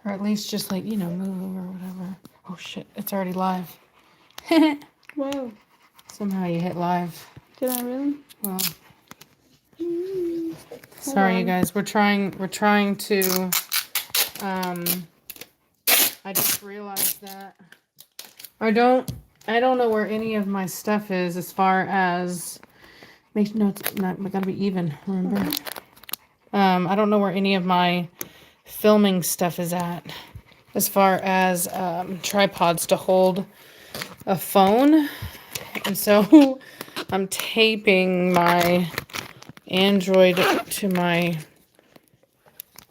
Or at least just like, move or whatever. Oh shit, it's already live. Whoa. Somehow you hit live. Did I really? Well, sorry you guys. We're trying to, I just realized that I don't know where any of my stuff is as far as, it's gotta be even, remember? Okay. I don't know where any of my filming stuff is at as far as tripods to hold a phone. And so I'm taping my Android to my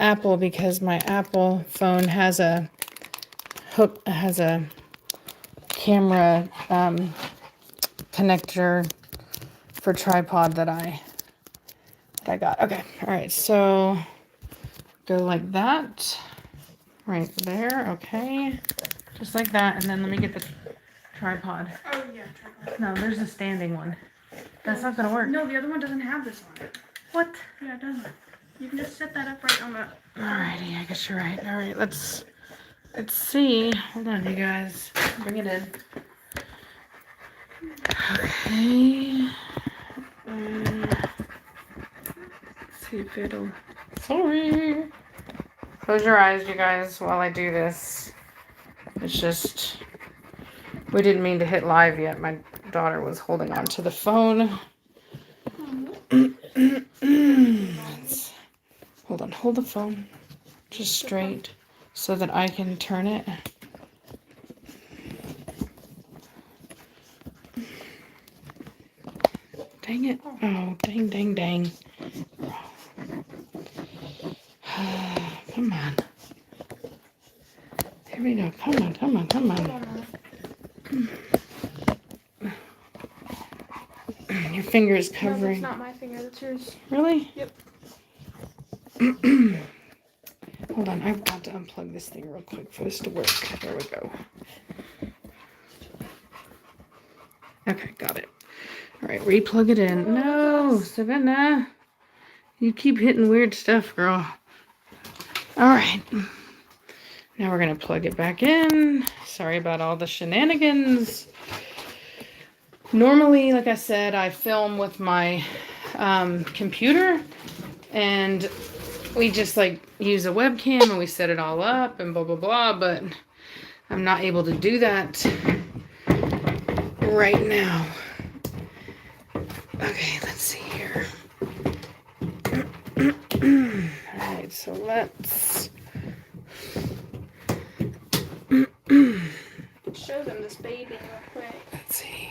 Apple because my Apple phone has a camera connector for tripod that I got. Okay, all right, so go like that, right there, okay, just like that, and then let me get the tripod. Oh, yeah, tripod. No, there's a standing one. That's not gonna work. No, the other one doesn't have this on it. What? Yeah, it doesn't. You can just set that up right on the... Alrighty, I guess you're right. All right, let's see. Hold on, you guys. Bring it in. Okay. See if it'll. Sorry. Close your eyes, you guys, while I do this. It's just, we didn't mean to hit live yet. My daughter was holding on to the phone. Hold on, hold the phone just straight so that I can turn it. Dang it. Oh, dang. Come on. Here we go. Come on. Your finger is covering. No, that's not my finger. That's yours. Really? Yep. Hold on. I've got to unplug this thing real quick for this to work. There we go. Okay, got it. All right, replug it in. No, Savannah. You keep hitting weird stuff, girl. All right. Now we're going to plug it back in. Sorry about all the shenanigans. Normally, like I said, I film with my computer. And we just like use a webcam and we set it all up and blah, blah, blah. But I'm not able to do that right now. Okay, let's see here. Alright, so let's Show them this baby real quick. let's see.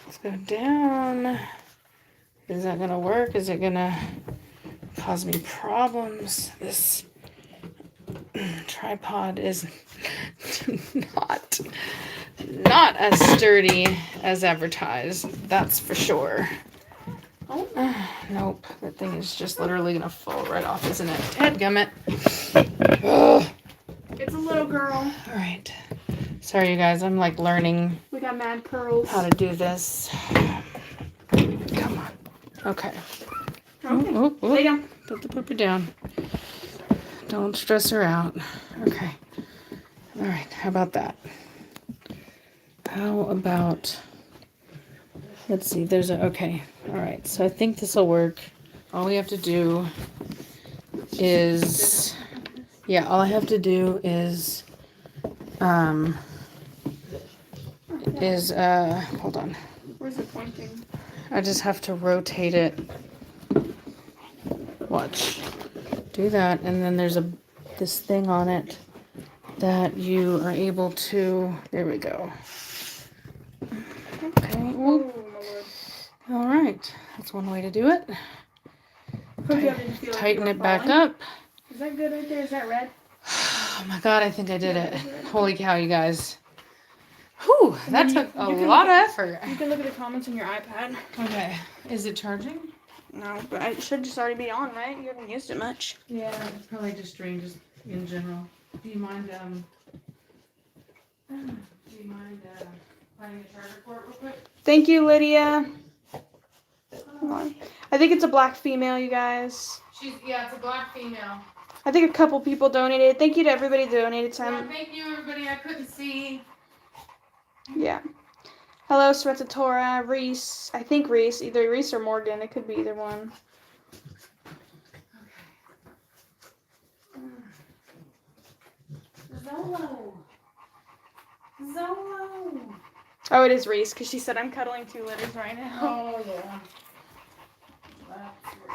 Let's go down. Is that gonna work? Is it gonna cause me problems? This tripod is not as sturdy as advertised, that's for sure. Oh. Nope, that thing is just literally gonna fall right off, isn't it? Dadgummit. Ugh. It's a little girl. Alright. Sorry, you guys, I'm like learning We got mad pearls. how to do this. Come on. Okay. Okay. Oh, Lay down. Put the pooper down. Don't stress her out. Okay. Alright, how about that? How about, let's see, there's a, okay. Alright, so I think this will work. All we have to do is, all I have to do is, hold on. Where's it pointing? I just have to rotate it. Watch. Do that, and then there's this thing on it that you are able to, there we go. Okay, whoop. All right, that's one way to do it. Tighten it back up. Is that good right there? Is that red? Oh my god, I think I did it. Holy cow, you guys. Whew, that took a lot of effort. You can look at the comments on your iPad. Okay, is it charging? No, but it should just already be on, right? You haven't used it much. Yeah, it's probably just drained just in general. Do you mind, finding a charger port real quick? Thank you, Lydia. Hold on. I think it's a black female, you guys. It's a black female. I think a couple people donated. Thank you to everybody that donated Yeah, time. thank you, everybody. I couldn't see. Yeah. Hello, Sretatora, Reese. I think Reese. Either Reese or Morgan. It could be either one. Zolo. Zolo. Oh, it is Reese, because she said I'm cuddling 2 litters right now. Oh, yeah. That's okay.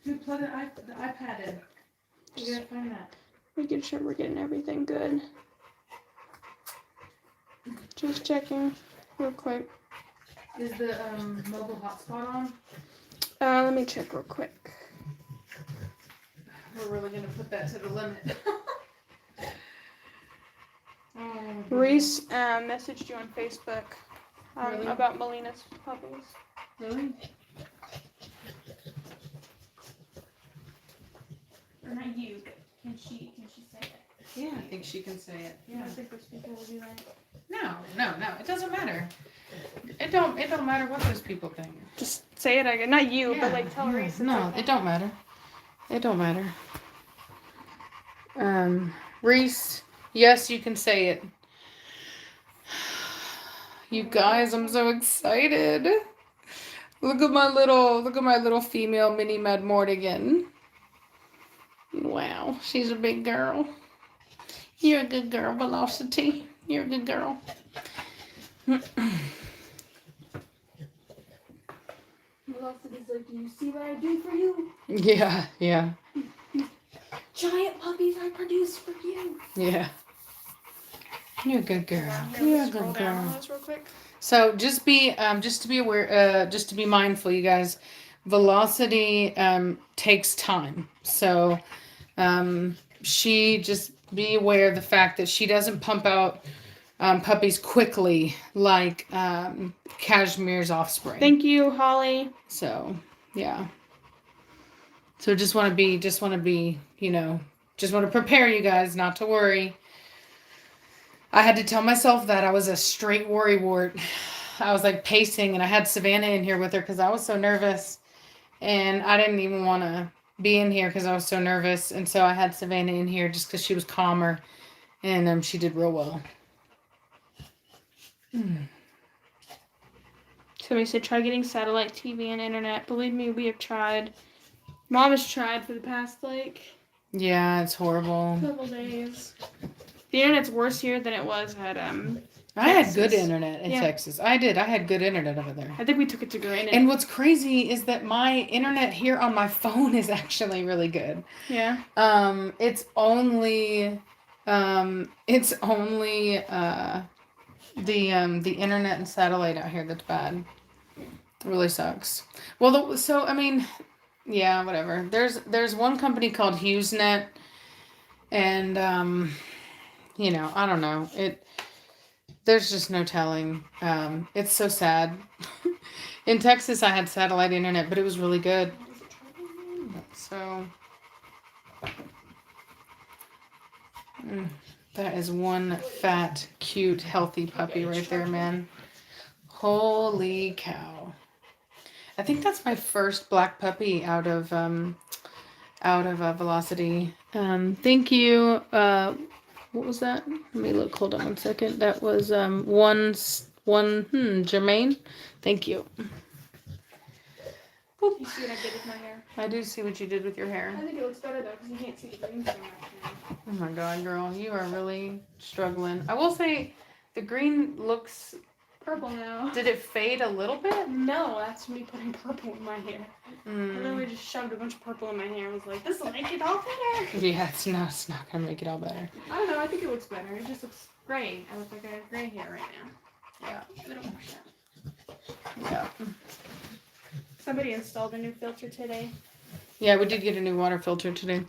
Dude, plug the iPad in. You gotta find that. Making sure we're getting everything good. Just checking real quick. Is the mobile hotspot on? Let me check real quick. We're really gonna put that to the limit. Reese messaged you on Facebook Really? about Melina's puppies. Really? Or not you, but can she say it? Yeah, I think she can say it. Yeah, I think those people will do that. No. It doesn't matter. It don't matter what those people think. Just say it again. Not you, but like tell yeah. Reese. It's No, okay. it don't matter. It don't matter. Reese, yes, you can say it. You guys, I'm so excited. Look at my little female mini Mad Mortigan. Wow, she's a big girl. You're a good girl, Velocity. You're a good girl. Velocity's like, do you see what I do for you? Yeah. Giant puppies I produce for you. Yeah. You're a good girl. You're a good girl. Real quick. So just to be aware, just to be mindful, you guys. Velocity takes time. So she just be aware of the fact that she doesn't pump out puppies quickly like Cashmere's offspring. Thank you, Holly. So yeah. So just want to be, just want to prepare you guys not to worry. I had to tell myself that I was a straight worrywart. I was like pacing, and I had Savannah in here with her because I was so nervous, and I didn't even want to be in here because I was so nervous, and so I had Savannah in here just because she was calmer, and she did real well. Somebody said try getting satellite TV and internet. Believe me, we have tried. Mom has tried for the past Yeah, it's horrible. couple days. The internet's worse here than it was at I had good internet in Texas. I did. I had good internet over there. I think we took it to granted. And what's crazy is that my internet here on my phone is actually really good. Yeah. It's only the internet and satellite out here that's bad. It really sucks. Well, yeah, whatever. There's one company called HughesNet, and I don't know. There's just no telling. It's so sad. In Texas, I had satellite internet, but it was really good. So that is one fat, cute, healthy puppy right there, man. Holy cow! I think that's my first black puppy out of Velocity. Thank you. What was that? Let me look. Hold on one second. That was Jermaine. Thank you. You see what I did with my hair? I do see what you did with your hair. I think it looks better though because you can't see the green so much. Oh my god, girl, you are really struggling. I will say, the green looks Purple now. Did it fade a little bit? No, that's me putting purple in my hair. And then we just shoved a bunch of purple in my hair and was like, this will make it all better. Yeah, it's not gonna make it all better. I don't know, I think it looks better. It just looks gray. I look like I have gray hair right now. Yeah. A little more so. Yeah. Somebody installed a new filter today. Yeah, we did get a new water filter today.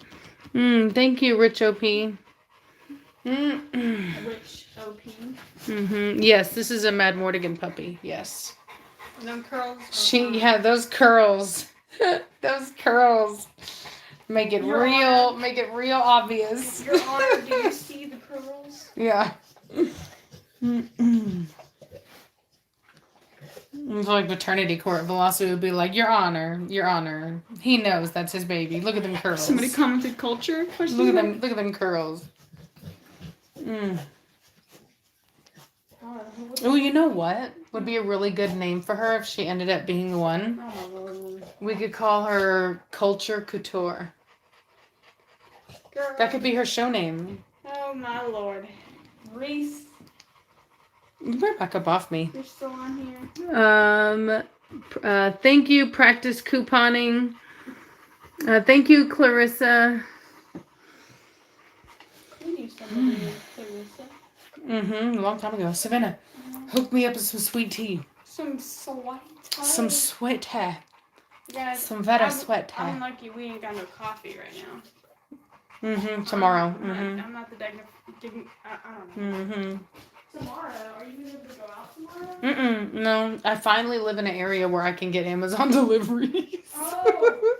Thank you, Rich OP. Rich OP. Yes, this is a Mad Mortigan puppy. Yes. And them curls. Those curls. Those curls make it real obvious. Your Honor, do you see the curls? Yeah. It's like paternity court. Velocity would be like, Your Honor, Your Honor. He knows that's his baby. Look at them curls. Somebody commented culture? Look at them. Look at them curls. Oh, you know what would be a really good name for her if she ended up being the one? We could call her Culture Couture. Girl. That could be her show name. Oh my lord. Reese. You better back up off me. You're still on here. Thank you, Practice Couponing. Thank you, Clarissa. We knew somebody named Clarissa. A long time ago. Savannah, hook me up with some sweet tea. Some sweat. Some sweat tea. Guys, Some very sweat tea. I'm lucky we ain't got no coffee right now. Tomorrow. I'm not the I don't know. Tomorrow? Are you able to go out tomorrow? No, I finally live in an area where I can get Amazon deliveries. Oh.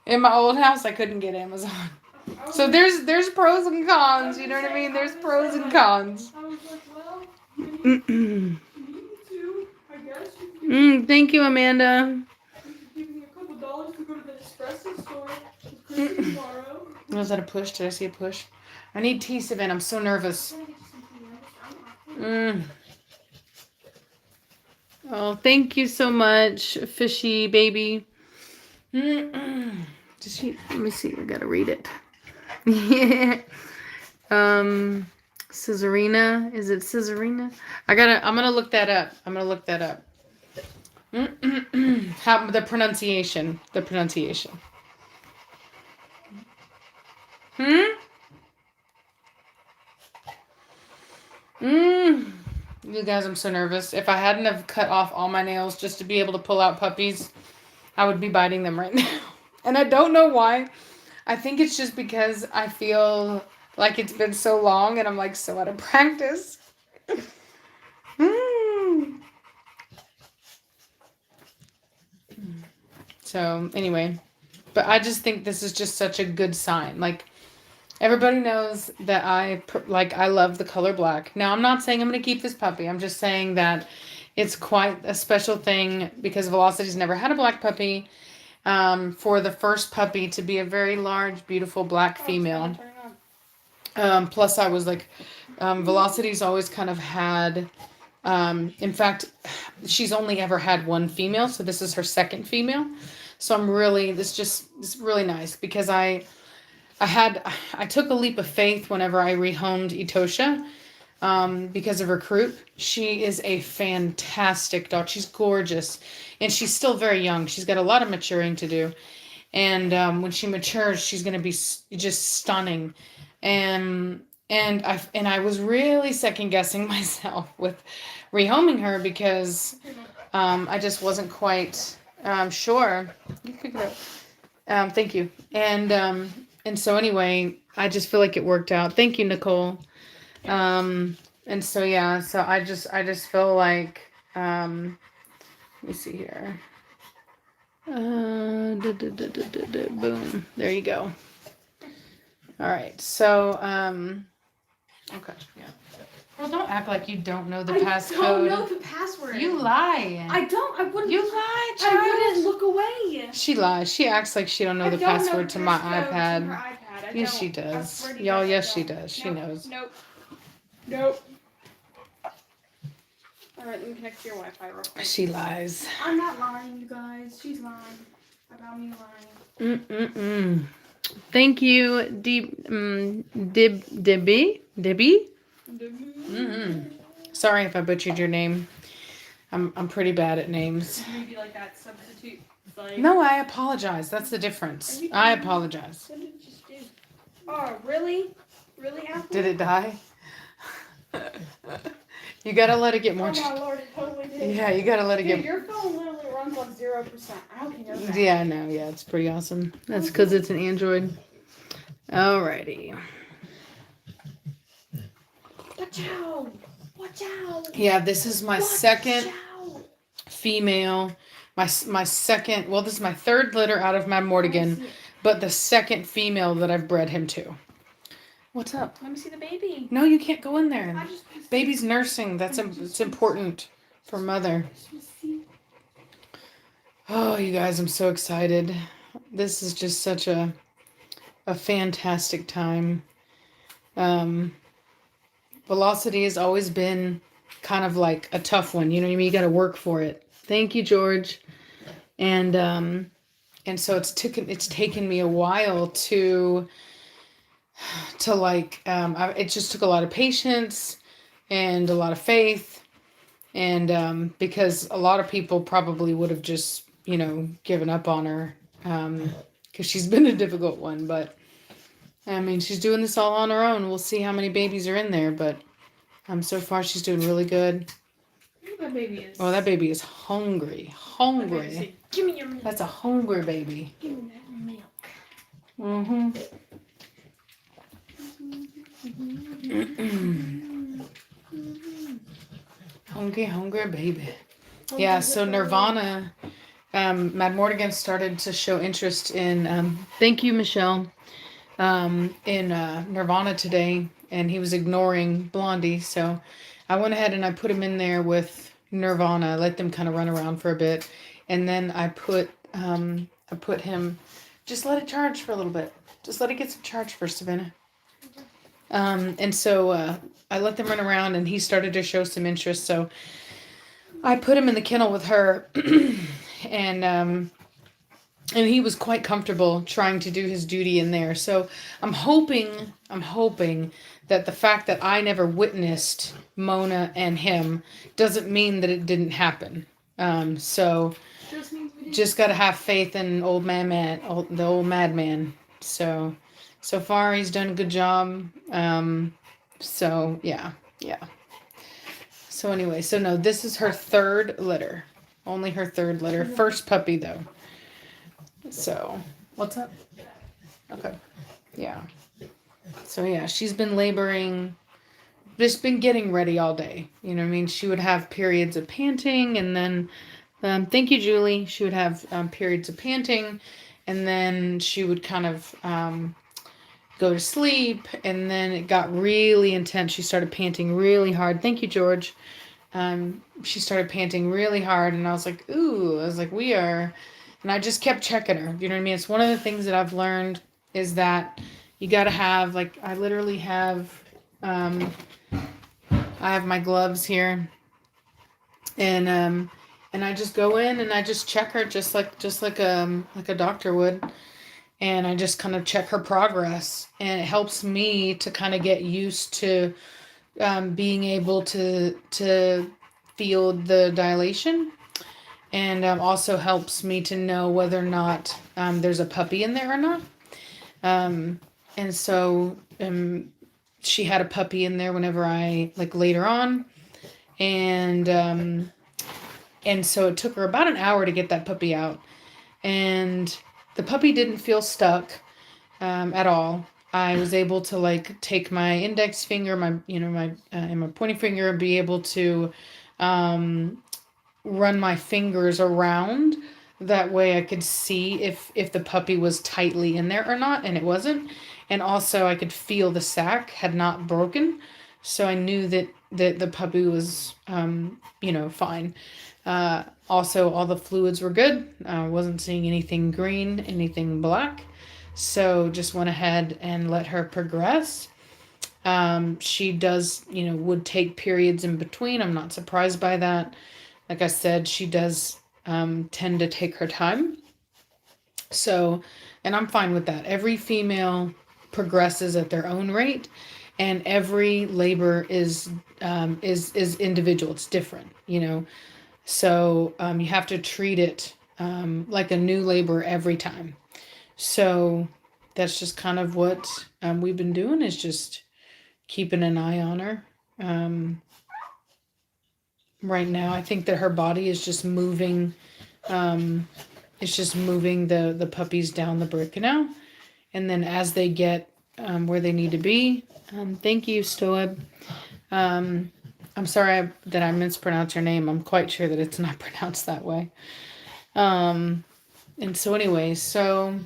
In my old house, I couldn't get Amazon. Oh. So there's pros and cons. You know what I mean? There's pros and cons. I was like, well, you need to. I guess you can Thank you, Amanda. give me a couple dollars to go to the espresso store with Chris tomorrow. Was that a push? Did I see a push? I need tea, Savannah. I'm so nervous. Oh, thank you so much, fishy baby. Let me see. I gotta read it. Yeah. Caesarina. Is it Caesarina? I'm gonna look that up. How the pronunciation. You guys, I'm so nervous. If I hadn't have cut off all my nails just to be able to pull out puppies, I would be biting them right now. And I don't know why. I think it's just because I feel like it's been so long and I'm like so out of practice. So anyway, but I just think this is just such a good sign. Like, everybody knows that I love the color black. Now, I'm not saying I'm going to keep this puppy. I'm just saying that it's quite a special thing because Velocity's never had a black puppy. For the first puppy to be a very large, beautiful black female. Plus, I was like, Velocity's always kind of had, in fact, she's only ever had one female, so this is her second female. So I'm really, it's really nice because I took a leap of faith whenever I rehomed Etosha, because of her croup. She is a fantastic dog. She's gorgeous, and she's still very young. She's got a lot of maturing to do, and when she matures, she's going to be just stunning. And I was really second guessing myself with rehoming her because I just wasn't quite sure. You pick it up. Thank you. And so anyway, I just feel like it worked out. Thank you, Nicole. And so yeah, so I just feel like let me see here. Boom. There you go. All right. So okay, yeah. Well, don't act like you don't know the passcode. I don't know the password. You lie. I wouldn't. You lie, child. I wouldn't look away. She lies. She acts like she don't know the password to my iPad. To her iPad. Yes, she does. Y'all, yes, she does. She knows. Nope. Alright, let me connect to your Wi-Fi real quick. She lies. I'm not lying, you guys. She's lying about me lying. Thank you, Debbie? Sorry if I butchered your name. I'm pretty bad at names. Maybe like that substitute. Like... No, I apologize. That's the difference. I apologize. What did it just do? Oh, really? Really, Apple? Did it die? You gotta let it get more. Oh my lord, it totally did. Yeah, you gotta let it get. Your phone literally runs on 0%. I hope you know that. Yeah, no, yeah, it's pretty awesome. That's because it's an Android. Alrighty. Watch out! Watch out! Yeah, this is my second female. My second. Well, this is my third litter out of my Mortigan, but the second female that I've bred him to. What's up? Let me see the baby. No, you can't go in there. Baby's nursing. It's important. for Mother. Oh, you guys, I'm so excited. This is just such a fantastic time. Velocity has always been kind of like a tough one. You know what I mean? You got to work for it. Thank you, George. And so it's taken me a while to like, it just took a lot of patience and a lot of faith. And because a lot of people probably would have just, given up on her, because she's been a difficult one. But I mean, she's doing this all on her own. We'll see how many babies are in there, but so far she's doing really good. That baby is. Oh, that baby is hungry. Hungry. Say, give me your milk. That's a hungry baby. Give me that milk. Mm-hmm. Hungry baby. Yeah, so Nirvana, Mad Mortigan started to show interest in, thank you, Michelle, in Nirvana today, and he was ignoring Blondie, so I went ahead and I put him in there with Nirvana, let them kind of run around for a bit, and then I put him, just let it charge for a little bit. Just let it get some charge first, Savannah. And so I let them run around, and he started to show some interest, so I put him in the kennel with her, and he was quite comfortable trying to do his duty in there. So I'm hoping that the fact that I never witnessed Mona and him doesn't mean that it didn't happen. So just got to have faith in the old madman. So far he's done a good job. So yeah. So anyway, so no, this is her third litter. Only her third litter. First puppy though. So, what's up? Okay. Yeah. So yeah, she's been laboring, just been getting ready all day. You know what I mean? She would have periods of panting, and then, thank you, Julie. She would have periods of panting, and then she would kind of go to sleep, and then it got really intense. She started panting really hard. Thank you, George. She started panting really hard, and I was like, ooh, we are... And I just kept checking her. You know what I mean? It's one of the things that I've learned is that you got to have, like, I literally have, I have my gloves here, and I just go in and I just check her just like a doctor would, and I just kind of check her progress, and it helps me to kind of get used to being able to feel the dilation. And also helps me to know whether or not there's a puppy in there or not. And so she had a puppy in there whenever I, like, later on. And so it took her about an hour to get that puppy out. And the puppy didn't feel stuck at all. I was able to, like, take my index finger, and my pointing finger, and be able to run my fingers around. That way I could see if the puppy was tightly in there or not, and it wasn't. And also I could feel the sac had not broken, so I knew that the puppy was fine. Also, all the fluids were good. I wasn't seeing anything green, anything black, so just went ahead and let her progress. She does, would take periods in between. I'm not surprised by that. Like I said, she does tend to take her time. So, and I'm fine with that. Every female progresses at their own rate, and every labor is individual. It's different, So you have to treat it like a new labor every time. So that's just kind of what we've been doing, is just keeping an eye on her. Right now, I think that her body is just moving. It's just moving the puppies down the birth canal, and then as they get where they need to be. Thank you, Stoeb. I'm sorry that I mispronounced your name. I'm quite sure that it's not pronounced that way. And so anyway, so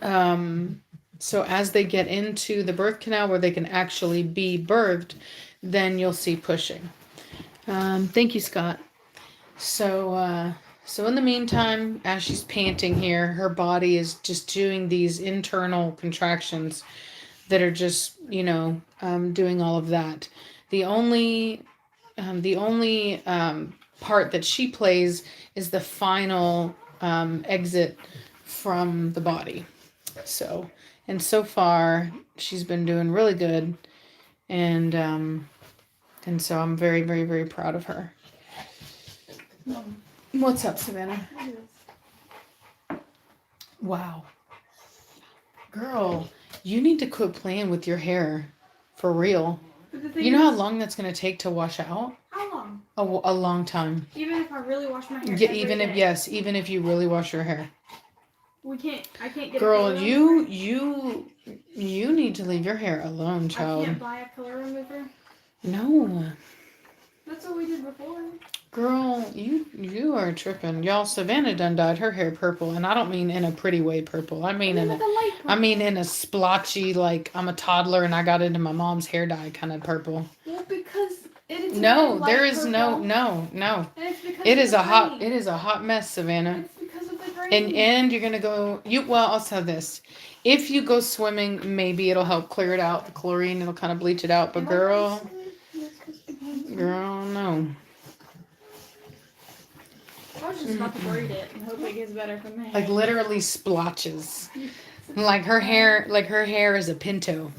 as they get into the birth canal where they can actually be birthed, then you'll see pushing. Thank you, Scott. So in the meantime, as she's panting here, her body is just doing these internal contractions that are just, doing all of that. The only, part that she plays is the final exit from the body. So, and so far, she's been doing really good, and so I'm very, very, very proud of her. What's up, Savannah? Wow. Girl, you need to quit playing with your hair. For real. You know how long that's going to take to wash out? How long? A long time. Even if I really wash my hair. Yeah, even if you really wash your hair. I can't get Girl, a color you need to leave your hair alone, child. I can't buy a color remover? No. That's what we did before. Girl, you are tripping. Y'all, Savannah done dyed her hair purple, and I don't mean in a pretty way purple. I mean in a splotchy, like I'm a toddler and I got into my mom's hair dye kind of purple. Well, because it is there is no. It is a hot mess, Savannah. It's because of the grain. And you're gonna go. I'll say this: if you go swimming, maybe it'll help clear it out. The chlorine, it'll kind of bleach it out. But girl, no. I was just about to braid it and hope it gets better from there. Like literally splotches. Like her hair is a pinto.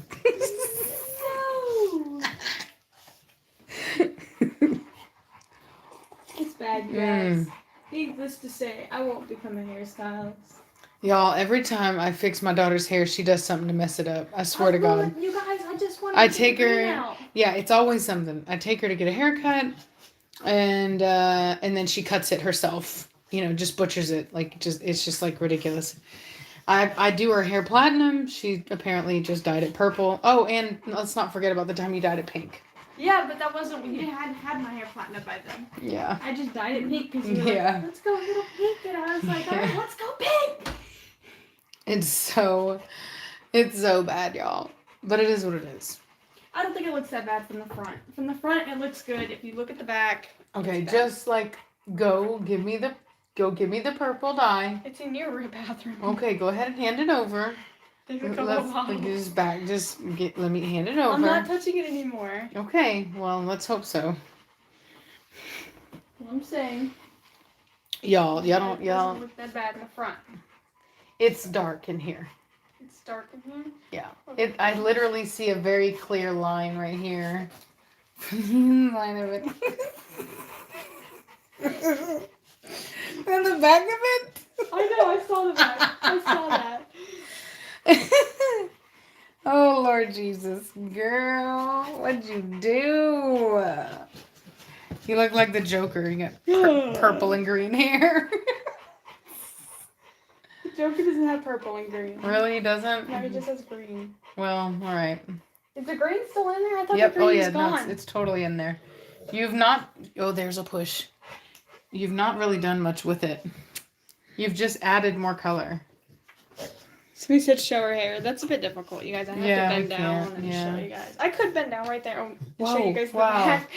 No. It's bad, you guys. Needless to say, I won't become a hairstylist. Y'all, every time I fix my daughter's hair, she does something to mess it up. I swear to God. You guys, I just want I take her. Yeah, it's always something. I take her to get a haircut, and then she cuts it herself. Just butchers it. It's just like ridiculous. I do her hair platinum. She apparently just dyed it purple. Oh, and let's not forget about the time you dyed it pink. Yeah, but that wasn't when you hadn't had my hair platinum by then. Yeah. I just dyed it pink because you were like, let's go a little pink, and I was like, all right, let's go pink. It's so bad, y'all. But it is what it is. I don't think it looks that bad from the front. From the front, it looks good. If you look at the back. Okay, just like go give me the purple dye. It's in your bathroom. Okay, go ahead and hand it over. Let's back. Let me hand it over. I'm not touching it anymore. Okay, well, let's hope so. What I'm saying. Y'all It doesn't look that bad in the front. It's dark in here. It's dark in here? Yeah. I literally see a very clear line right here. Line of it. On the back of it? I know, I saw the back. I saw that. Oh, Lord Jesus. Girl, what'd you do? You look like the Joker. You got purple and green hair. The Joker doesn't have purple and green. Really? He doesn't? No, he just has green. Well, all right. Is the green still in there? I thought the green was gone. No, it's totally in there. You've not... Oh, there's a push. You've not really done much with it. You've just added more color. So we said show her hair. That's a bit difficult, you guys. I have to bend down and show you guys. I could bend down right there and show you guys the back.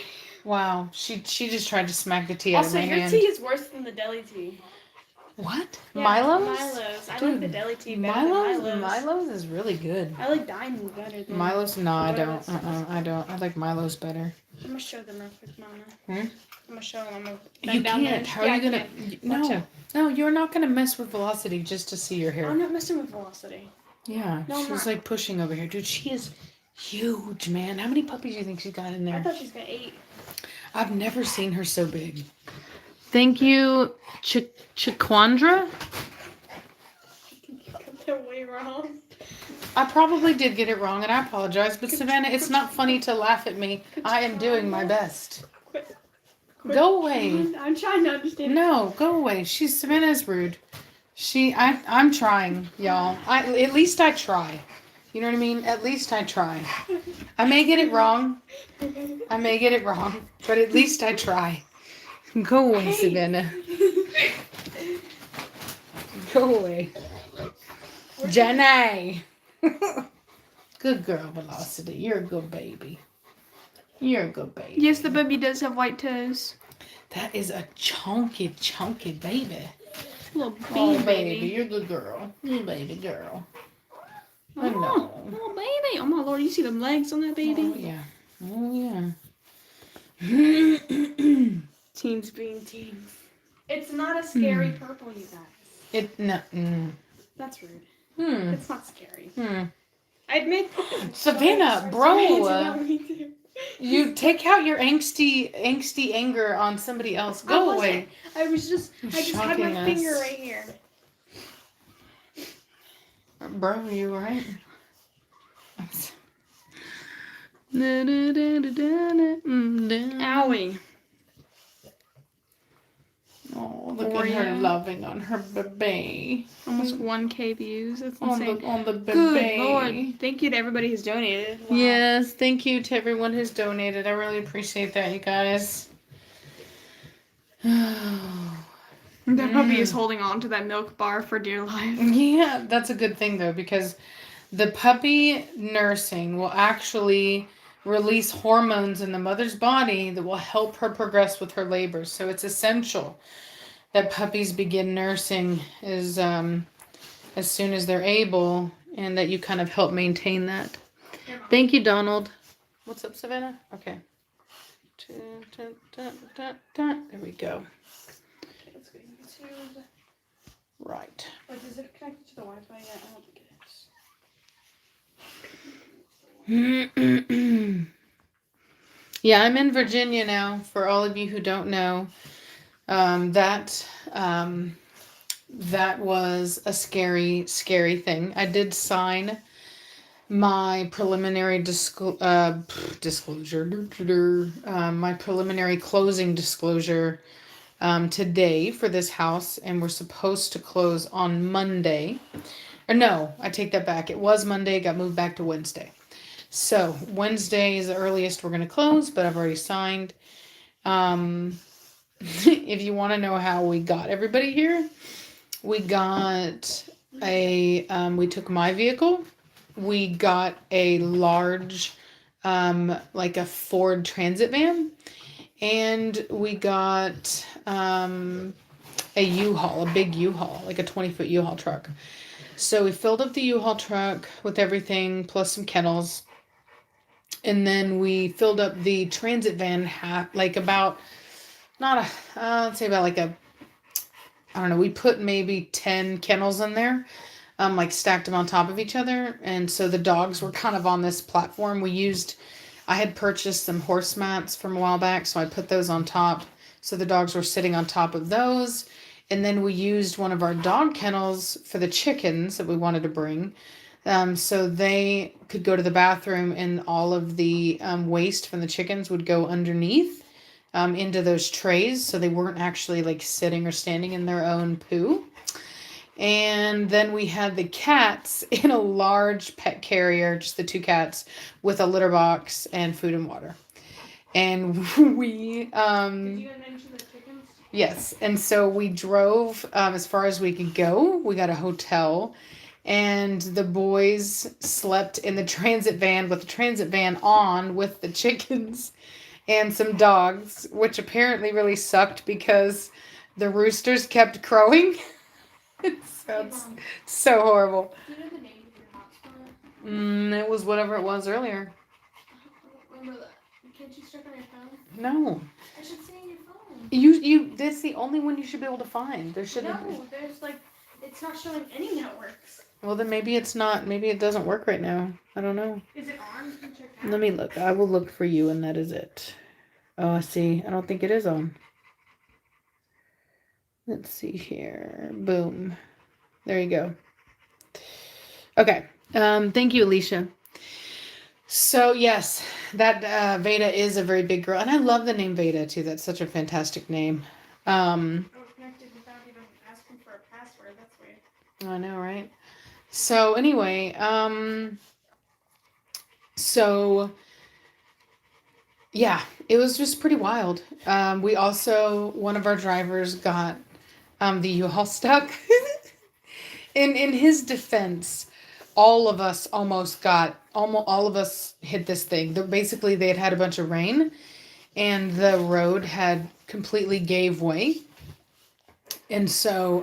Wow. She just tried to smack the tea out of my hand. Also, your tea is worse than the deli tea. What? Yeah, Milo's? I like the deli tea better than Milo's. Milo's is really good. I like Diamond better than Milo's? No, I don't. I don't. I like Milo's better. I'm going to show them real quick, Mama. I'm going to show them. You can't. How are you going to? No, you're not going to mess with velocity just to see your hair. I'm not messing with velocity. Yeah, no, she's like pushing over here. Dude, she is huge, man. How many puppies do you think she's got in there? I thought she's got 8. I've never seen her so big. Thank you, Chiquandra. You got that way wrong. I probably did get it wrong, and I apologize. But Savannah, it's not funny to laugh at me. I am doing my best. Quit. Go away. I'm trying to understand. No, go away. Savannah is rude. I'm trying, y'all. At least I try. You know what I mean? At least I try. I may get it wrong. But at least I try. Go away, Savannah. Go away. Jenny. Good girl, Velocity. You're a good baby. You're a good baby. Yes, the baby does have white toes. That is a chunky baby. Little Oh, baby. You're a good girl. You baby girl. Oh, little baby. Oh, my Lord. You see them legs on that baby? Oh, yeah. Teens being teens. It's not a scary purple, you guys. That's rude. It's not scary. I admit. Savannah, bro. Me too. You take out your angsty anger on somebody else. Go away. I just had my finger right here. Bro, are you alright? Owie. Oh, look at her loving on her baby. Almost 1K views. That's insane. On the baby. Good Lord. Thank you to everybody who's donated. Wow. Yes, thank you to everyone who's donated. I really appreciate that, you guys. That puppy is holding on to that milk bar for dear life. Yeah, that's a good thing, though, because the puppy nursing will actually release hormones in the mother's body that will help her progress with her labor. So it's essential that puppies begin nursing as soon as they're able, and that you kind of help maintain that. Thank you, Donald. What's up, Savannah? Okay. There we go. Okay, let's go to YouTube. Right. Wait, is it connected to the Wi-Fi yet? I don't think it is. Yeah, I'm in Virginia now. For all of you who don't know, that was a scary thing. I did sign my preliminary disclosure, my preliminary closing disclosure today for this house, and we're supposed to close on Monday. Or no, I take that back. It was Monday, got moved back to Wednesday. So Wednesday is the earliest we're going to close, but I've already signed. If you want to know how we got everybody here, we got we took my vehicle. We got a large, like a Ford Transit van, and we got a U-Haul, a big U-Haul, like a 20-foot U-Haul truck. So we filled up the U-Haul truck with everything, plus some kennels. And then we filled up the transit van let's say about like I don't know, we put maybe 10 kennels in there, like stacked them on top of each other. And so the dogs were kind of on this platform. I had purchased some horse mats from a while back, so I put those on top. So the dogs were sitting on top of those. And then we used one of our dog kennels for the chickens that we wanted to bring. So they could go to the bathroom, and all of the waste from the chickens would go underneath into those trays. So they weren't actually like sitting or standing in their own poo. And then we had the cats in a large pet carrier, just the two cats, with a litter box and food and water. And we... Did you mention the chickens? Yes. And so we drove as far as we could go. We got a hotel. And the boys slept in the transit van with the transit van on with the chickens and some dogs, which apparently really sucked because the roosters kept crowing. It sounds so horrible. Do you know the name of your hotspot? It was whatever it was earlier. I don't remember that. Can't you check on your phone? No. I should see on your phone. You. That's the only one you should be able to find. There shouldn't. No, there's like, it's not showing any networks. Well, then maybe it's not. Maybe it doesn't work right now. I don't know. Is it on? You can check out. Let me look. I will look for you, and that is it. Oh, I see. I don't think it is on. Let's see here. Boom. There you go. Okay. Thank you, Alicia. So, yes, that Veda is a very big girl. And I love the name Veda, too. That's such a fantastic name. I was connected without even asking for a password. That's weird. I know, right? So, anyway, yeah, it was just pretty wild. We also, one of our drivers got the U-Haul stuck. In his defense, all of us hit this thing. Basically, they had a bunch of rain, and the road had completely gave way. And so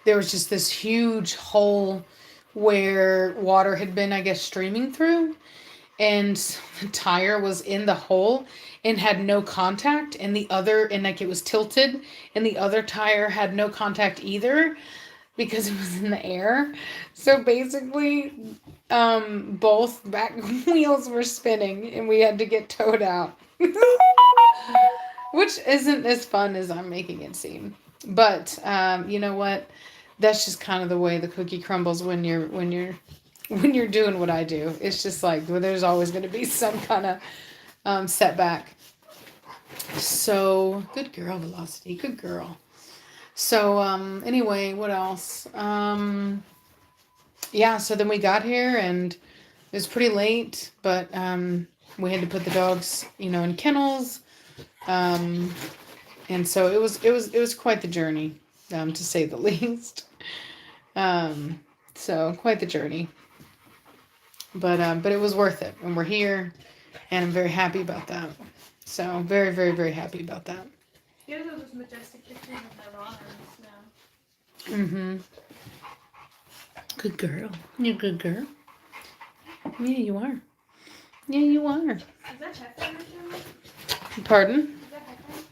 there was just this huge hole where water had been, I guess, streaming through. And the tire was in the hole and had no contact. And like it was tilted. And the other tire had no contact either because it was in the air. So basically, both back wheels were spinning and we had to get towed out. Which isn't as fun as I'm making it seem. But you know what? That's just kind of the way the cookie crumbles when you're doing what I do. It's just like, well, there's always going to be some kind of setback. So good girl, Velocity. Good girl. So anyway, what else? Yeah. So then we got here and it was pretty late, but we had to put the dogs, in kennels. And so it was quite the journey, to say the least. So quite the journey. But it was worth it, and we're here, and I'm very happy about that. So very, very, very happy about that. Yeah, those majestic pictures of Nirvana now. Mm-hmm. Good girl. You're a good girl. Yeah, you are. Yeah, you are. Is that Hefner? Pardon? Is that Hefner?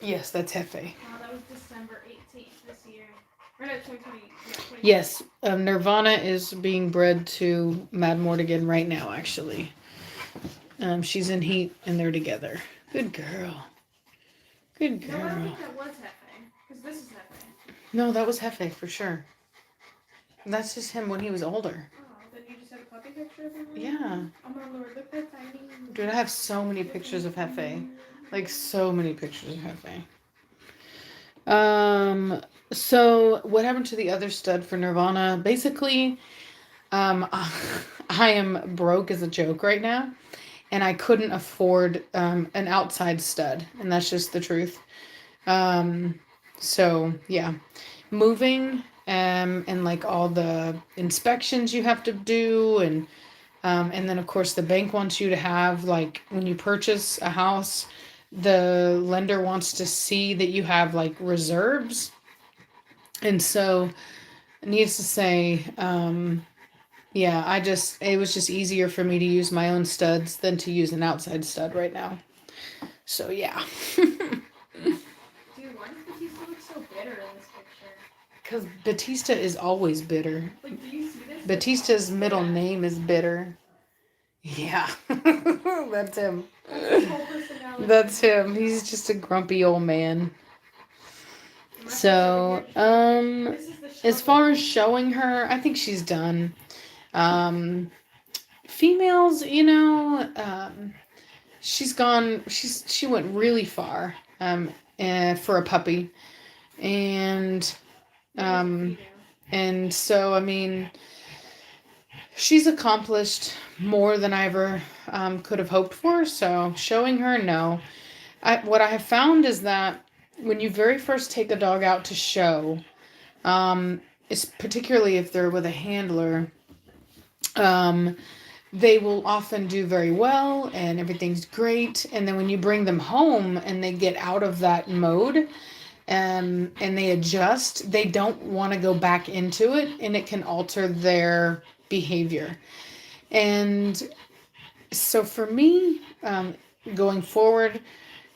Yes, that's Hefe. Oh, that was December 18th this year. Or no, 2020. Yeah, 2020. Yes, Nirvana is being bred to Mad Mortigan right now, actually. She's in heat and they're together. Good girl. Good girl. No, I don't think that was Hefe. Because this is Hefe. No, that was Hefe for sure. That's just him when he was older. Oh, then you just had a puppy picture of him? Yeah. Oh my lord, look that tiny. Dude, I have so many pictures of Hefe. Like, so many pictures of Hefe. So what happened to the other stud for Nirvana? Basically, I am broke as a joke right now, and I couldn't afford an outside stud, and that's just the truth. So yeah, moving and like all the inspections you have to do, and then of course the bank wants you to have, like, when you purchase a house, the lender wants to see that you have like reserves. And so, needless to say, yeah, it was just easier for me to use my own studs than to use an outside stud right now. So yeah. Dude, why does Batista look so bitter in this picture? Because Batista is always bitter. Like, do you see this? Batista's middle name is Bitter. Yeah. That's him. His whole personality. That's him. He's just a grumpy old man. So, as far as showing her, I think she's done. Females, she went really far, for a puppy. And so, I mean, she's accomplished more than I ever could have hoped for. So showing her, no. What I have found is that when you very first take a dog out to show, it's particularly if they're with a handler, they will often do very well and everything's great. And then when you bring them home and they get out of that mode, and they adjust, they don't want to go back into it, and it can alter their behavior. And so for me, going forward,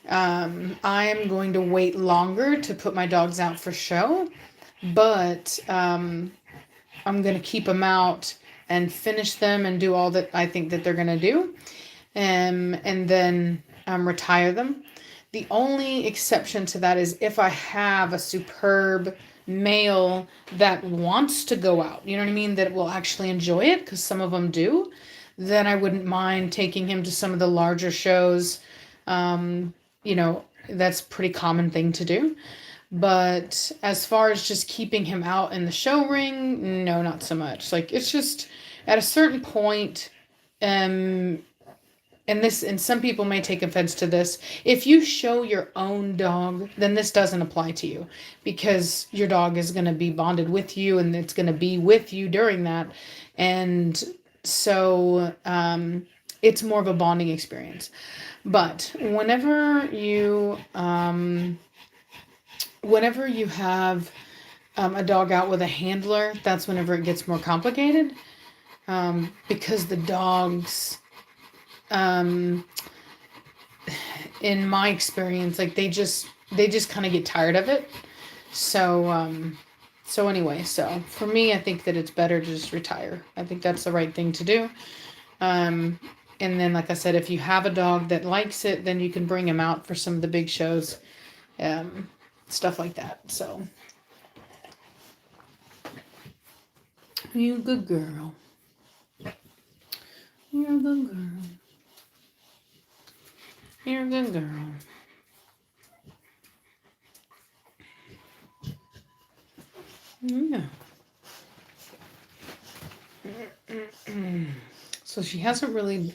I am going to wait longer to put my dogs out for show, but I'm going to keep them out and finish them and do all that I think that they're going to do, and then retire them. The only exception to that is if I have a superb male that wants to go out, you know what I mean, that will actually enjoy it, because some of them do, then I wouldn't mind taking him to some of the larger shows. That's a pretty common thing to do. But as far as just keeping him out in the show ring, no, not so much. Like, it's just at a certain point, and some people may take offense to this. If you show your own dog, then this doesn't apply to you because your dog is going to be bonded with you and it's going to be with you during that. And so it's more of a bonding experience. But whenever you have a dog out with a handler, that's whenever it gets more complicated, because the dogs, in my experience, like they just kind of get tired of it. So anyway, so for me, I think that it's better to just retire. I think that's the right thing to do. And then, like I said, if you have a dog that likes it, then you can bring him out for some of the big shows, stuff like that. So, you're a good girl. You're a good girl. You're a good girl. Yeah. So she hasn't really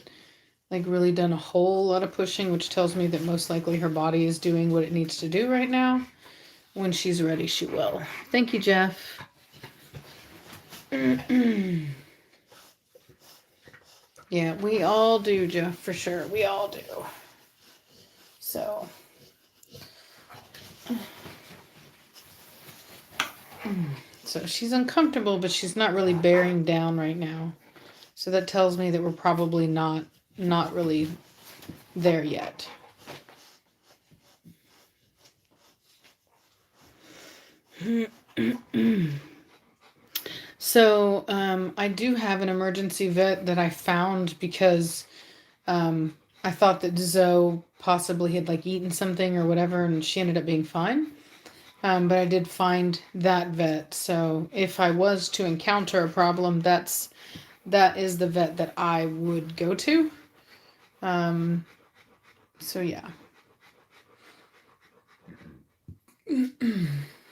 done a whole lot of pushing, which tells me that most likely her body is doing what it needs to do right now. When she's ready, she will. Thank you, Jeff. Yeah, we all do, Jeff, for sure. We all do. So. So she's uncomfortable, but she's not really bearing down right now. So that tells me that we're probably not really there yet. So I do have an emergency vet that I found because I thought that Zoe possibly had like eaten something or whatever, and she ended up being fine. But I did find that vet. So if I was to encounter a problem, that is the vet that I would go to. So yeah.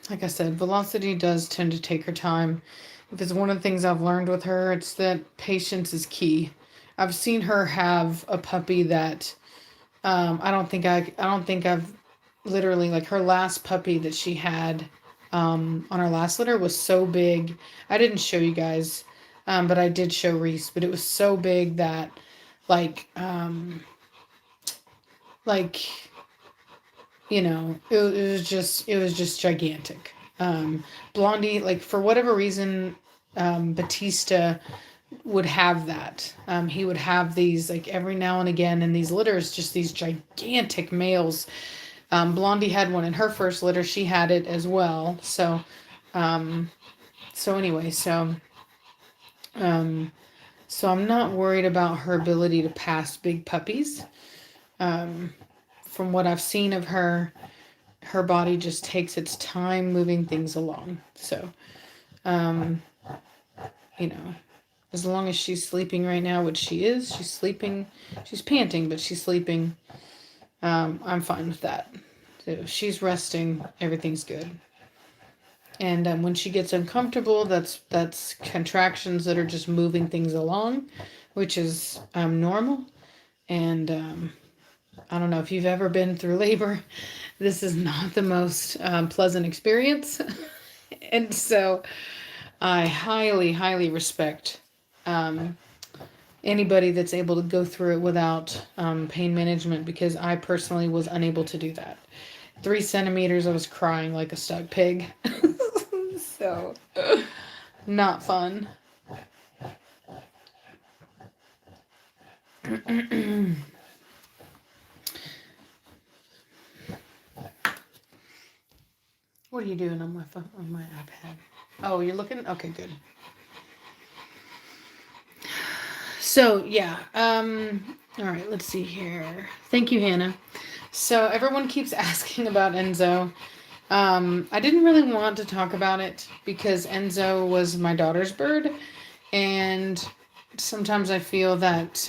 Like I said, velocity does tend to take her time. If it's one of the things I've learned with her, it's that patience is key. I've seen her have a puppy that I don't think I've literally, like, her last puppy that she had on her last litter was so big. I didn't show you guys, but I did show Reese, but it was so big that like it was just gigantic. Blondie, like, for whatever reason, Batista would have that. He would have these, like, every now and again in these litters, just these gigantic males. Blondie had one in her first litter. She had it as well. So anyway, so I'm not worried about her ability to pass big puppies. From what I've seen of her, her body just takes its time moving things along. So, as long as she's sleeping right now, which she's sleeping, she's panting, but she's sleeping. I'm fine with that. So if she's resting, everything's good. And when she gets uncomfortable, that's contractions that are just moving things along, which is normal. And I don't know if you've ever been through labor. This is not the most pleasant experience. And so I highly, highly respect anybody that's able to go through it without pain management, because I personally was unable to do that. 3 centimeters, I was crying like a stuck pig. So, not fun. What are you doing on my phone, on my iPad? Oh, you're looking? Okay, good. So, yeah. All right, let's see here. Thank you, Hannah. So, everyone keeps asking about Enzo. I didn't really want to talk about it because Enzo was my daughter's bird, and sometimes I feel that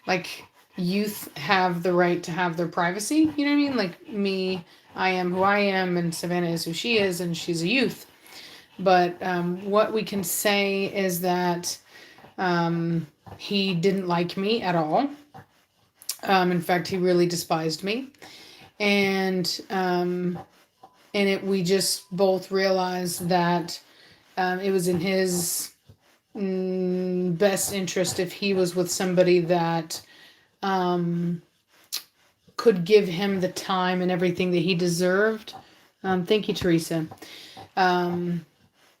like, youth have the right to have their privacy. You know what I mean? Like me, I am who I am, and Savannah is who she is, and she's a youth. But what we can say is that he didn't like me at all. In fact, he really despised me. And we just both realized that it was in his best interest if he was with somebody that could give him the time and everything that he deserved. Thank you, Teresa.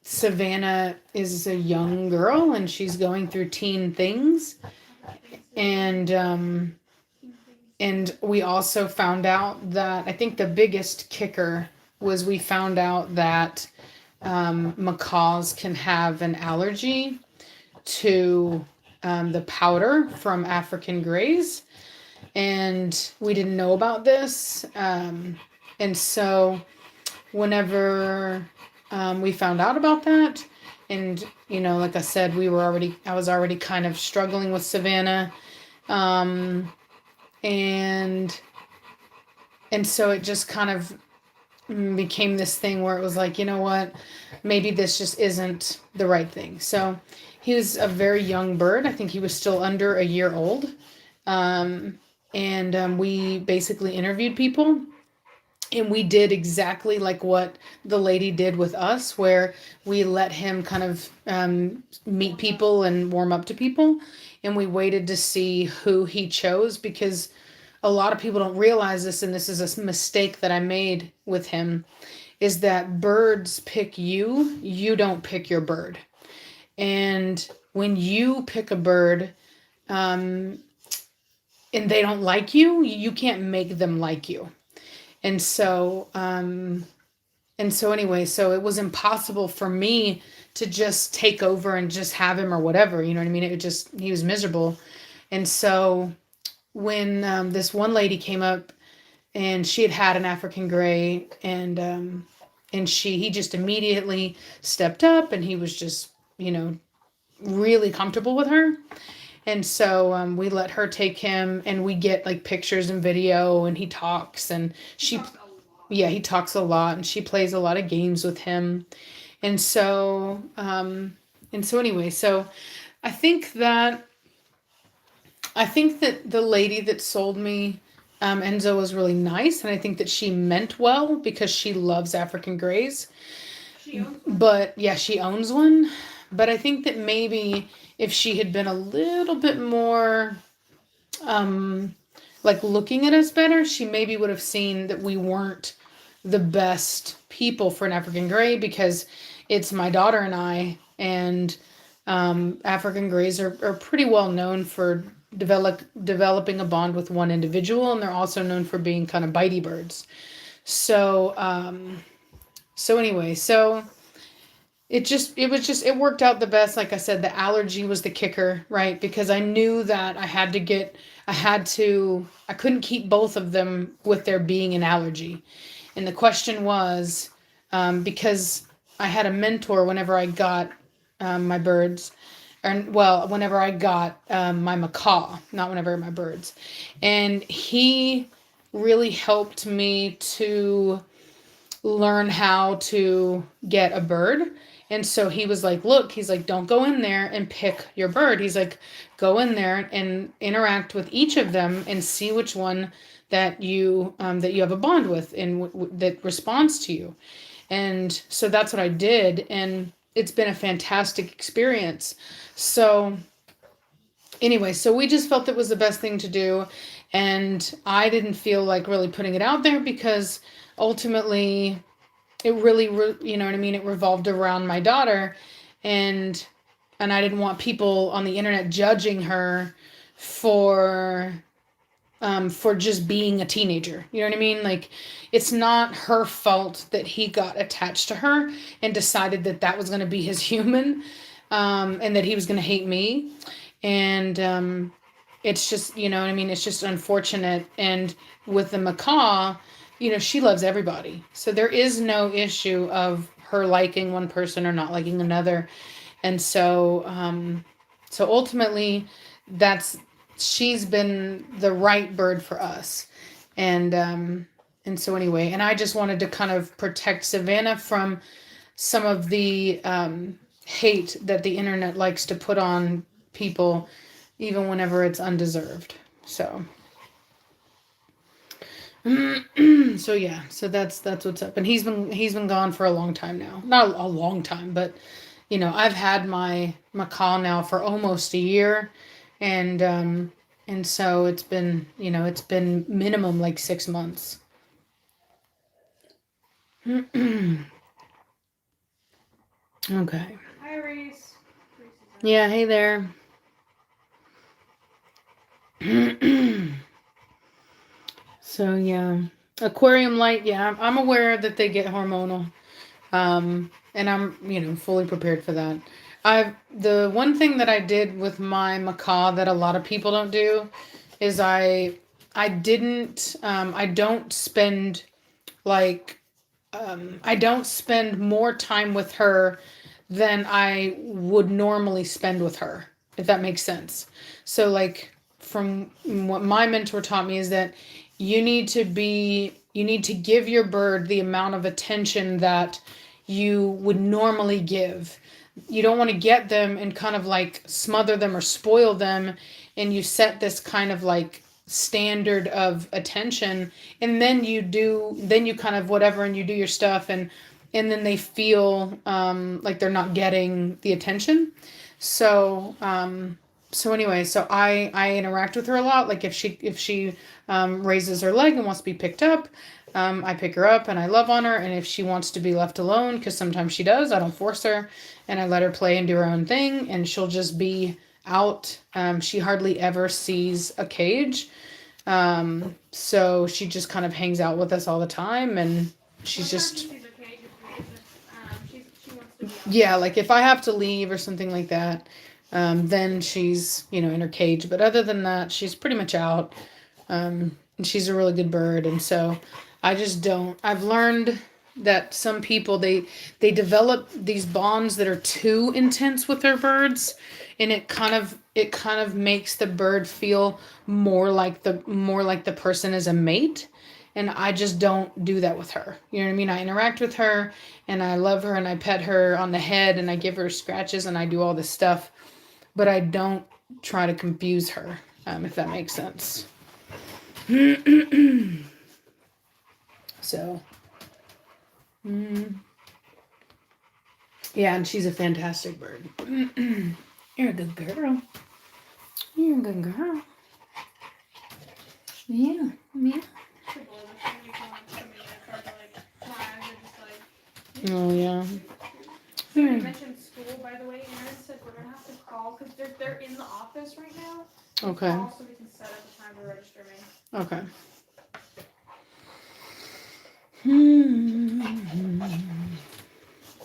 Savannah is a young girl and she's going through teen things. And we also found out that, I think the biggest kicker was, we found out that macaws can have an allergy to the powder from African greys. And we didn't know about this. And so whenever we found out about that, and, like I said, I was already kind of struggling with Savannah. And so it just kind of became this thing where it was like, you know what, maybe this just isn't the right thing. So he was a very young bird. I think he was still under a year old. We basically interviewed people, and we did exactly like what the lady did with us, where we let him kind of meet people and warm up to people, and we waited to see who he chose, because a lot of people don't realize this, and this is a mistake that I made with him, is that birds pick you, you don't pick your bird. And when you pick a bird, and they don't like you, you can't make them like you. And so anyway, so it was impossible for me to just take over and just have him or whatever, you know what I mean? He was miserable. And so when this one lady came up, and she had an African gray, and he just immediately stepped up, and he was just, really comfortable with her. And so we let her take him, and we get like pictures and video, and he talks, and he talks a lot, and she plays a lot of games with him. And so anyway, so I think that the lady that sold me Enzo was really nice, and I think that she meant well, because she loves African greys. She owns one. But yeah, she owns one. But I think that maybe if she had been a little bit more like looking at us better, she maybe would have seen that we weren't the best people for an African gray, because it's my daughter and I, and African greys are pretty well known for developing a bond with one individual, and they're also known for being kind of bitey birds. So anyway, so it worked out the best. Like I said, the allergy was the kicker, right? Because I knew that I couldn't keep both of them with there being an allergy. And the question was, because I had a mentor whenever I got my birds, whenever I got my macaw, not whenever my birds. And he really helped me to learn how to get a bird. And so he was like, look, he's like, don't go in there and pick your bird. He's like, go in there and interact with each of them and see which one that you have a bond with, and that responds to you. And so that's what I did. And it's been a fantastic experience. So anyway, so we just felt it was the best thing to do. And I didn't feel like really putting it out there, because ultimately it really, you know what I mean? It revolved around my daughter, and I didn't want people on the internet judging her for just being a teenager. You know what I mean? Like, it's not her fault that he got attached to her and decided that that was going to be his human, and that he was going to hate me. And it's just, you know what I mean? It's just unfortunate. And with the macaw, she loves everybody. So there is no issue of her liking one person or not liking another. And so, ultimately she's been the right bird for us. And so anyway, and I just wanted to kind of protect Savannah from some of the hate that the internet likes to put on people, even whenever it's undeserved. So so yeah, so that's what's up. And he's been gone for a long time now. Not a long time, but I've had my macaw now for almost a year, and so it's been minimum like 6 months. Okay. Hi, Reese. Yeah, hey there. So yeah, aquarium light. Yeah, I'm aware that they get hormonal, and I'm fully prepared for that. The one thing that I did with my macaw that a lot of people don't do is I don't spend like I don't spend more time with her than I would normally spend with her, if that makes sense. So, like, from what my mentor taught me is that you need to give your bird the amount of attention that you would normally give. You don't want to get them and kind of like smother them or spoil them, and you set this kind of like standard of attention, and then you kind of whatever, and you do your stuff, and then they feel like they're not getting the attention. So anyway, so I interact with her a lot. Like if she raises her leg and wants to be picked up, I pick her up and I love on her. And if she wants to be left alone, because sometimes she does, I don't force her, and I let her play and do her own thing, and she'll just be out. She hardly ever sees a cage, so she just kind of hangs out with us all the time, and she's just yeah, like if I have to leave or something like that, then she's in her cage. But other than that, she's pretty much out. And she's a really good bird, and so I just don't. I've learned that some people they develop these bonds that are too intense with their birds, and it kind of makes the bird feel more like the person is a mate. And I just don't do that with her. You know what I mean? I interact with her, and I love her, and I pet her on the head, and I give her scratches, and I do all this stuff, but I don't try to confuse her, if that makes sense. So, yeah, and she's a fantastic bird. You're a good girl. You're a good girl. Yeah, yeah. Oh yeah. So you mentioned school, by the way. Aaron said we're gonna have to call because they're in the office right now. Okay. Call so we can set up a time to register me. Okay.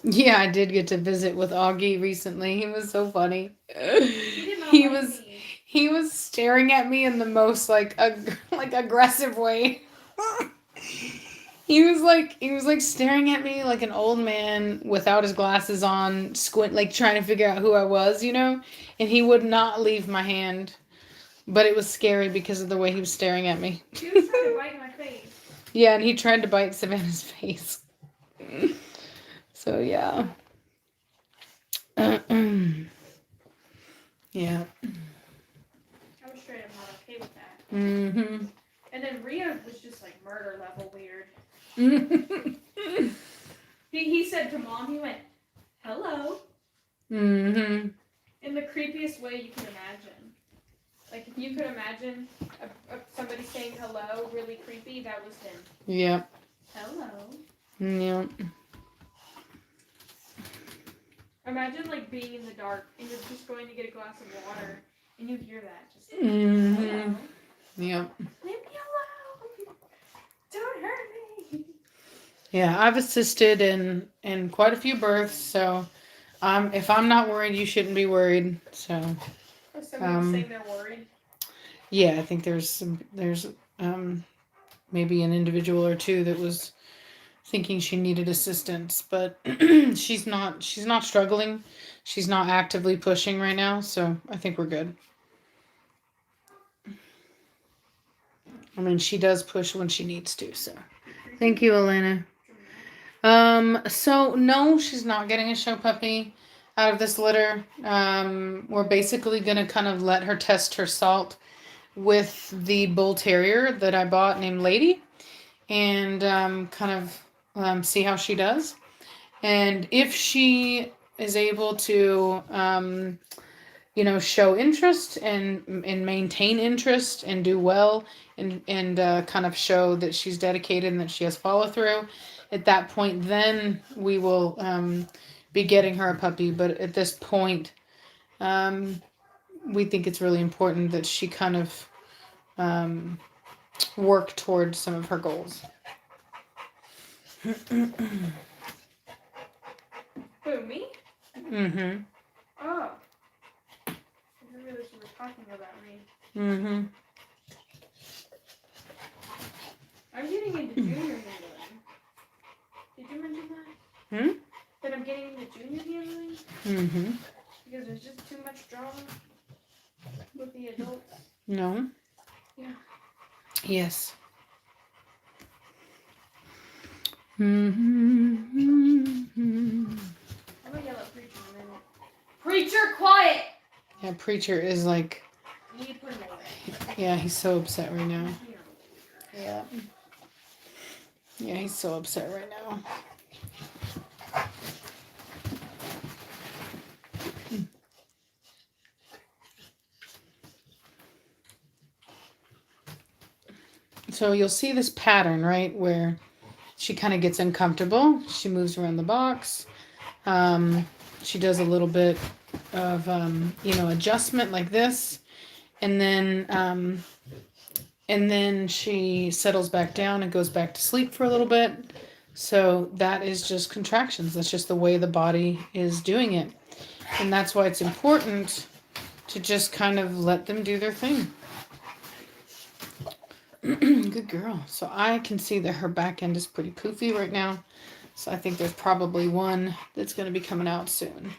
Yeah, I did get to visit with Augie recently. He was so funny. He was he was staring at me in the most like aggressive way. He was like staring at me like an old man without his glasses on, squint, like trying to figure out who I was. And he would not leave my hand. But it was scary because of the way he was staring at me. He was trying to bite my face. Yeah, and he tried to bite Savannah's face. So yeah. Yeah. I was straight up not okay with that. Mm-hmm. And then Ria was just like murder level weird. He said to Mom, he went, "Hello." Mm-hmm. In the creepiest way you can imagine. Like if you could imagine somebody saying hello really creepy, that was him. Yep. Hello. Yep. Imagine like being in the dark and you're just going to get a glass of water and you hear that. Just Mm-hmm. hello. Yep. Leave me alone. Don't hurt me. Yeah, I've assisted in quite a few births, so if I'm not worried, you shouldn't be worried. So Somebody saying they're worried. yeah, I think there's maybe an individual or two that was thinking she needed assistance, but she's not struggling. She's not actively pushing right now, so I think we're good. I mean, she does push when she needs to, so thank you, Elena. So no, she's not getting a show puppy. out of this litter. We're basically going to kind of let her test her salt with the bull terrier that I bought named Lady, and kind of see how she does. And if she is able to, show interest and maintain interest and do well and kind of show that she's dedicated and that she has follow through, at that point, then we will be getting her a puppy. But at this point, we think it's really important that she kind of work towards some of her goals. Who, me? Mm-hmm. Oh. I didn't realize you were talking about me. Mm-hmm. I'm getting into junior handling. Did you mention that? Hmm? That I'm getting into junior handling? Mm-hmm. Because there's just too much drama with the adults. No? Yeah. Yes. Mm-hmm. I'm gonna yell at Preacher in a minute. Preacher, quiet! Yeah, Preacher is like... You need to put him away. Yeah, he's so upset right now. Yeah. Yeah, he's so upset right now. So you'll see this pattern, right, where she kind of gets uncomfortable. She moves around the box. She does a little bit of, adjustment like this. And then she settles back down and goes back to sleep for a little bit. So that is just contractions. That's just the way the body is doing it. And that's why it's important to just kind of let them do their thing. Good girl. So I can see that her back end is pretty poofy right now. So I think there's probably one that's going to be coming out soon.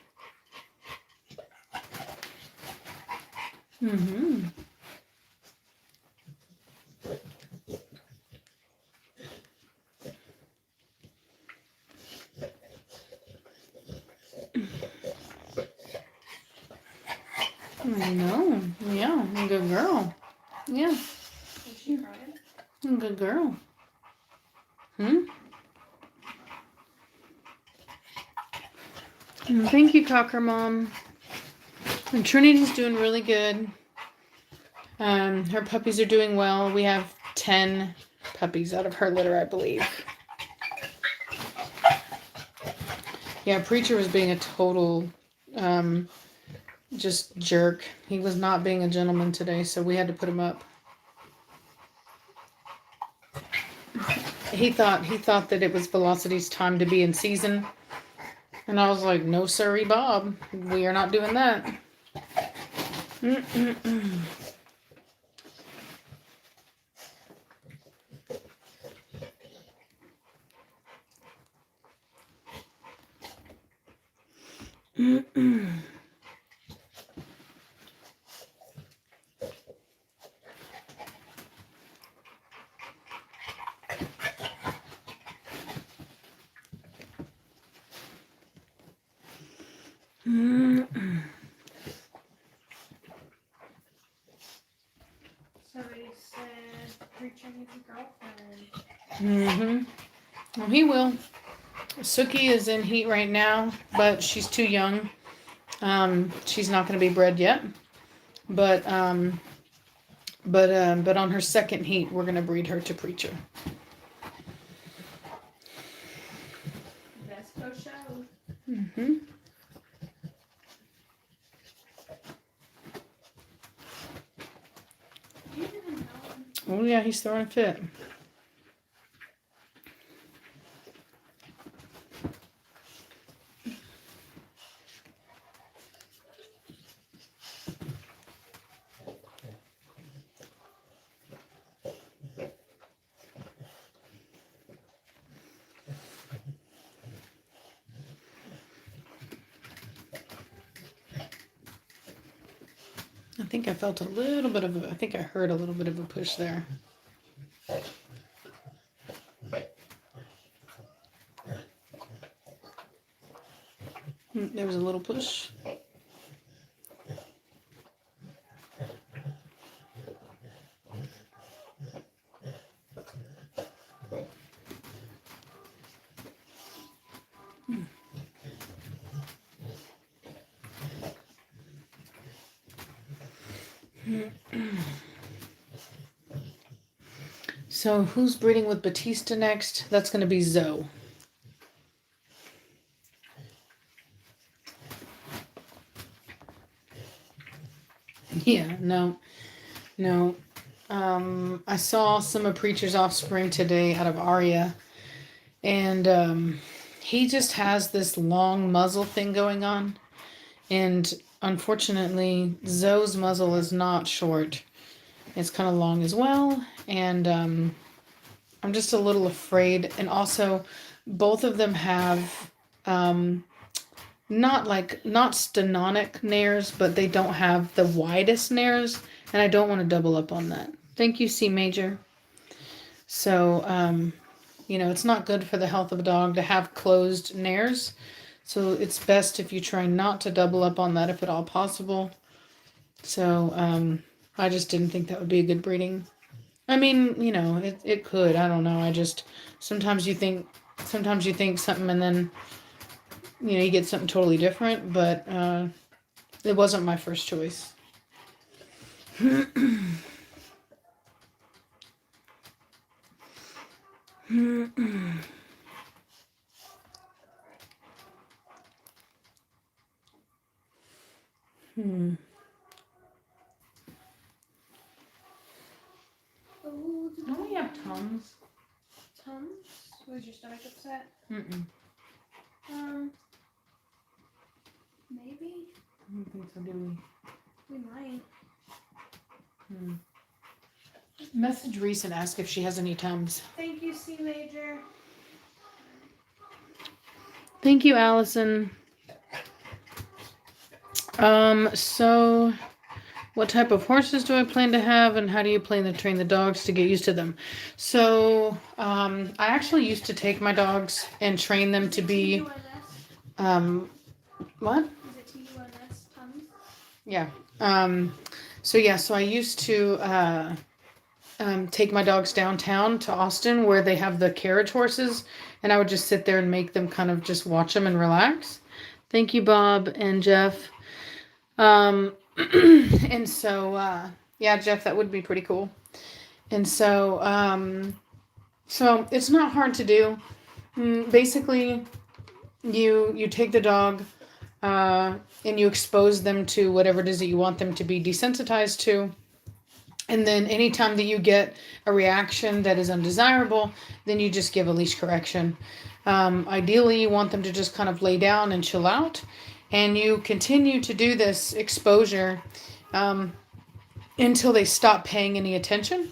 Mm-hmm. I know. Yeah, good girl. Yeah. Is she crying? Good girl. Hmm? Thank you, Cocker Mom. And Trinity's doing really good. Her puppies are doing well. We have 10 puppies out of her litter, I believe. Yeah, Preacher was being a total just jerk. He was not being a gentleman today, so we had to put him up. He thought that it was Velocity's time to be in season. And I was like, no sirree, Bob. We are not doing that. Mm-mm-mm. Mm-mm. Mm-mm. Somebody said Preacher needs a girlfriend. Mm-hmm. Well, he will. Suki is in heat right now, but she's too young. She's not going to be bred yet. But on her second heat, we're going to breed her to Preacher. Best co show. Mm-hmm. Oh yeah, he's throwing a fit. I think I felt a little bit of I think I heard a little bit of a push there. There was a little push. So who's breeding with Batista next? That's going to be Zoe. Yeah, no. I saw some of Preacher's offspring today out of Aria, and he just has this long muzzle thing going on, and unfortunately, Zoe's muzzle is not short. It's kind of long as well, and I'm just a little afraid. And also, both of them have not stenonic nares, but they don't have the widest nares, and I don't want to double up on that. Thank you, C Major. So, it's not good for the health of a dog to have closed nares. So it's best if you try not to double up on that if at all possible. So, I just didn't think that would be a good breeding. I mean, it could. I don't know. Sometimes you think something and then, you get something totally different, but it wasn't my first choice. Don't we have Tums? Tums? Was your stomach upset? Mm-mm. Maybe. I don't think so, do We might. we? Message Reese and ask if she has any Tums. Thank you, C Major. Thank you, Allison. So what type of horses do I plan to have, and how do you plan to train the dogs to get used to them? So, I actually used to take my dogs and train them to be, what? Is it TUNS, Tums? Yeah. So I used to, take my dogs downtown to Austin where they have the carriage horses, and I would just sit there and make them kind of just watch them and relax. Thank you, Bob and Jeff. And so, yeah, Jeff, that would be pretty cool. And so it's not hard to do. Basically, you take the dog, and you expose them to whatever it is that you want them to be desensitized to. And then anytime that you get a reaction that is undesirable, then you just give a leash correction. Ideally, you want them to just kind of lay down and chill out. And you continue to do this exposure until they stop paying any attention.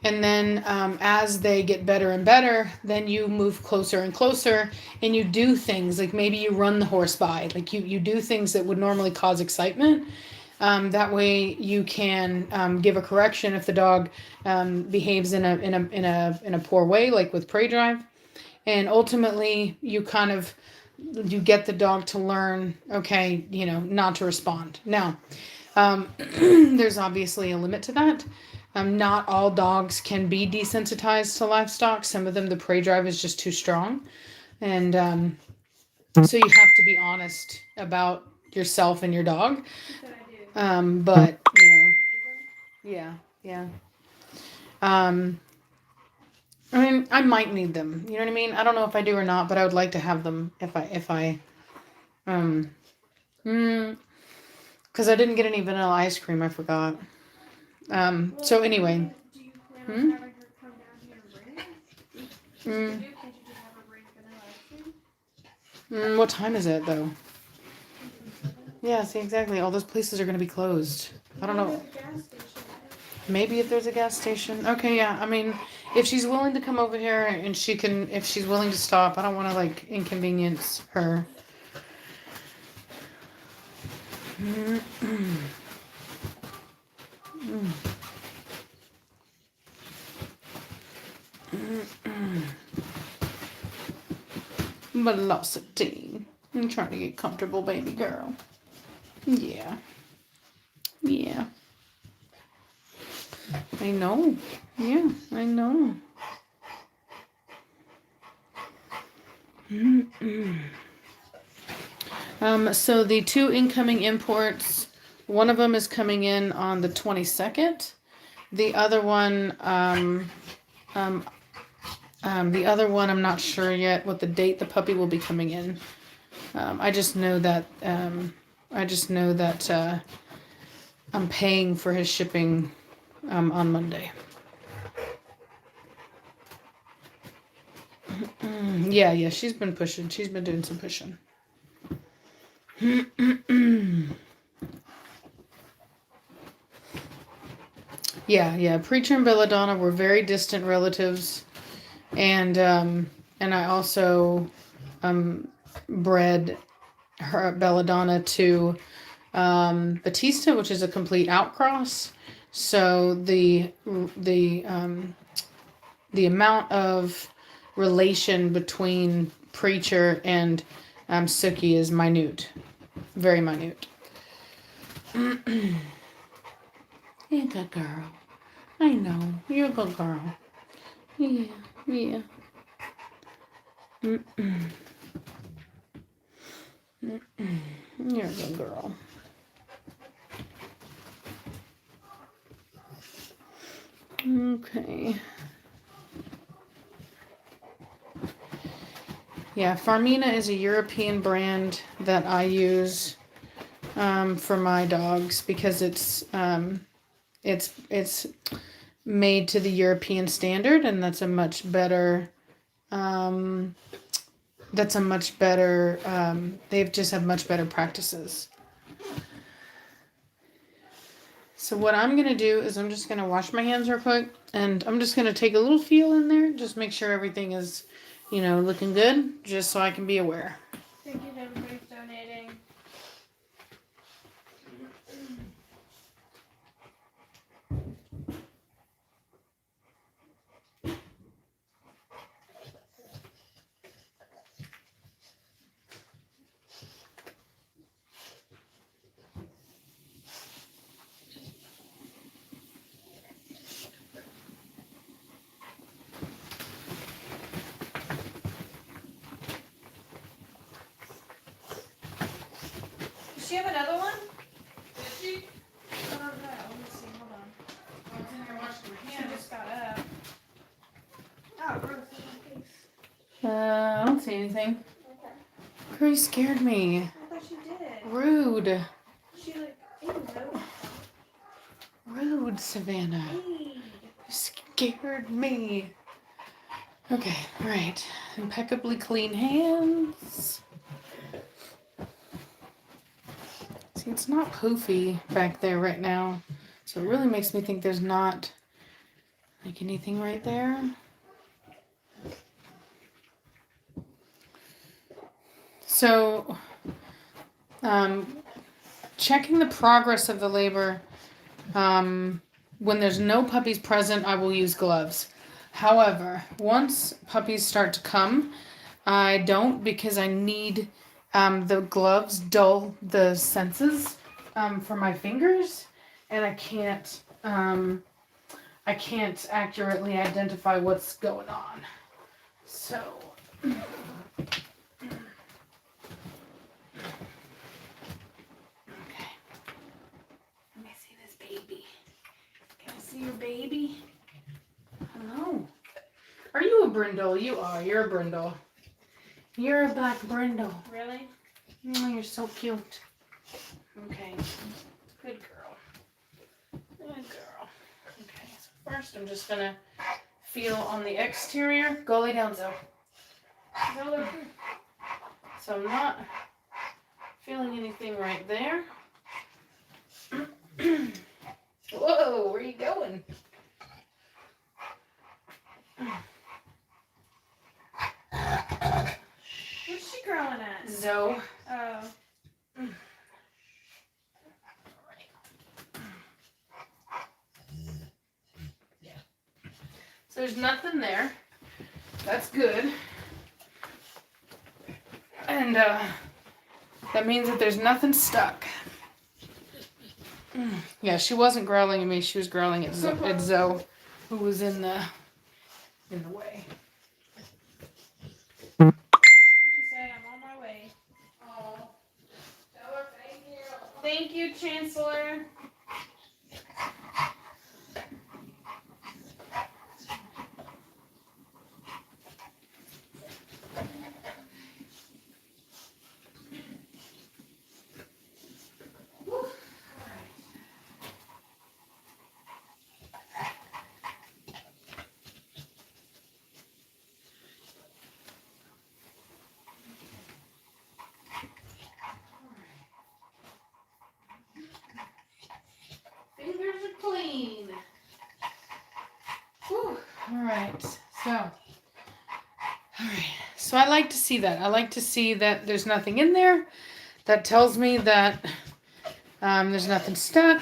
And then as they get better and better, then you move closer and closer and you do things like maybe you run the horse by. Like you do things that would normally cause excitement. That way you can give a correction if the dog behaves in a poor way, like with prey drive. And ultimately you get the dog to learn, okay, not to respond. Now, there's obviously a limit to that. Not all dogs can be desensitized to livestock. Some of them, the prey drive is just too strong. And so you have to be honest about yourself and your dog. But, yeah. I mean, I might need them. You know what I mean? I don't know if I do or not, but I would like to have them because I didn't get any vanilla ice cream. I forgot. So anyway. Do you plan on having her come down here and bring it? Can't you just have her bring vanilla ice cream? What time is it though? Yeah, see, exactly. All those places are going to be closed. I don't know. Maybe if there's a gas station. Okay, yeah. I mean, if she's willing to come over here and if she's willing to stop, I don't want to inconvenience her. Velocity. I'm trying to get comfortable, baby girl. Yeah. Yeah. I know. Yeah, I know. So the 2 incoming imports, one of them is coming in on the 22nd. The other one, I'm not sure yet what the date the puppy will be coming in. I just know that I'm paying for his shipping on Monday. Yeah, she's been pushing. She's been doing some pushing. Yeah. Preacher and Belladonna were very distant relatives, and I also bred her Belladonna to Batista, which is a complete outcross. So the amount of relation between Preacher and Sookie is minute, very minute. You're a good girl. I know. You're a good girl. Yeah. You're a good girl. Okay. Yeah, Farmina is a European brand that I use for my dogs because it's made to the European standard, and that's a much better. They just have much better practices. So what I'm going to do is I'm just going to wash my hands real quick, and I'm just going to take a little feel in there, just make sure everything is, looking good, just so I can be aware. Thank you to everybody for donating. Does she have another one? Did she? I don't know. Let me see. Hold on. I was in here washing my She hands. just got up. Oh, gross. In my face. I don't see anything. Okay. Curry scared me. I thought she did. Rude. She like, ew, Rude, Savannah. Hey. You scared me. Okay, right. Impeccably clean hands. See, it's not poofy back there right now. So it really makes me think there's not like anything right there. So, checking the progress of the labor. When there's no puppies present, I will use gloves. However, once puppies start to come, I don't, because I need the gloves dull the senses for my fingers, and I can't accurately identify what's going on. So. See your baby? Hello. Are you a brindle? You are. You're a brindle. You're a black brindle. Really? Oh, you're so cute. Okay. Good girl. Good girl. Okay, so first I'm just gonna feel on the exterior. Go lay down, Zoe. Go. So I'm not feeling anything right there. Whoa, where are you going? What's she growling at? Zoe. Oh. Yeah. So there's nothing there. That's good. And That means that there's nothing stuck. Yeah, she wasn't growling at me. She was growling at Zoe, who was in the way. What'd you say? I'm on my way. Oh, tell her thank you. Thank you, Chancellor. Fingers are clean. Whew. All right. So I like to see that. I like to see that there's nothing in there. That tells me that there's nothing stuck.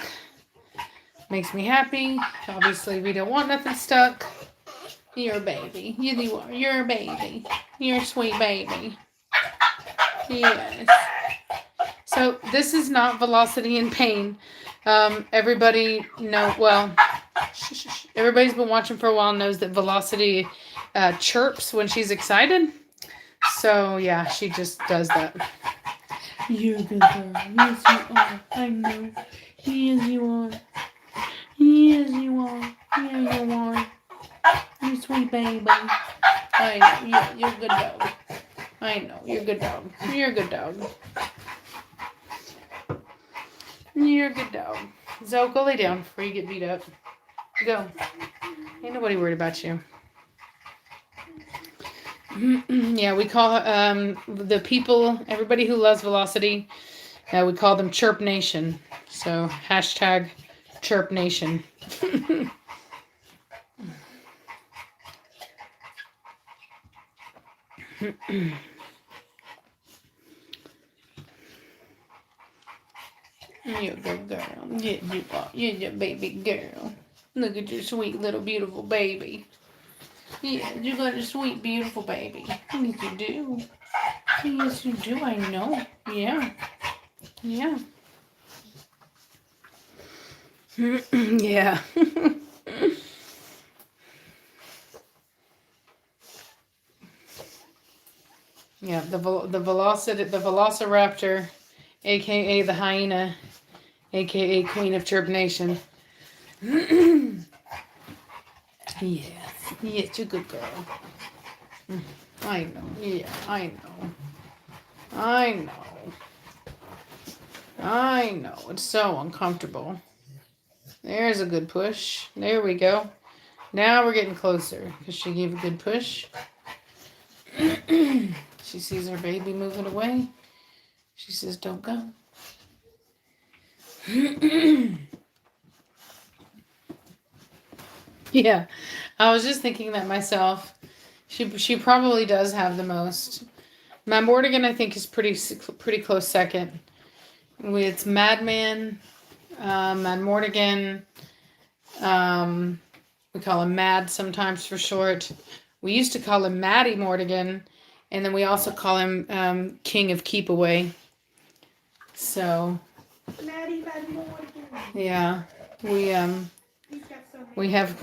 Makes me happy. Obviously, we don't want nothing stuck. You're a baby. You are. You're a baby. You're a sweet baby. Yes. So this is not Velocity in pain. Everybody know, well, everybody's been watching for a while knows that Velocity chirps when she's excited. So yeah, she just does that. You're a good girl. Yes, you are. I know. Yes, you are. Yes, you are. Yeah, you are. You sweet baby. I know. You're a good dog. I know. You're a good dog. You're a good dog. You're a good dog. Zoe, go lay down before you get beat up. Go. Ain't nobody worried about you. Yeah, we call the people, everybody who loves Velocity, we call them Chirp Nation. So hashtag Chirp Nation. You're a good girl. Yeah, you are. You're your baby girl. Look at your sweet little beautiful baby. Yeah, you got a sweet beautiful baby. Yes, you do. Yes, you do. I know. Yeah. Yeah. Yeah. Yeah, the Velociraptor, aka the hyena, aka Queen of Chirp Nation. Yes, yes, you're a good girl. I know. Yeah, I know. I know. I know. It's so uncomfortable. There's a good push. There we go. Now we're getting closer because she gave a good push. She sees her baby moving away. She says, don't go. Yeah, I was just thinking that myself. She probably does have the most. Mad Mortigan, I think, is pretty close second. It's Madman, Mad Mortigan. We call him Mad sometimes for short. We used to call him Maddie Mortigan, and then we also call him King of Keep Away. So. Maddie Mortigan. Yeah, we have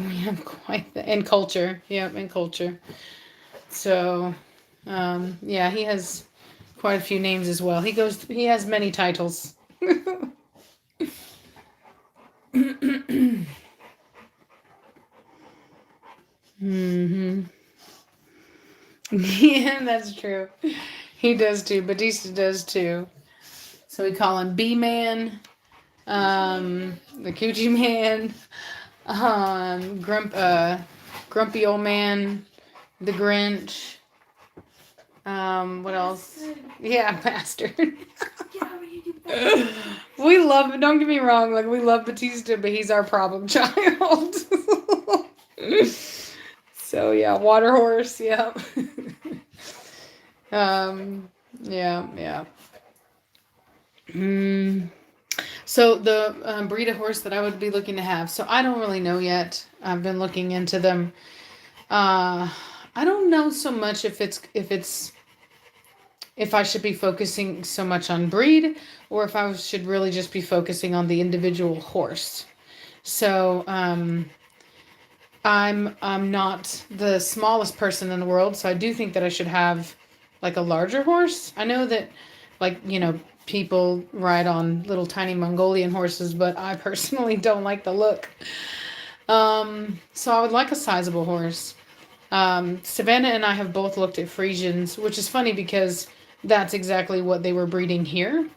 quite the in culture. Yep, in culture. So, yeah, he has quite a few names as well. He has many titles. Mm-hmm. Yeah, that's true. He does too. Batista does too. So we call him B-Man, the Coochie Man, Grumpy Old Man, the Grinch. What else? Yeah, bastard. We love, don't get me wrong, like we love Batista, but he's our problem child. So yeah, Water Horse, yeah. Yeah. So the breed of horse that I would be looking to have. So I don't really know yet. I've been looking into them. I don't know so much if it's if I should be focusing so much on breed or if I should really just be focusing on the individual horse. So I'm not the smallest person in the world, so I do think that I should have like a larger horse. I know that like, people ride on little tiny Mongolian horses, but I personally don't like the look. So I would like a sizable horse. Savannah and I have both looked at Friesians, which is funny because that's exactly what they were breeding here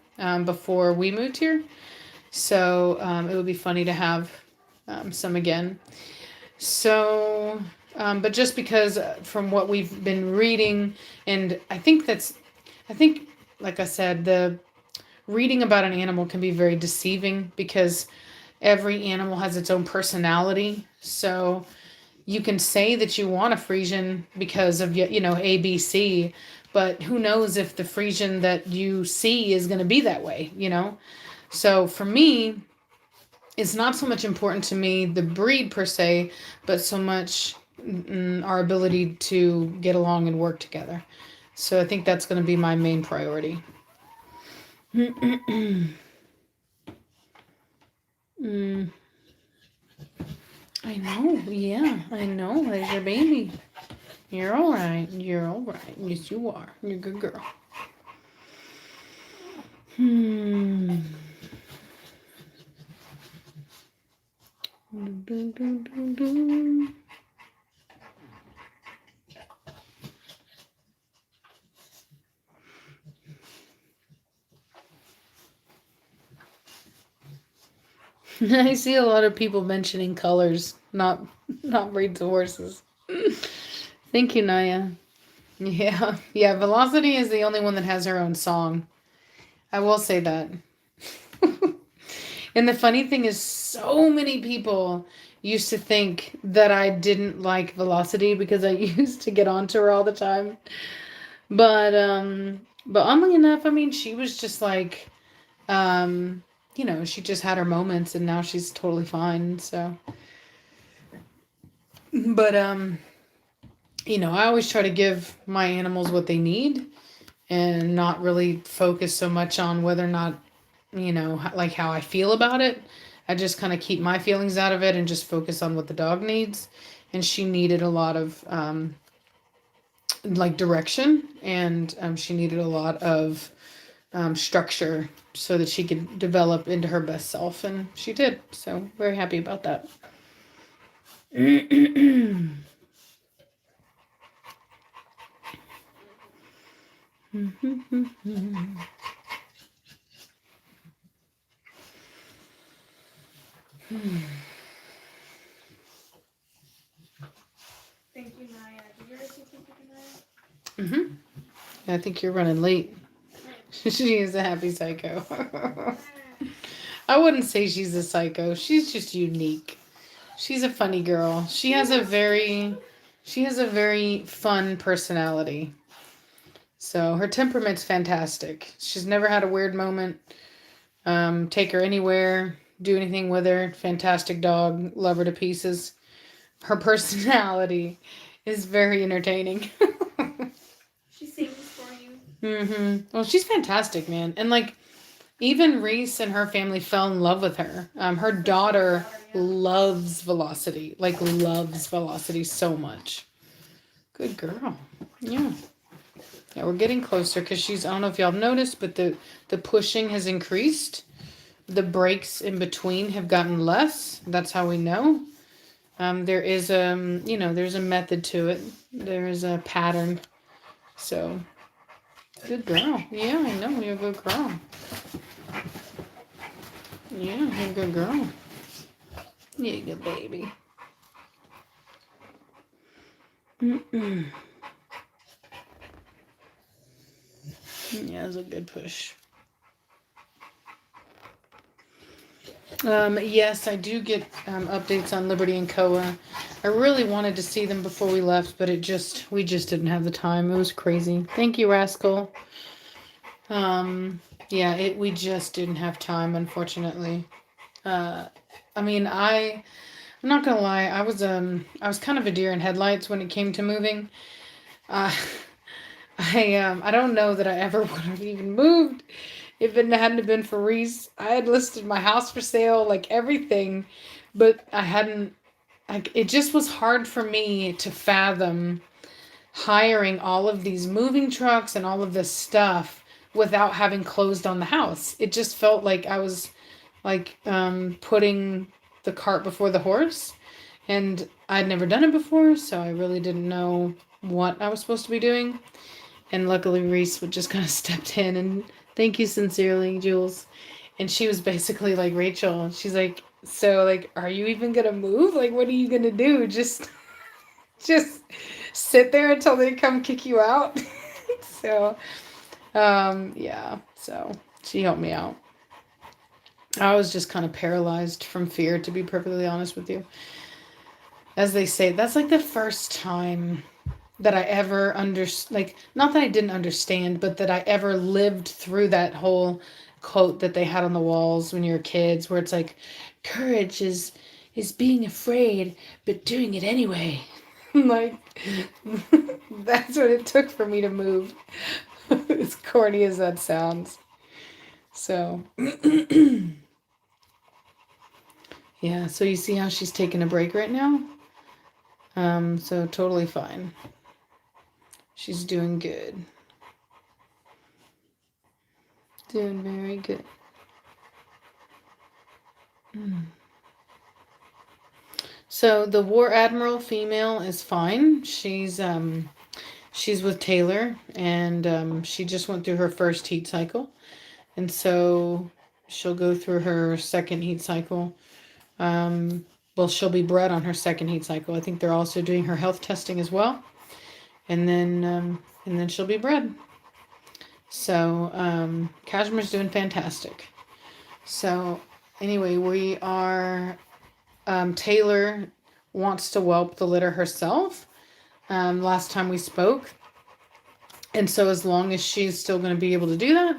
before we moved here. So it would be funny to have some again. So, but just because from what we've been reading, and I think, like I said, the reading about an animal can be very deceiving because every animal has its own personality. So you can say that you want a Friesian because of, ABC, but who knows if the Friesian that you see is going to be that way, So for me, it's not so much important to me the breed per se, but so much our ability to get along and work together. So I think that's going to be my main priority. I know, yeah, I know. There's your baby. You're all right. You're all right. Yes, you are. You're a good girl. I see a lot of people mentioning colors, not breeds of horses. Thank you, Naya. Yeah. Velocity is the only one that has her own song. I will say that. And the funny thing is, so many people used to think that I didn't like Velocity because I used to get onto her all the time. But oddly enough, I mean, she was just like, she just had her moments, and now she's totally fine. So, but I always try to give my animals what they need, and not really focus so much on whether or not, like how I feel about it. I just kind of keep my feelings out of it and just focus on what the dog needs. And she needed a lot of like direction, and she needed a lot of structure so that she could develop into her best self, and she did. So very happy about that. Thank you, Naya. Did you ever say thank you, Naya? I think you're running late. She is a happy psycho. I wouldn't say she's a psycho. She's just unique. She's a funny girl. She has a very fun personality. So her temperament's fantastic. She's never had a weird moment. Take her anywhere, do anything with her. Fantastic dog. Love her to pieces. Her personality is very entertaining. She sings for you. Well, she's fantastic, man. And like, even Reese and her family fell in love with her. Her daughter loves Velocity. Like, loves Velocity so much. Good girl. Yeah. Yeah, we're getting closer because I don't know if y'all noticed, but the pushing has increased. The breaks in between have gotten less. That's how we know. There is there's a method to it. There is a pattern. So, good girl. Yeah, I know. You're a good girl. Yeah, you're a good girl. You're a good baby. Yeah, it was a good push. Yes, I do get updates on Liberty and Koa. I really wanted to see them before we left, but we just didn't have the time. It was crazy. Thank you, Rascal. We just didn't have time, unfortunately. I'm not gonna lie. I was kind of a deer in headlights when it came to moving. I I don't know that I ever would have even moved if it hadn't been for Reese. I had listed my house for sale, like everything, but I hadn't. Like it just was hard for me to fathom hiring all of these moving trucks and all of this stuff without having closed on the house. It just felt like I was like putting the cart before the horse, and I'd never done it before, so I really didn't know what I was supposed to be doing. And luckily Reese would just kind of stepped in and thank you sincerely, Jules. And she was basically like, Rachel, she's like, so like, are you even gonna move? Like, what are you gonna do? Just sit there until they come kick you out. So yeah, so she helped me out. I was just kind of paralyzed from fear, to be perfectly honest with you. As they say, that's like the first time that I ever like, not that I didn't understand, but that I ever lived through that whole quote that they had on the walls when you were kids, where it's like, courage is being afraid but doing it anyway. Like, that's what it took for me to move. As corny as that sounds. So yeah, so you see how she's taking a break right now? So totally fine. She's doing good. Doing very good. So the War Admiral female is fine. She's with Taylor, and she just went through her first heat cycle, and so she'll go through her second heat cycle. Well, she'll be bred on her second heat cycle. I think they're also doing her health testing as well, and then she'll be bred. So Cashmere's doing fantastic. So anyway, we are. Taylor wants to whelp the litter herself. Last time we spoke, and so as long as she's still going to be able to do that,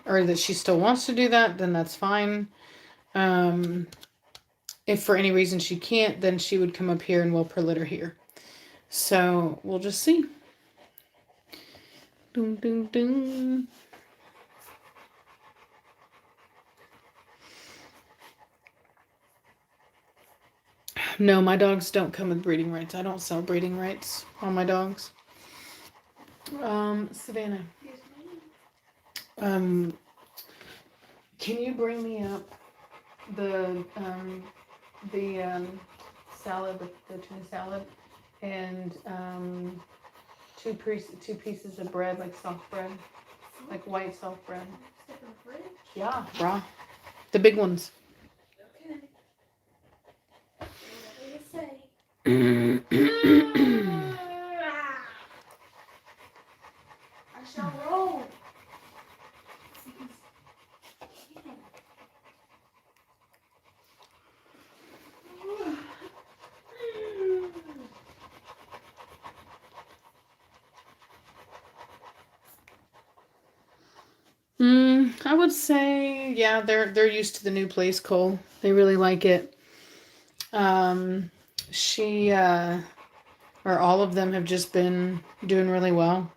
or that she still wants to do that, then that's fine. If for any reason she can't, then she would come up here and whelp her litter here. So we'll just see. Dun, dun, dun. No, my dogs don't come with breeding rights. I don't sell breeding rights on my dogs. Savannah. Can you bring me up the salad, the tuna salad, and two pieces of bread, like soft bread, like white soft bread. Yeah, brah. The big ones. Okay. Whatever you say. I shall roll. I would say, yeah, they're used to the new place, Cole. They really like it. She or all of them have just been doing really well.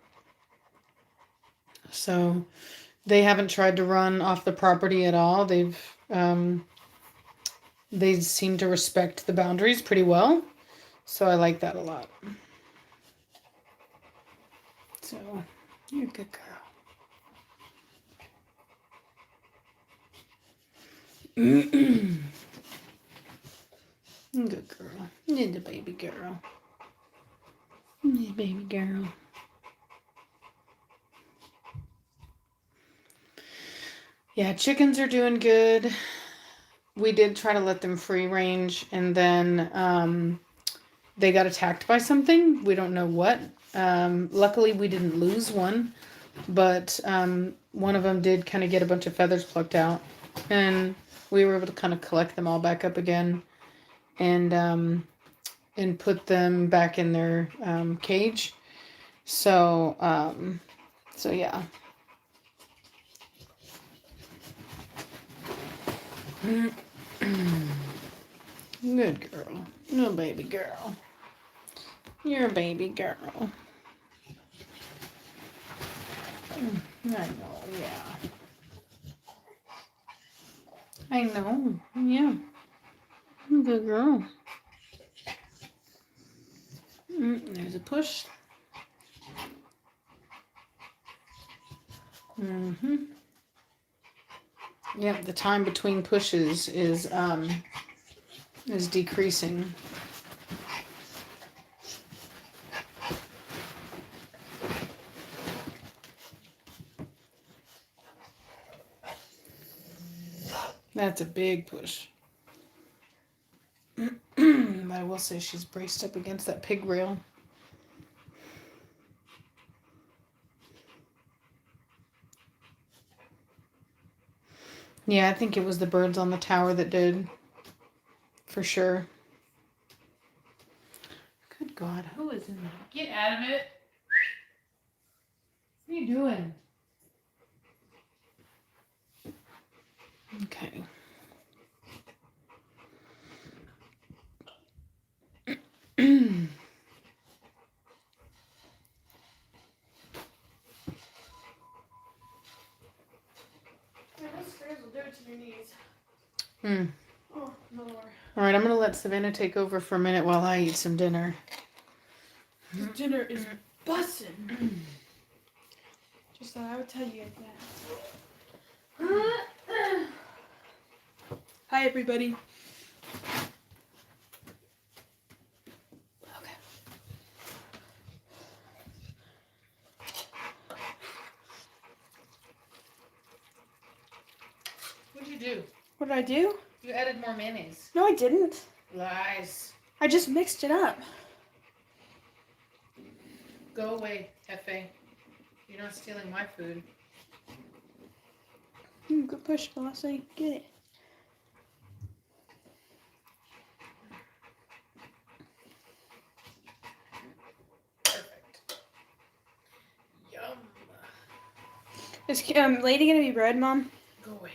So they haven't tried to run off the property at all. They seem to respect the boundaries pretty well. So I like that a lot. So you're a good girl. Good girl. You're the baby girl. You're baby girl. Yeah, chickens are doing good. We did try to let them free range, and then they got attacked by something. We don't know what. Luckily, we didn't lose one, but one of them did kind of get a bunch of feathers plucked out, and we were able to kind of collect them all back up again, and put them back in their cage. So yeah. Good girl. You're a baby girl. You're a baby girl. I know, yeah. I know, yeah. Good girl. There's a push. Yep, the time between pushes is decreasing. That's a big push. I will say she's braced up against that pig rail. Yeah, I think it was the birds on the tower that did. For sure. Good God, who is in there? Get out of it. What are you doing? Okay. Those stairs will do it to your knees. Oh, no more. All right, I'm going to let Savannah take over for a minute while I eat some dinner. Dinner is bussin'. Just thought I would tell you that. Hi, everybody. Okay. What'd you do? What did I do? You added more mayonnaise. No, I didn't. Lies. I just mixed it up. Go away, Hefe. You're not stealing my food. Good push, unless I get it. Perfect. Yum. Is Lady gonna be bred, Mom? Go away.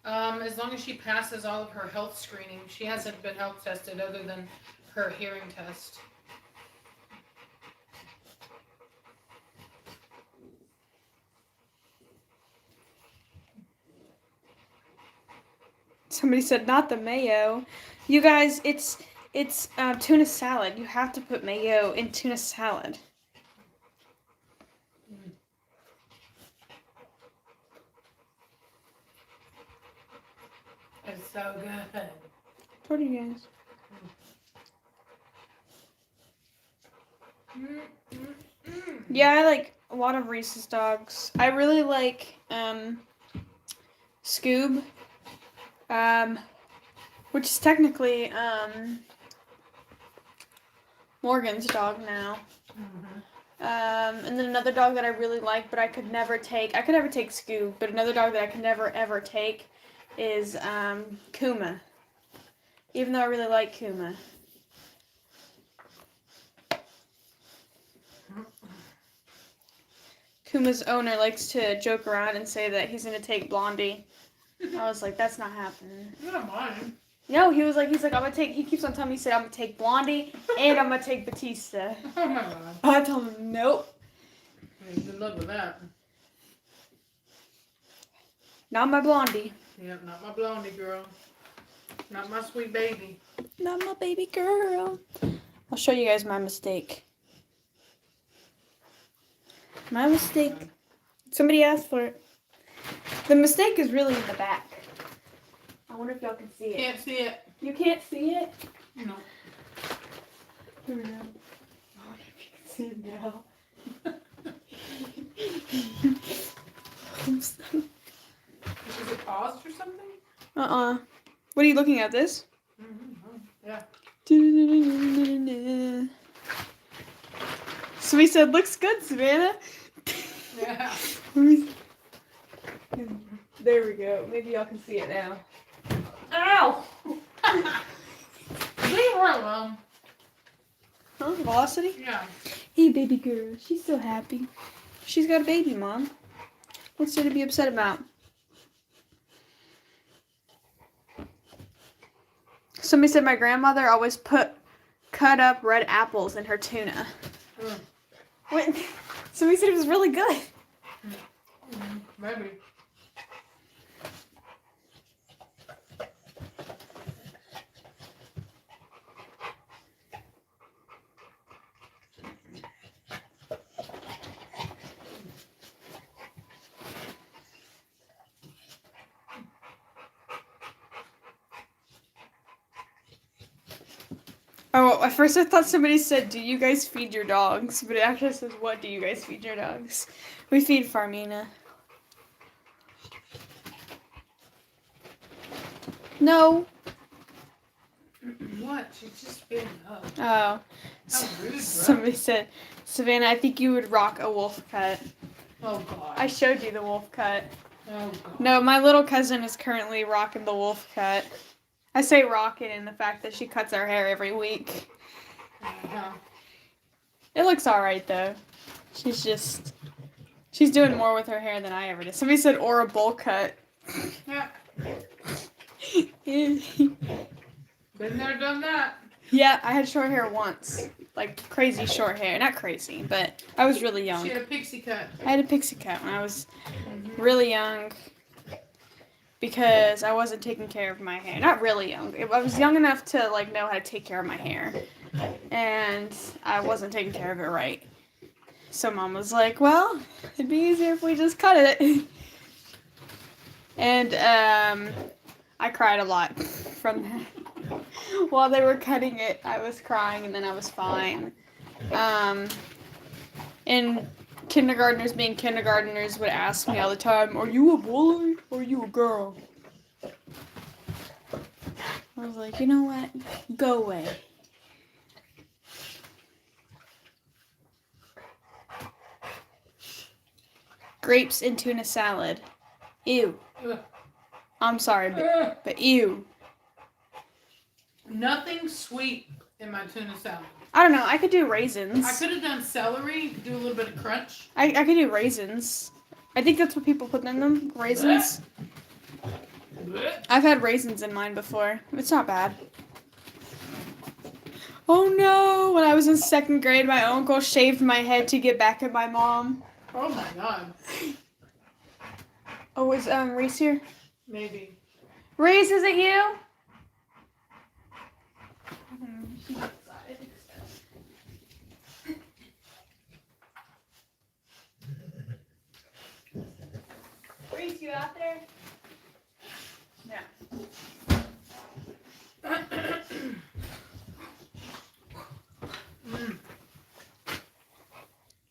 As long as she passes all of her health screening, she hasn't been health tested other than her hearing test. Somebody said not the mayo. You guys, it's tuna salad. You have to put mayo in tuna salad. It's so good. What do you guys? Yeah, I like a lot of Reese's dogs. I really like Scoob, which is technically Morgan's dog now. And then another dog that I really like, but I could never take Scoob, but another dog that I could never ever take is Kuma. Even though I really like Kuma. Kuma's owner likes to joke around and say that he's gonna take Blondie. I was like, that's not happening. Not mine. No, he's like, I'm gonna take, he keeps on telling me, he said, I'm gonna take Blondie and I'm gonna take Batista. Oh my God. I told him, nope. Hey, good luck with that. Not my Blondie. Yep, not my Blondie girl. Not my sweet baby. Not my baby girl. I'll show you guys my mistake. My mistake. Somebody asked for it. The mistake is really in the back. I wonder if y'all can see it. Can't see it. You can't see it? No. Here we go. I wonder if you can see it now. Is it paused or something? What are you looking at, this? Yeah. So we said, looks good, Savannah. Yeah. There we go. Maybe y'all can see it now. Ow! Leave her alone. Huh? Velocity? Yeah. Hey, baby girl. She's so happy. She's got a baby, Mom. What's there to be upset about? Somebody said my grandmother always cut up red apples in her tuna. What? Somebody said it was really good. Maybe. Oh, at first I thought somebody said, "Do you guys feed your dogs?" But it actually says, "What do you guys feed your dogs?" We feed Farmina. No. What? She's just feeding up. Oh. How rude, bro. Somebody said, "Savannah, I think you would rock a wolf cut." Oh, God. I showed you the wolf cut. Oh, God. No, my little cousin is currently rocking the wolf cut. I say rocking in the fact that she cuts her hair every week. Uh-huh. It looks alright though. She's doing more with her hair than I ever did. Somebody said or a bowl cut. Yeah. Yeah, Been there, done that. I had short hair once. Like crazy short hair. Not crazy, but I was really young. She had a pixie cut. I had a pixie cut when I was really young because I wasn't taking care of my hair. Not really young. I was young enough to like know how to take care of my hair. And I wasn't taking care of it right. So Mom was like, well, it'd be easier if we just cut it. And I cried a lot from that. While they were cutting it, I was crying and then I was fine. And kindergartners being kindergartners would ask me all the time, are you a boy or are you a girl? I was like, you know what? Go away. Grapes in tuna salad. Ew. Ugh. I'm sorry, but ew. Nothing sweet in my tuna salad. I don't know. I could do raisins. I could have done celery, do a little bit of crunch. I could do raisins. I think that's what people put in them. Raisins. Blech. I've had raisins in mine before. It's not bad. Oh no! When I was in 2nd grade, my uncle shaved my head to get back at my mom. Oh my God. Oh, is Reese here? Maybe. Reese, is it you? Reese, you out there? Yeah.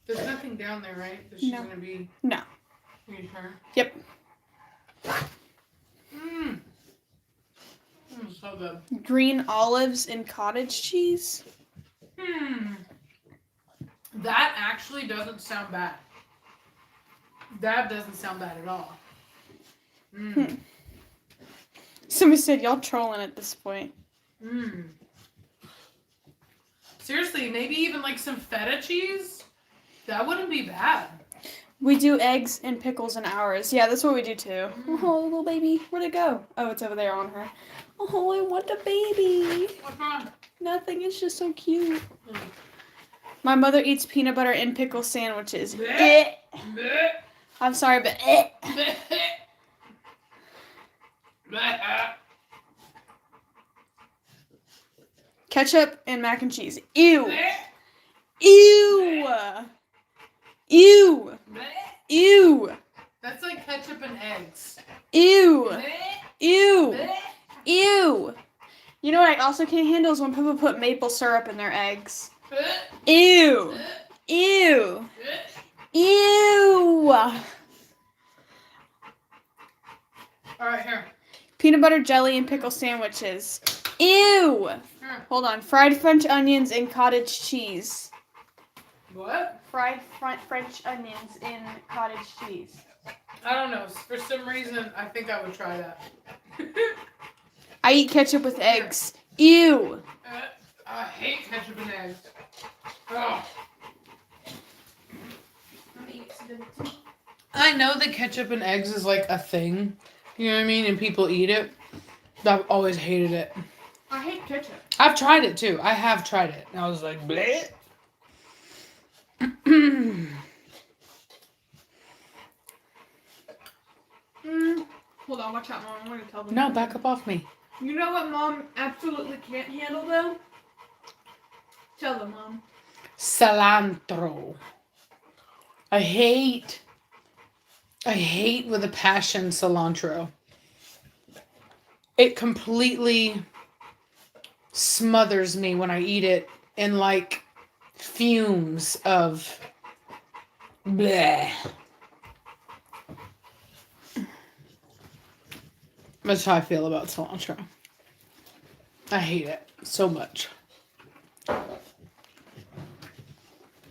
There's nothing down there, right? That she's No. gonna be. No. Are you sure? Yep. So good. Green olives and cottage cheese. That actually doesn't sound bad. That doesn't sound bad at all. Somebody said y'all trolling at this point. Seriously, maybe even like some feta cheese? That wouldn't be bad. We do eggs and pickles in ours. Yeah, that's what we do too. Oh, little baby. Where'd it go? Oh, it's over there on her. Oh, I want a baby. What's wrong? Nothing. It's just so cute. My mother eats peanut butter and pickle sandwiches. Blech. I'm sorry, but ketchup and mac and cheese. Ew. Ew. Ew. Ew. That's like ketchup and eggs. Ew. Ew. Ew. You know what I also can't handle is when people put maple syrup in their eggs. Ew. Ew. Ew. Alright, here. Peanut butter jelly and pickle sandwiches. Ew. Here. Hold on. Fried French onions and cottage cheese. What? Fried French onions in cottage cheese. I don't know. For some reason, I think I would try that. I eat ketchup with eggs. Ew. I hate ketchup and eggs. Oh. I know that ketchup and eggs is like a thing. You know what I mean? And people eat it. But I've always hated it. I hate ketchup. I've tried it too. I have tried it. And I was like, bleh. Hold on, watch out, Mom. I'm gonna tell them. No, back up off me. You know what Mom absolutely can't handle, though? Tell them, Mom. Cilantro. I hate with a passion cilantro. It completely smothers me when I eat it in like fumes of bleh. That's how I feel about cilantro. I hate it so much. I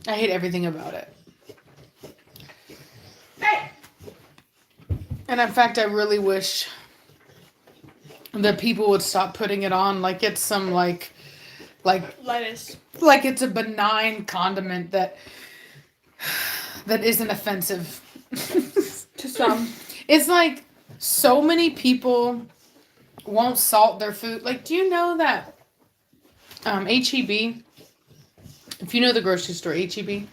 hate everything about it. Hey! And in fact, I really wish that people would stop putting it on like it's some like Lettuce. like it's a benign condiment that isn't offensive To some. It's like so many people won't salt their food. Like, do you know that HEB, if you know the grocery store HEB,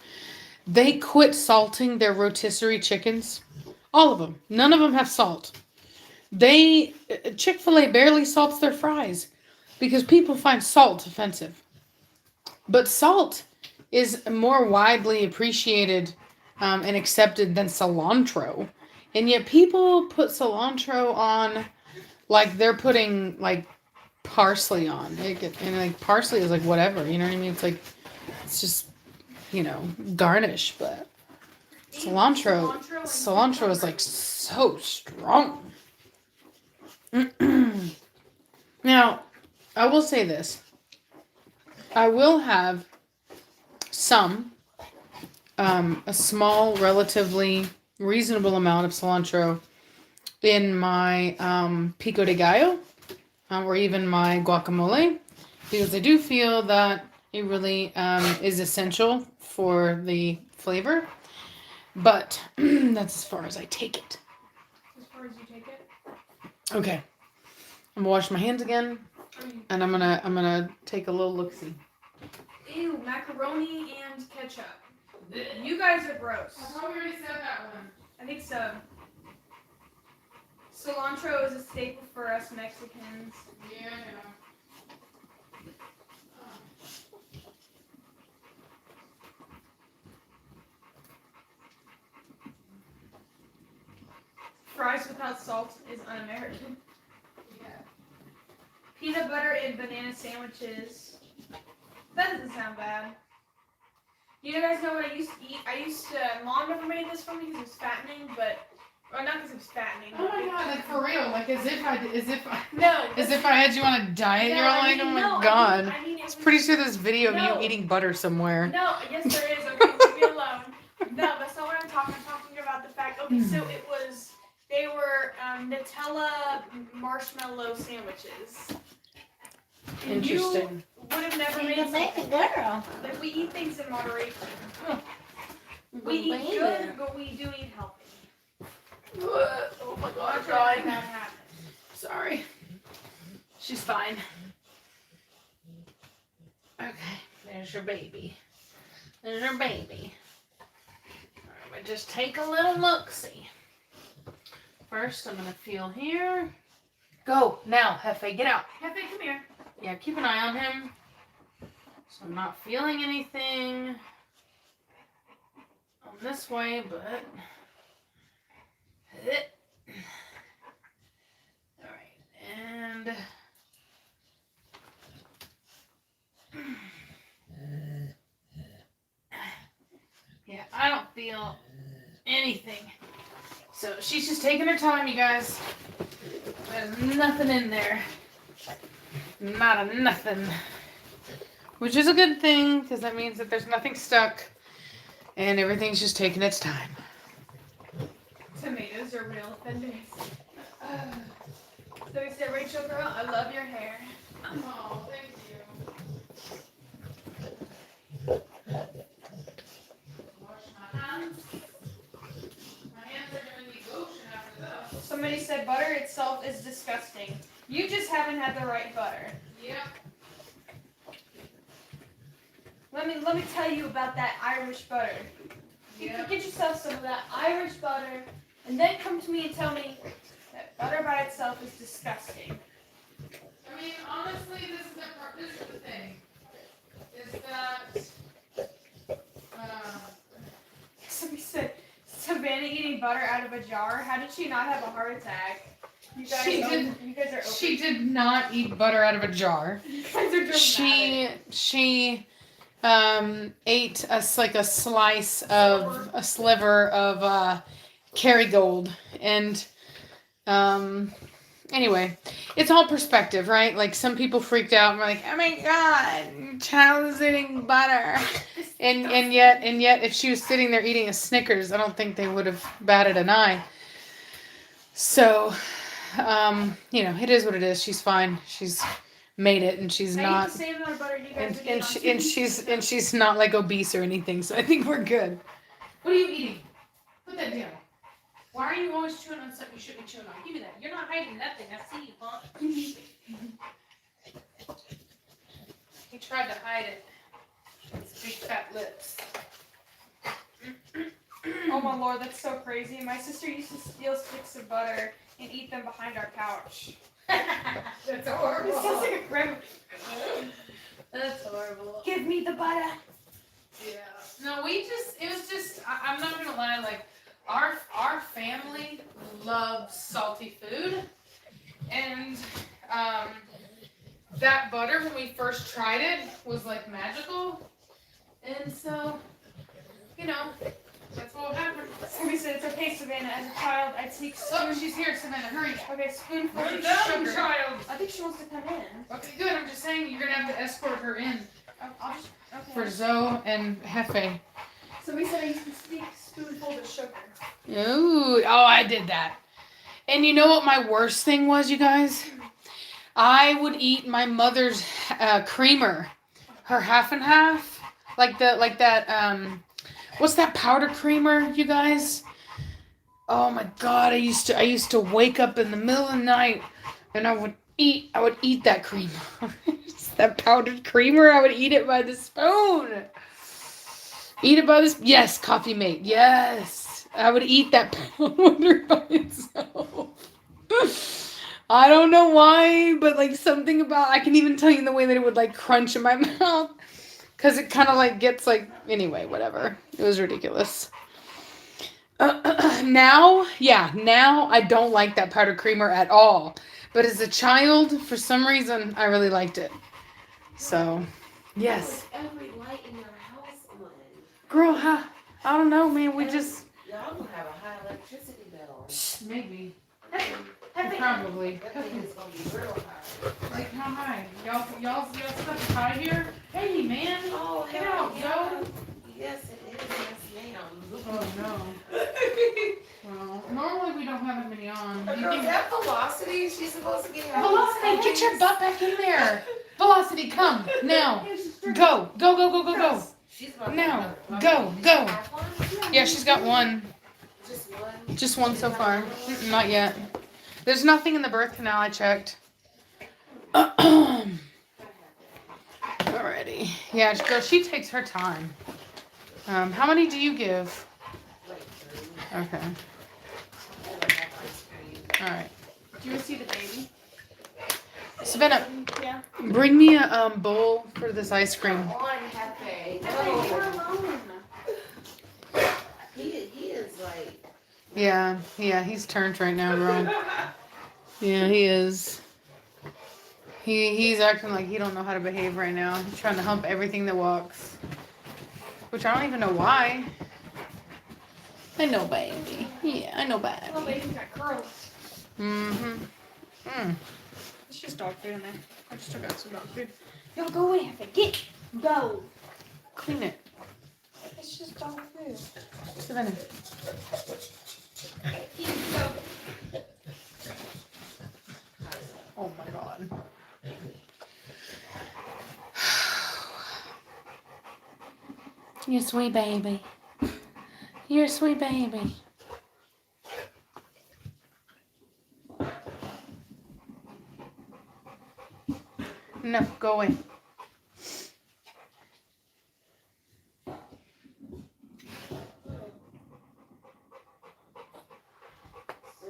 they quit salting their rotisserie chickens? All of them. None of them have salt. Chick-fil-A barely salts their fries because people find salt offensive. But salt is more widely appreciated and accepted than cilantro. And yet people put cilantro on like they're putting like parsley on. And like parsley is like whatever, you know what I mean? It's just, garnish, but cilantro is like so strong. Now, I will say this. I will have a small, relatively reasonable amount of cilantro in my pico de gallo or even my guacamole because I do feel that it really is essential for the flavor. But that's as far as I take it. As far as you take it? Okay. I'm gonna wash my hands again, and I'm gonna take a little look-see. Ew, macaroni and ketchup. You guys are gross. I thought we already said that one. I think so. Cilantro is a staple for us Mexicans. Yeah, I know. Fries without salt is un-American. Yeah. Peanut butter and banana sandwiches. That doesn't sound bad. You guys know what I used to eat? Mom never made this for me because it was fattening, or not because it was fattening. Oh my god, like for real, like as if I had you on a diet. No, You're all like, oh my god. I mean, It's pretty sure there's video of you eating butter somewhere. No, yes there is. Okay, leave me alone. No, that's not what I'm talking. I'm talking about the fact. Okay, so they were Nutella marshmallow sandwiches. Interesting. You would have never made something. Girl. Like, we eat things in moderation. We eat Baby. good, but we do eat healthy. Oh my god, I'm That crying. happens. Sorry. She's fine. Okay, there's your baby. There's your baby. Alright, but just take a little look-see. First, I'm gonna feel here. Go, now, Hefe, get out. Hefe, come here. Yeah, keep an eye on him. So I'm not feeling anything on this way, but... Alright, and... Yeah, I don't feel anything. So she's just taking her time, you guys. There's nothing in there. Not a nothing. Which is a good thing, because that means that there's nothing stuck. And everything's just taking its time. Tomatoes are real offenders. So we said, Rachel girl, I love your hair. Oh, thank you. Wash my hands. My hands are gonna need lotion after this. Somebody said butter itself is disgusting. You just haven't had the right butter. Yep. Let me tell you about that Irish butter. You Yep. can get yourself some of that Irish butter, and then come to me and tell me Butter by itself is disgusting. I mean, honestly, this is the thing. Is that Somebody said Savannah eating butter out of a jar. How did she not have a heart attack? You guys, you guys are. She did not eat butter out of a jar. You guys are dramatic. She ate like a sliver of Kerrygold, and anyway, it's all perspective, right? Like some people freaked out and were like, "Oh my God, child is eating butter," and yet, if she was sitting there eating a Snickers, I don't think they would have batted an eye. So, it is what it is. She's fine. She's made it, and she's not. Eat the same amount of butter you guys and she's not like obese or anything. So I think we're good. What are you eating? Put that down. Why are you always chewing on something you shouldn't be chewing on? Give me that. You're not hiding nothing. I see you, huh? He tried to hide it. His big fat lips. Oh my Lord, that's so crazy. My sister used to steal sticks of butter and eat them behind our couch. That's horrible. It sounds like a grandma. That's horrible. Give me the butter. Yeah. No, it was just, I'm not gonna lie, like, our family loves salty food, and that butter, when we first tried it, was like magical, and so, that's what happened. Somebody said it's okay, Savannah. As a child, I'd take Oh, she's here, Savannah, hurry. Okay, spoonful Hurry of down, sugar. child. I think she wants to come in. Okay, good, I'm just saying, you're gonna have to escort her in I'll just, okay. for Zoe and Hefe. Somebody said I used to sneak spoonfuls of sugar. Ooh, I did that. And you know what my worst thing was, you guys? I would eat my mother's creamer, her half and half, like that. What's that powder creamer, you guys? Oh my God, I used to wake up in the middle of the night, and I would eat that creamer, that powdered creamer. I would eat it by the spoon. Yes, Coffee Mate. Yes, I would eat that powder by itself. I don't know why, but like something about, I can even tell you the way that it would like crunch in my mouth, because it kind of like gets like, anyway, whatever. It was ridiculous. Now I don't like that powdered creamer at all. But as a child, for some reason, I really liked it. So, yes. Every light in your house on. Girl, I don't know, man. We just... Y'all gonna have a high electricity bill. Maybe. Hefe. Probably. That thing is gonna be real high. Like, how high? Y'all stuff is high here? Hey, man. Oh, Get hell out, yeah. Joe. Yes, it is. Yes, ma'am. Oh, no. Well, normally we don't have that many on. Do you Girl, is think... that Velocity? She's supposed to get her. Velocity, get your butt back in there. Velocity, come. Now. Go. She's about Now. to Go. have one? Yeah, she's got one. Just one? Just one so far. Not yet. There's nothing in the birth canal, I checked. Alrighty. Yeah, girl, she takes her time. How many do you give? Like three. Okay. I don't have ice cream. Alright. Do you want to see the baby? Savannah, Yeah. bring me a bowl for this ice cream. On Hefe. Hefe, you're No. alone. He is like. Yeah, he's turned right now, girl. Yeah, he is. He's acting like he don't know how to behave right now. He's trying to hump everything that walks. Which I don't even know why. I know, baby. Yeah, I know, Oh, baby. baby's got curls. Mm-hmm. It's just dog food in there. I just took out some dog food. Y'all go away, Hefe. Get. Go. Clean it. It's just dog food. Savannah. Go. Oh my God. You're a sweet baby. You're a sweet baby. No, go away. I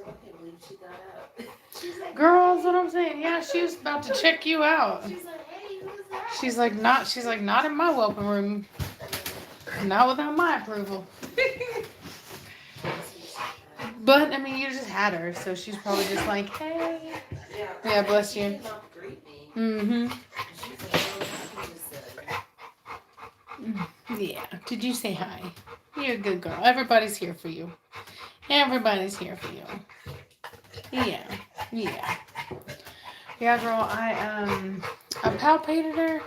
can't believe believe she got up. She's like, Girl, that's what I'm saying. Yeah, she was about to check you out. she's like, hey, who's that? She's like, not in my welcome room. Not without my approval. But, I mean, you just had her, so she's probably just like, hey. Yeah, bless you. She came up to greet me. Mm-hmm. She's like, oh, she just said. Yeah. Did you say hi? You're a good girl. Everybody's here for you. Everybody's here for you. Yeah. Yeah. Yeah, girl, I palpated her.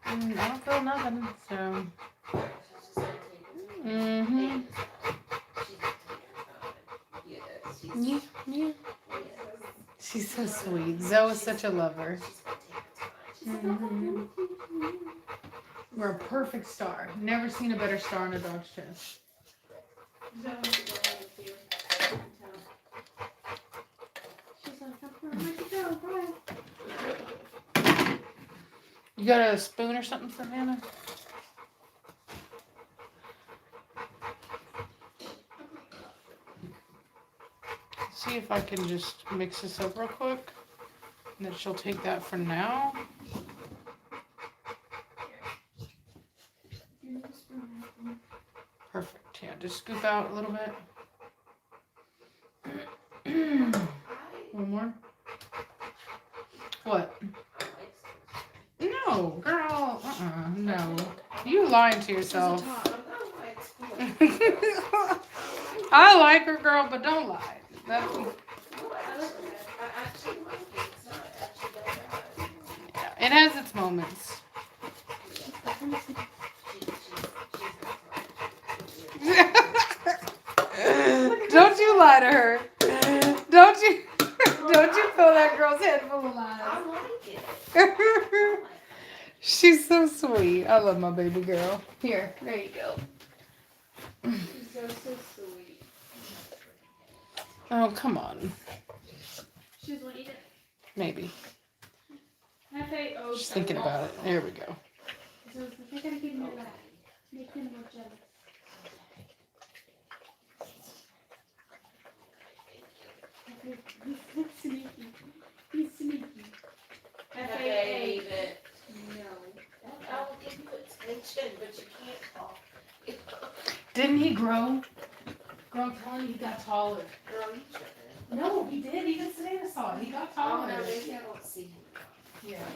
And I don't feel nothing, so. Mm-hmm. Yeah, yeah. She's so sweet. Zoe's such a lover. Mm-hmm. We're a perfect star. Never seen a better star on a dog's chest. She's like, where am I to go? Bye. You got a spoon or something, Savannah? See if I can just mix this up real quick. And then she'll take that for now. Perfect. Yeah, just scoop out a little bit. One more. What? No, girl. No. You lying to yourself. I like her, girl, but don't lie. Yeah, it has its moments. Don't you lie to her. Don't you fill that girl's head full of lies. I like it. She's so sweet. I love my baby girl. Here, there you go. She's so sweet. Oh, come on. She's gonna eat it. Maybe. F-A-O. She's thinking about it. There we go. So I gotta give him that. Make him more jealous. He's sneaky. He's sneaky. F-A-A. No. I will give you attention, but you can't talk. Didn't he grow? Girl, I'm telling you, he got taller. Girl, you tripping. No, he did. Even Savannah saw it. He got Oh, taller. no, maybe I don't see him. Yeah.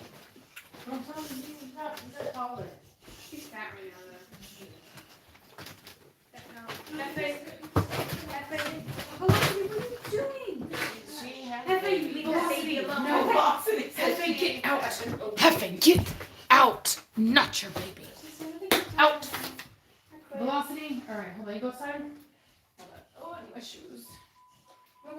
Girl, I'm telling you, he got taller. He's fat right now, though. F-A. What are you doing? She had F-A, you leave that baby alone. No. Velocity. Hefe, get out. Hefe, get out. Not your baby. Out. Velocity. All right, hold on. You go outside. Hold on. Oh, I need my shoes. No.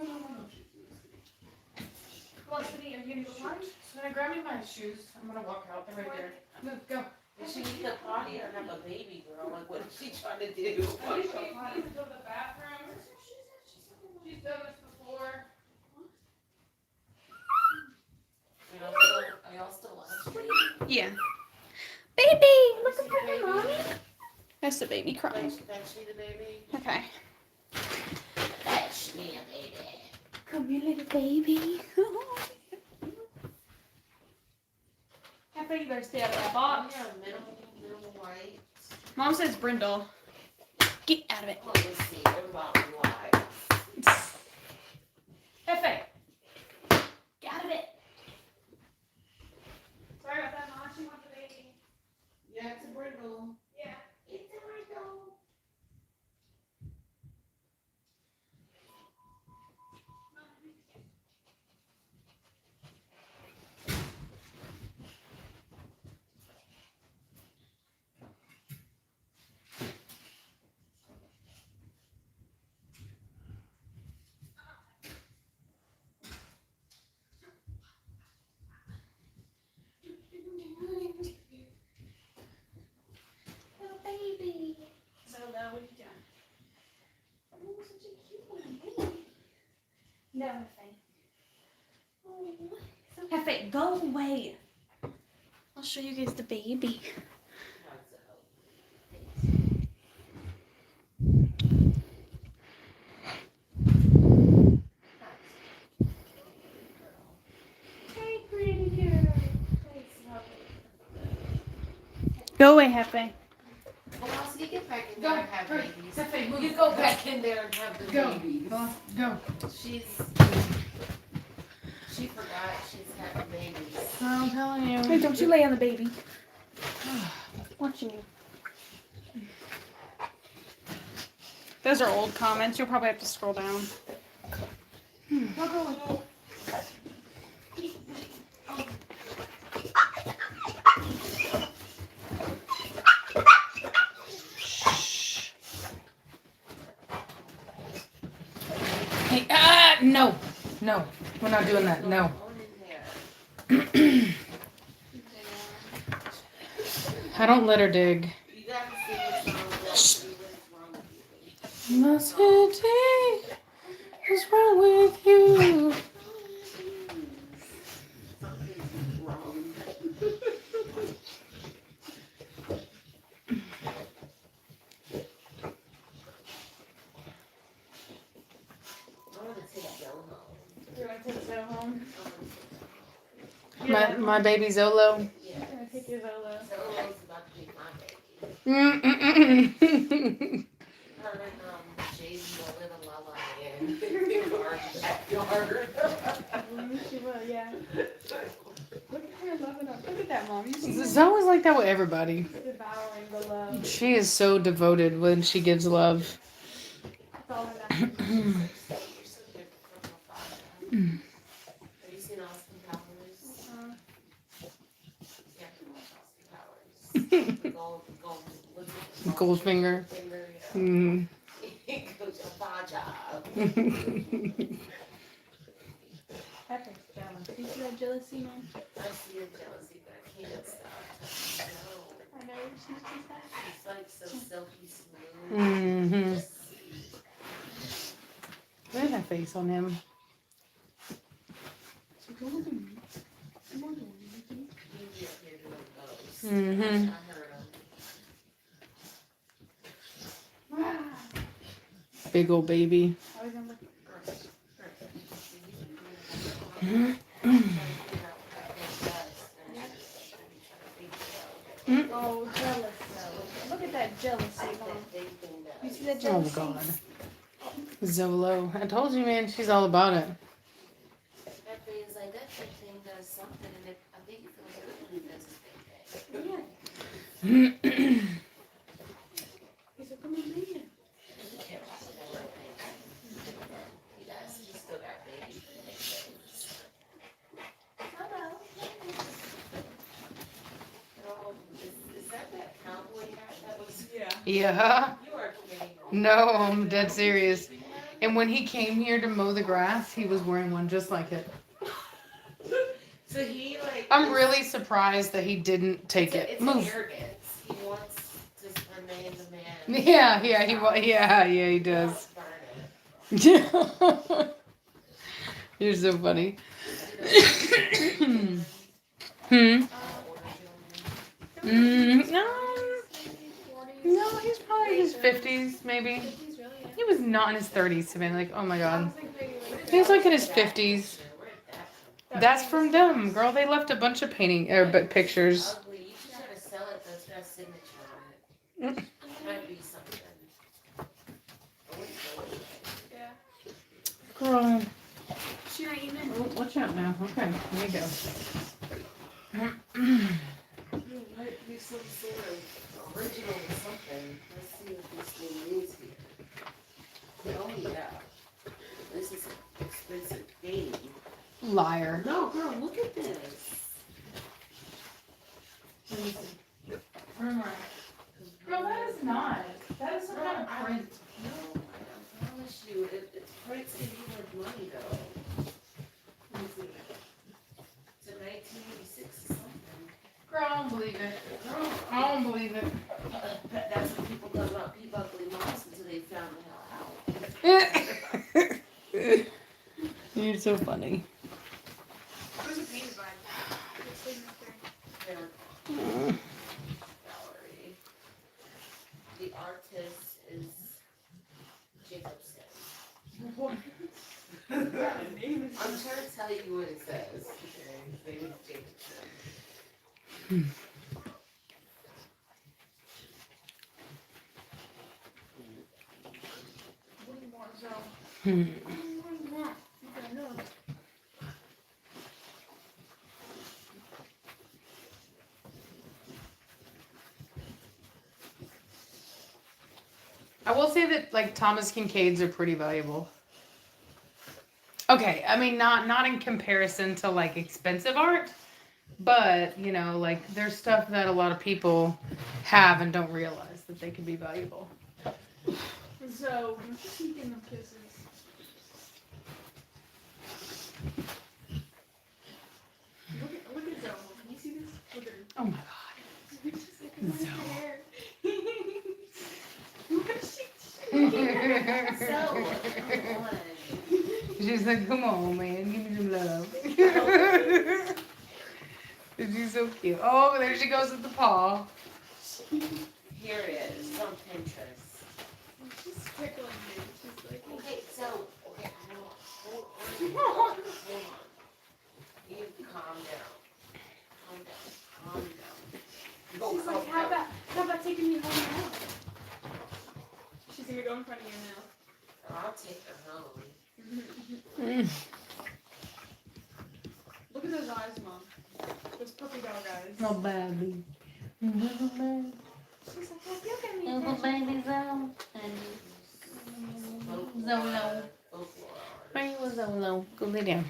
Velocity, are you gonna go outside? So when I grab me my shoes, I'm gonna walk out. They're right there. Move, go. Is she need a potty or have a baby, girl? Like, what is she trying to do? I think she needs to go to the bathroom. She's done this before. Are y'all still live streaming? Yeah. Baby! Look at her, mommy. That's the baby crying. Fetch me the baby. Okay. Fetch me a baby. Come here, little baby. I think you better stay out of that box. Yeah, minimal white. Mom says brindle. Get out of it. Let me see. What about white? Hefe. Get out of it. Sorry about that, Mom. She wants the baby. Yeah, it's a brindle. Yeah. It's a brindle. Little baby. So, what are you doing? Oh, such a cute one. No, Hefe. Oh, Hefe, go away. I'll show you guys the baby. Go away, Hefe. Well, I'll get back in there and have hurry. babies. Hefe, move. You go back in there and have the Go. babies. Go. She forgot she's having babies. I'm telling you. Hey, don't you lay on the baby. Watching you. Those are old comments. You'll probably have to scroll down. Hey, no. No. We're not doing that. No. I don't let her dig. You gotta see what's wrong with you. Must take what's wrong with you? Something's wrong. I want to take Joe home. You want to take Zoe home? My baby Zolo. Yeah. I'm going to take your Zola. Solo's about to be my baby. Her and Jay-Z will live in La La Land in our backyard. She will, yeah. Look at her loving up. Look at that, Mom. You see her Zoe's like that with everybody. devouring the love. She is so devoted when she gives love. That's all that matters. You're so different from my father. Have you seen Austin Powers? Yeah, Austin Powers. The gold, what's it called? Goldfinger. Finger, Mm. yeah. Goes a bar job. Pepper's jealous. Do you see that jealousy, Mom? I see your jealousy, but I can't stop. No. I know. She's just that. It's like so silky smooth. Mm-hmm. Just Look at that face on him. you get here doing those. Mm-hmm. I heard him. Big old baby. I was gonna look. Oh, jealous. Look at that jealousy, Mom. You see that Oh jealousy? God. Zolo. I told you, man, she's all about it. That thing's like, that thing does something, and I think it feels good when it does his thing. Yeah. He's like, come on, man. He does. He's still got baby. Hello. Oh, is that cowboy hat that was? Yeah. Yeah. You are kidding. No, I'm dead serious. And when he came here to mow the grass, he was wearing one just like it. So he like. I'm really surprised that he didn't take it. It's Move. arrogance. He wants to remain the man. Yeah, he does. Burn You're so funny. it. Hmm. Um, No, he's probably in his 50s, maybe. He's really young. He was not in his 30s, Savannah. Like, oh my I God. was like maybe like He's like in his 50s. that. That's from them, girl. They left a bunch of painting or pictures. Ugly. You should try to sell it. That's got a signature on it. Might be something. I wouldn't go with it. Yeah. Girl, She not even. oh, watch out now. Okay, here you go. There might be some sort of original or something. Let's see what this thing is here. Oh yeah. This is an expensive game. Liar. No, girl, look at this. Girl, that is not. That is some kind of print. No, I promise you, it's prints can be like money though. Let me see. It's a 1986 or something. Girl, I don't believe it. Girl, I don't believe it. that's what people thought about Pete Buckley Moss until they found the hell out. You're so funny. Who's it painted by? It's signature. Their gallery. The artist is Jacobson. I'm trying to tell you what it says. Okay, his name is Jacobson. I will say that like Thomas Kincaid's are pretty valuable. Okay, I mean not in comparison to like expensive art, but you know, like there's stuff that a lot of people have and don't realize that they can be valuable. So, sneaking them kisses. Look at Zoe. Can you see this? Look at her. Oh my god. Look at her hair. What is she So, come on. She's like, come on, man, give me some love. She's so cute. Oh, there she goes with the paw. Here it is. It's on Pinterest. She's tickling me. She's like, Okay, so, okay, hold on. You calm down. Calm down. Go, she's go, like, go. how about taking me home now? She's gonna go in front of you now. I'll take her home. Look at those eyes, Mom. Those puppy dog eyes. Oh, baby. She's like, have you got me? Little baby Zolo. Zolo. Where was Zolo? Go lay down.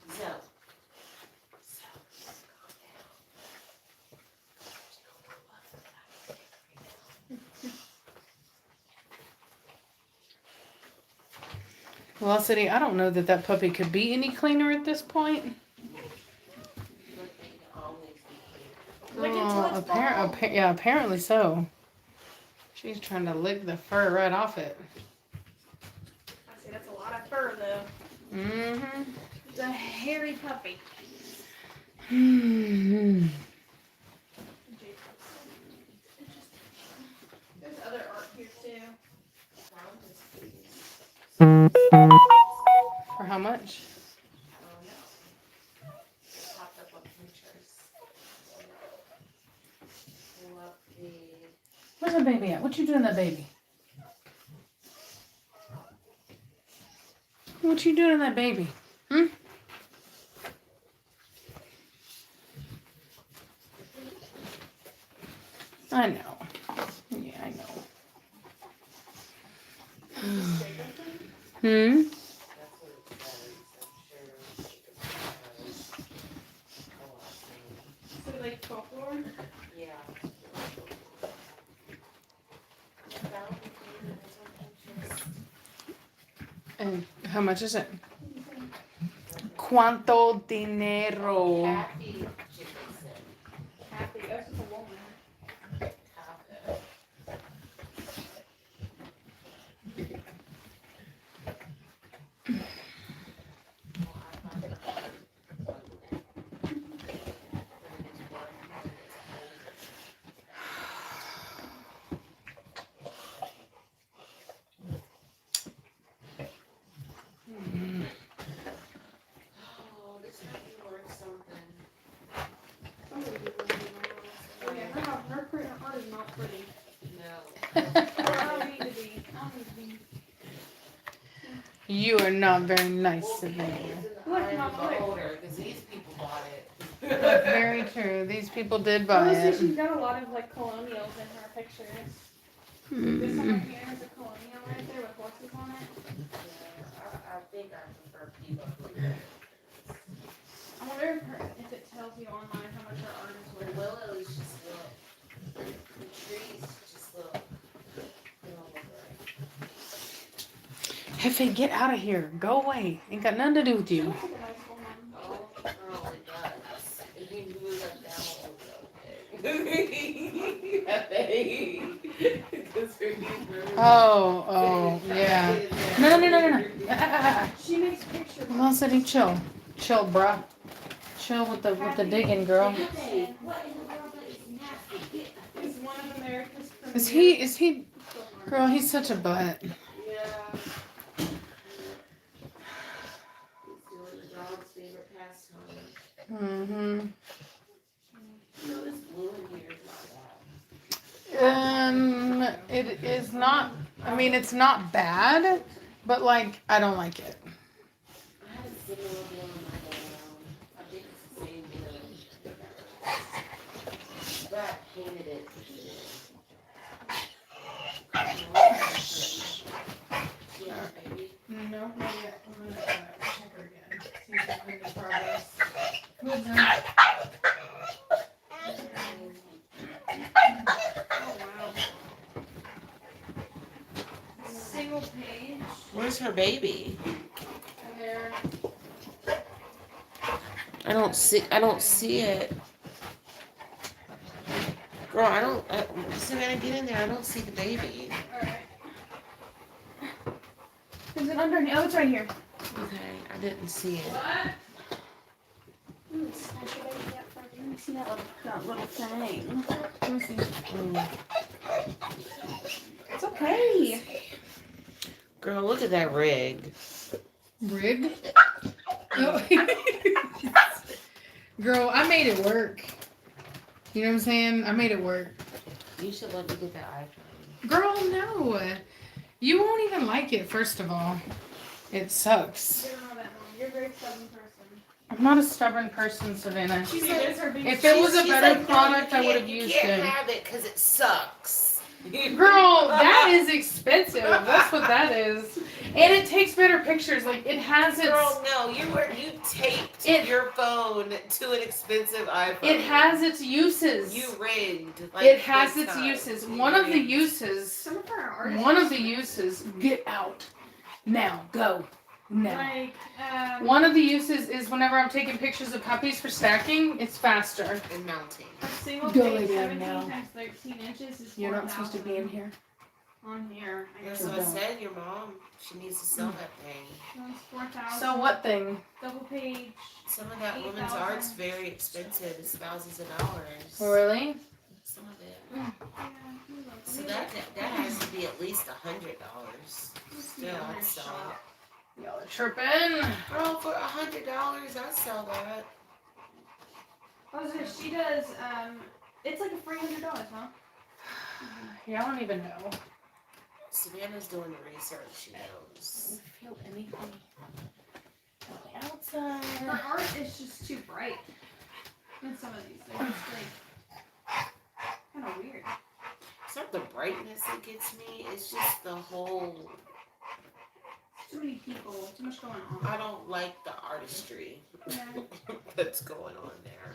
So. Velocity, I don't know that that puppy could be any cleaner at this point. Lick it till it's bald. Yeah, apparently so. She's trying to lick the fur right off it. I see, that's a lot of fur, though. Mm-hmm. It's a hairy puppy. Mm-hmm. There's other art here, too. For how much? Popped up on Pinterest. Pull up the. Where's that baby at? What you doing to that baby? What you doing to that baby? Hmm? I know. Yeah, I know. Hmm? That's what it says. I'm sure So, like, folklore? yeah. And how much is it? Cuánto dinero? Happy Jefferson. Happy. Oh, it's just a woman. Oh, this might be worth something. Oh, yeah, her art is not pretty. No. Or I don't need to be. I don't need to be. You are not very nice to me. Look, I'm Mom, look. older because these people bought it. Very true. These people did buy Honestly, it. she's got a lot of like colonials in her pictures. This one right here has a colonial right there with horses on it. I think I prefer people. I wonder if it tells you online how much her art is The worth. willows just look. The trees just look. They don't look right. Hefe, get out of here. Go away. Ain't got nothing to do with She you. looks like a nice woman. Oh, girl, it does. If you move up down, okay. Oh, yeah. No. She makes pictures. Velocity, chill. Chill, bruh. Chill with the digging, girl. What in the world is nasty? It's one of America's premier. Is he, girl, he's such a butt. Yeah. last time. Mm-hmm. No, this blue in here is not bad. It is not, I mean, it's not bad, but like, I don't like it. I had a similar blue in my go-around. I think it's the same blue. But I painted it. Yeah, baby. No, not yet. I'm gonna check her again. See if there's been any progress. Who's in? Oh wow. Single page. Where's her baby? There. I don't see it. Girl, Savannah, get in there. I don't see the baby. Alright. Is it underneath? Oh, it's right here. Okay, I didn't see it. What? Let me see that little thing. Let me see. It's okay. Girl, look at that rig. Rig? Oh. Girl, I made it work. You know what I'm saying? I made it work. You should let me get that iPhone. Girl, no. You won't even like it, first of all. It sucks. You don't know that, Mom. You're a very stubborn person. I'm not a stubborn person, Savannah. She's She like, is her big If it was a she's better like, product, no, I you would have can't- used You can't it. have it because it sucks. Girl, that is expensive. That's what that is. And it takes better pictures. Like, it has its... Girl, no, you taped your phone to an expensive iPhone. It has its uses. You rigged. It has big its time. uses. You One of the rigged. uses... Some of our artists. One of the uses... Get out. Now. Go. Now. Like, One of the uses is whenever I'm taking pictures of puppies for stacking, it's faster. And mounting. a single Go page lay down 17 now. times 13 inches is You're not supposed to be in 4,000 here. on here. I That's guess what I said. Your mom, she needs to sell that thing. that's 4,000. So what thing? Double page. Some of that women's 8,000. art's very expensive. It's thousands of dollars. Really? Some of it. Yeah, So that has to be at least $100. Still, I'd sell it. Y'all are tripping. Girl, for $100, I'd sell that. Oh, so she does. It's like a $300, huh? Yeah, I don't even know. Savannah's doing the research. She knows. Feel anything on the outside? Her art is just too bright. In some of these, they're just like kind of weird. It's not the brightness that gets me. It's just the whole. Too many people. Too much going on. I don't like the artistry Yeah. that's going on there.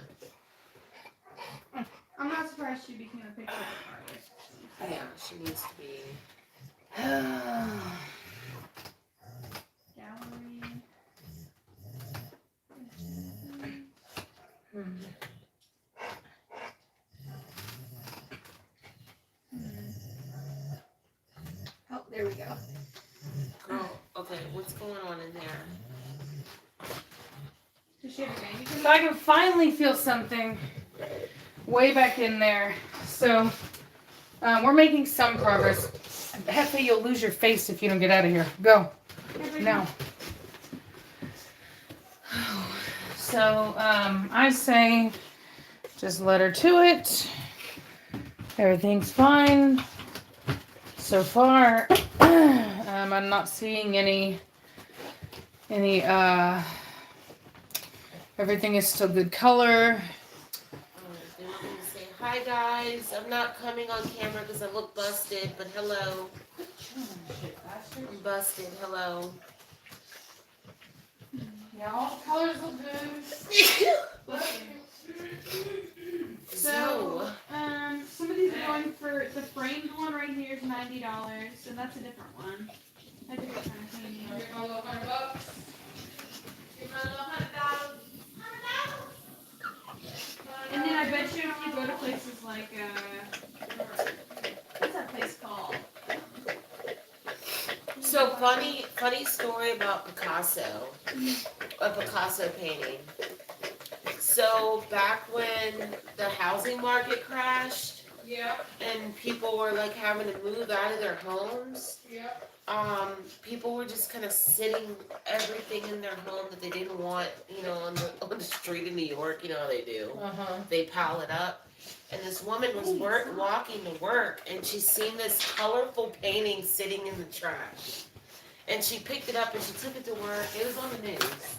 I'm not surprised she became a picture artist. Yeah, she needs to be. Gallery. Oh, there we go. Girl, okay, what's going on in there? Does she have a baby? So I can finally feel something way back in there. So we're making some progress. Hefe, you'll lose your face if you don't get out of here. Go. Now. So I say just let her to it. Everything's fine. So far, I'm not seeing any, everything is still good color. They want me to say, hi guys, I'm not coming on camera because I look busted, but hello. I'm busted, hello. Yeah, all the colors look good. So, some of these are going for the framed one right here is $90, so that's a different one. A different kind of painting. Give my little $100. Give my little $100. And then I bet you if you go to places like, what's that place called? So funny story about Picasso, a Picasso painting. So back when the housing market crashed, Yeah. And people were like having to move out of their homes. Yeah. People were just kind of sitting everything in their home that they didn't want, on the street in New York. You know how they do. They pile it up. And this woman was walking to work, and she seen this colorful painting sitting in the trash. And she picked it up and she took it to work. It was on the news.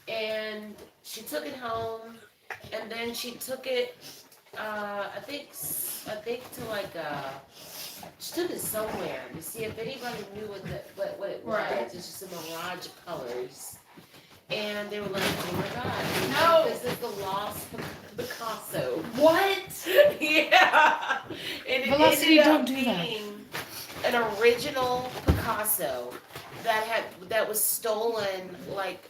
And she took it home, and then she took it, I think to like she took it somewhere to see if anybody knew what it was. Right. It's just a mirage of colors. And they were like, oh my god, no, this is the Lost Picasso. What? Yeah. And it Velocity, ended up don't do being an original Picasso that was stolen like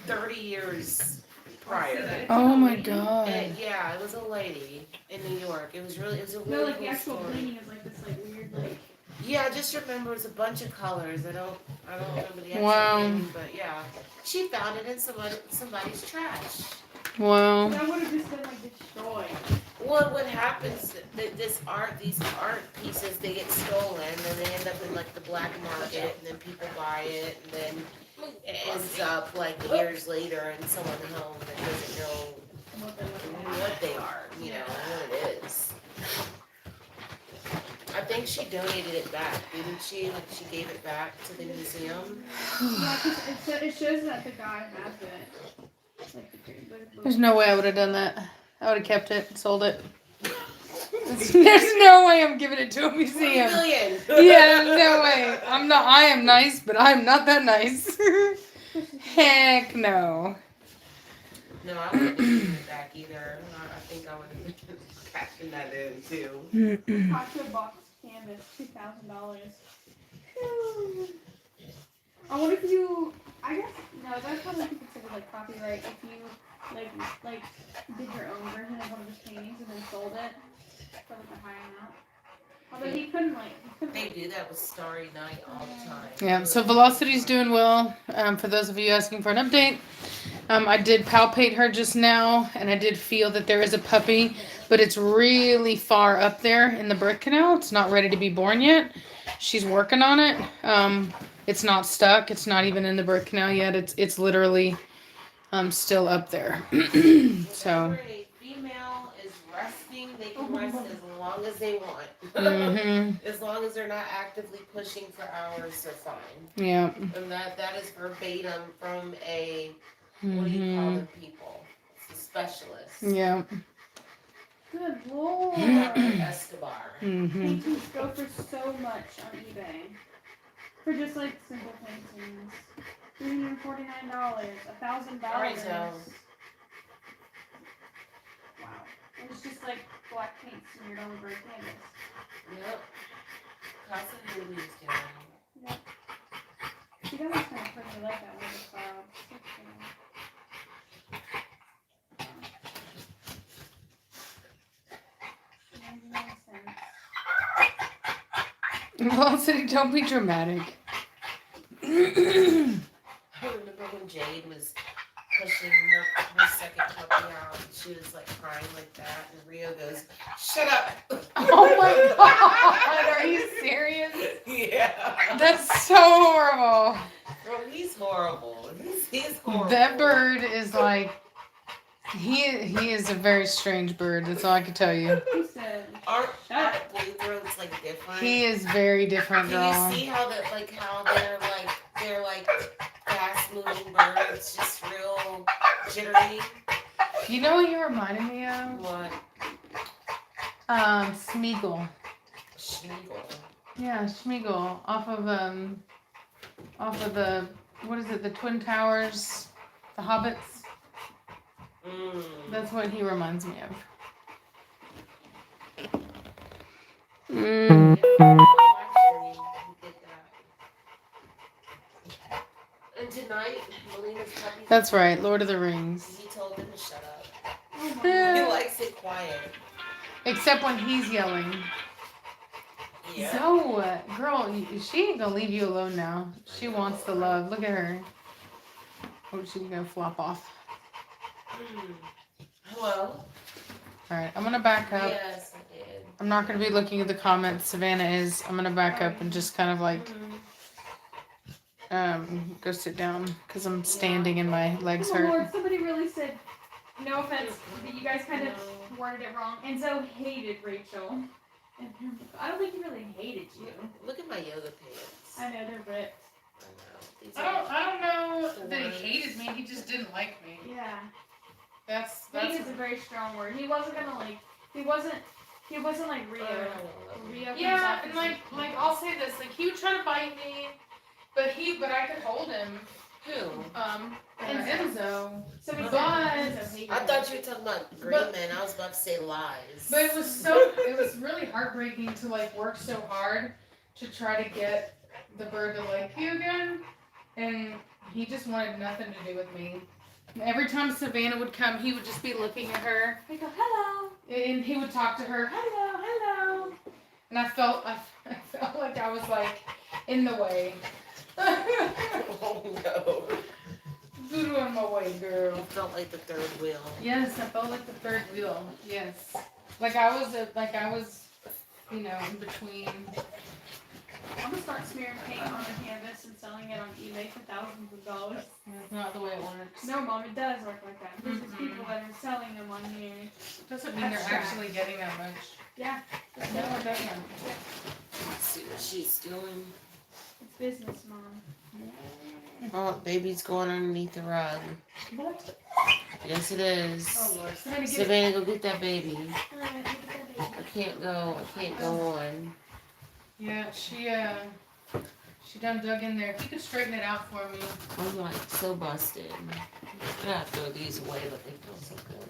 30 years prior. Oh my god. And, yeah, it was a lady in New York. It was a really like cool the actual story. painting is like this like weird like. Yeah, I just remember it's a bunch of colors. I don't remember the actual Wow. painting, but yeah, she found it in somebody's trash. Wow. That would have just been like destroyed. Well, what happens? These art pieces, they get stolen, and they end up in like the black market, and then people buy it, and then it ends up like years later in someone's home that doesn't know what they are, what it is. I think she donated it back, didn't she? Like she gave it back to the museum. Yeah, because it shows that the guy has it. Like, There's no way I would have done that. I would have kept it, sold it. There's no way I'm giving it to a museum. $1 million. Yeah, no way. I am nice, but I'm not that nice. Heck no. No, I wouldn't have given it back either. I think I would have been cashing that in too. Picasso box canvas, $2,000. I wonder if you. I guess no. That's probably considered like copyright if you like did your own version of one of his paintings and then sold it for like a high amount. Although he couldn't. They do that with Starry Night all the time. Yeah, so Velocity's doing well. For those of you asking for an update, I did palpate her just now, and I did feel that there is a puppy, but it's really far up there in the birth canal. It's not ready to be born yet. She's working on it. It's not stuck. It's not even in the birth canal yet. It's literally still up there. So. Whenever a female is resting, they can rest as long as they want. As long as they're not actively pushing for hours, they're fine. Yeah. And that is verbatim from a, what do you call them people? It's a specialist. Yeah. Good lord. Escobar. Paintings go for so much on eBay. For just like simple paintings. $349, $1,000. Alright, so. Wow. And it's just like black paints and you're done with red canvas. Yep. Casa Movies down. Yep. See, that was kind of pretty. I like that one with the clouds. Velocity, don't be dramatic. I remember when Jade was pushing her second puppy out, and she was like crying like that, and Rio goes, "Shut up!" Oh my god, are you serious? Yeah. That's so horrible. Bro, he's horrible. He's horrible. That bird is like, he is a very strange bird. That's all I can tell you. He said, Aren't blue throats like different? He is very different, girl. Can you see how they're like fast moving birds, just real jittery? You know what you reminded me of? What? Smeagol. Schmeagol. Yeah, Smeagol off of the, what is it? The Twin Towers, the Hobbits. That's what he reminds me of. And tonight, Melina's puppy. That's right, Lord of the Rings. He told him to shut up. oh my He god. likes it quiet. Except when he's yelling. Yeah. Zoe, girl, she ain't gonna leave you alone now. She wants the love. Look at her. Oh, she's gonna flop off. Hello. Alright, I'm gonna back up. Yes, I did. I'm not gonna be looking at the comments. Savannah is. I'm gonna back up and just kind of like go sit down because I'm standing and my legs Oh hurt. Lord, somebody really said, no offense, but you guys kind of worded it wrong. Enzo hated Rachel. And I don't think he really hated you. Look at my yoga pants. I know, they're ripped. I know. These I don't know the that he ones. hated me. He just didn't like me. Yeah. That's Hate is a very strong word. He wasn't gonna like, he wasn't like Rio. Rio yeah, and like I'll say this, like he would try to bite me, but I could hold him. Who? Enzo. So we But- I thought you were talking about green men. I was about to say lies. But it was really heartbreaking to like work so hard to try to get the bird to like you again, and he just wanted nothing to do with me. And every time Savannah would come, he would just be looking at her. I go, hello. And he would talk to her, hello. And I felt like I was like in the way. Oh no. Get out of my way, girl. You felt like the third wheel. Yes, I felt like the third wheel. Yes. Like I was, in between. I'm gonna start smearing paint on the canvas and selling it on eBay for thousands of dollars. That's not the way it works. No, Mom, it does work like that. There's just people that are selling them on here. Doesn't mean they're actually getting that much. Yeah. No, it doesn't. Let's see what she's doing. It's business, Mom. Oh, baby's going underneath the rug. What? Yes, it is. Oh Lord. Savannah, go get that baby. Alright, look at that baby. I can't go on. Yeah, she done dug in there. If you could straighten it out for me. I'm like so busted. I gotta throw these away, but they feel so good.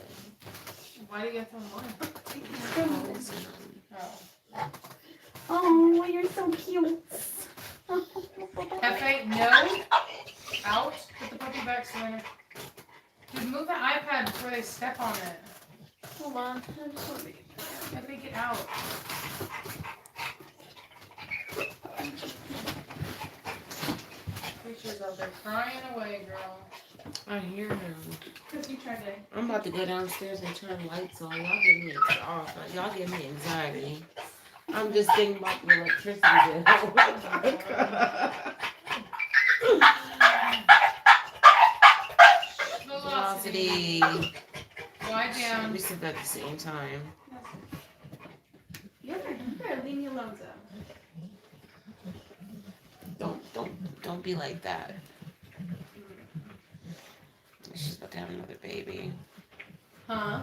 Why do you get them away? Oh. Oh, you're so cute. Hefe, no. Out. Put the puppy back, Savannah. Dude, move the iPad before they step on it. Hold on. I just want to make it. Hefe, get out. Creature's out there crying away, girl. I hear him. Because you tried to. I'm about to go downstairs and turn lights on. Y'all give me off. Y'all give me anxiety. I'm just thinking about the electricity bill. Velocity. Lie down. We said that at the same time. You better leave me alone, though. Don't be like that. She's about to have another baby. Huh?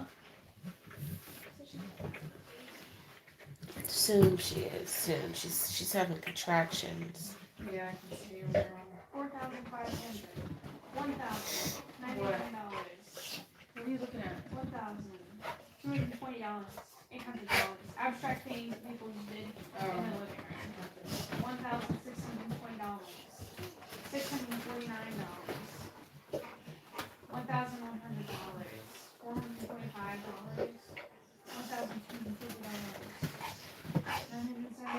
Soon she is. Soon she's having contractions. Yeah, I can see her. $4,500. $1,099. What are you looking at? $1,220. $800. Abstract things people did in the living room. $1,620. $649. $1,100. $425. $1,250.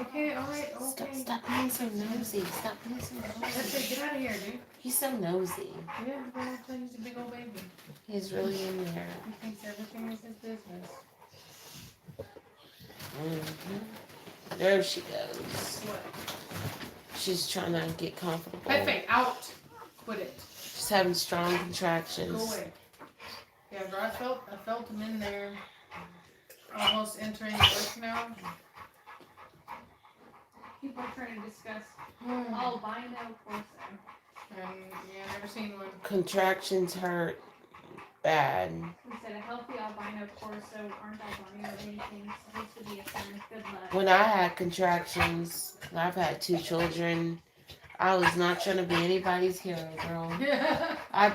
Okay, alright, okay. Stop being so nosy. Stop being so That's it, nosy. get out of here, dude. He's so nosy. Yeah, but he's a big old baby. He's really in there. He thinks everything is his business. Mm-hmm. There she goes. What? She's trying to get comfortable. Hefe, out. Quit it. She's having strong contractions. Go away. Yeah, bro, I felt him in there. Almost entering the work now. People are trying to discuss albino corso. And yeah, never seen one. Contractions hurt bad. We said a healthy albino corso aren't albino or anything. Supposed to be a sign of good luck. When I had contractions, I've had 2 children. I was not trying to be anybody's hero, girl. I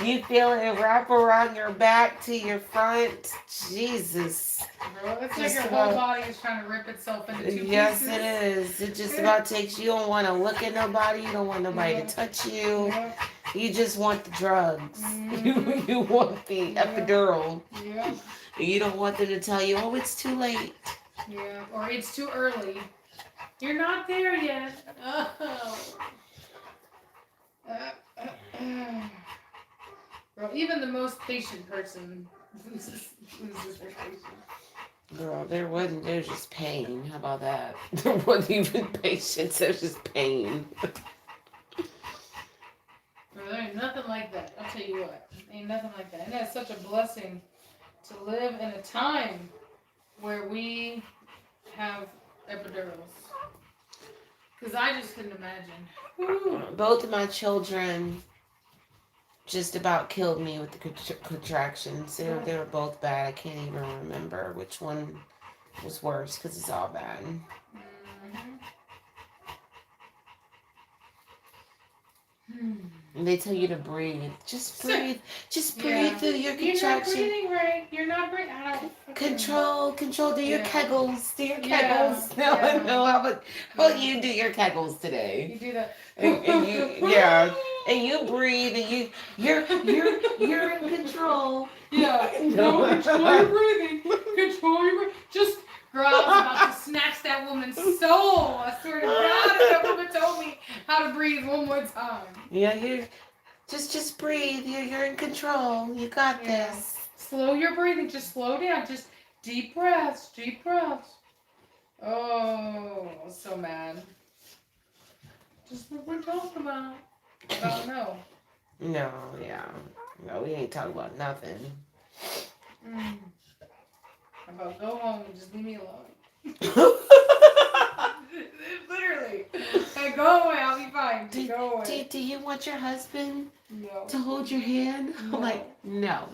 you feel it wrap around your back to your front. Jesus. Bro, it's like Just your about- whole body is trying to rip itself into 2 Yes, pieces. it is. It just about takes you. Don't want to look at nobody. You don't want nobody to touch you. Yeah, You just want the drugs. Mhm. You want the epidural. yeah, You don't want them to tell you, oh, it's too late. yeah. Or it's too early. You're not there yet. Oh. Bro, even the most patient person loses their patience. Girl, there's just pain. How about that? There wasn't even patience, there's just pain. Well, there ain't nothing like that. I'll tell you what. Ain't nothing like that. And that's such a blessing to live in a time where we have epidurals. Because I just couldn't imagine. Woo. Both of my children just about killed me with the contractions. They were both bad. I can't even remember which one was worse because it's all bad. And they tell you to breathe. Just breathe. Just breathe through your contractions. You're not breathing right. You're not breathing. I don't. Control. Do your kegels. Do your Yeah. kegels. No. How about you do your kegels today? You do that. And you, and you breathe, and you're in control. Yeah. No. Control your breathing. Control your breathing. Just, girl, I was about to snatch that woman's soul. I swear to God, if that woman told me how to breathe one more time. Yeah, you just breathe. You're in control. You got this. Slow your breathing. Just slow down. Just deep breaths. Deep breaths. Oh, I was so mad. Just what we're talking about. No. No, we ain't talking about nothing. How about go home and just leave me alone? Literally. Hey, go away. I'll be fine. Go away. Do you want your husband No. to hold your hand? No. I'm like, no.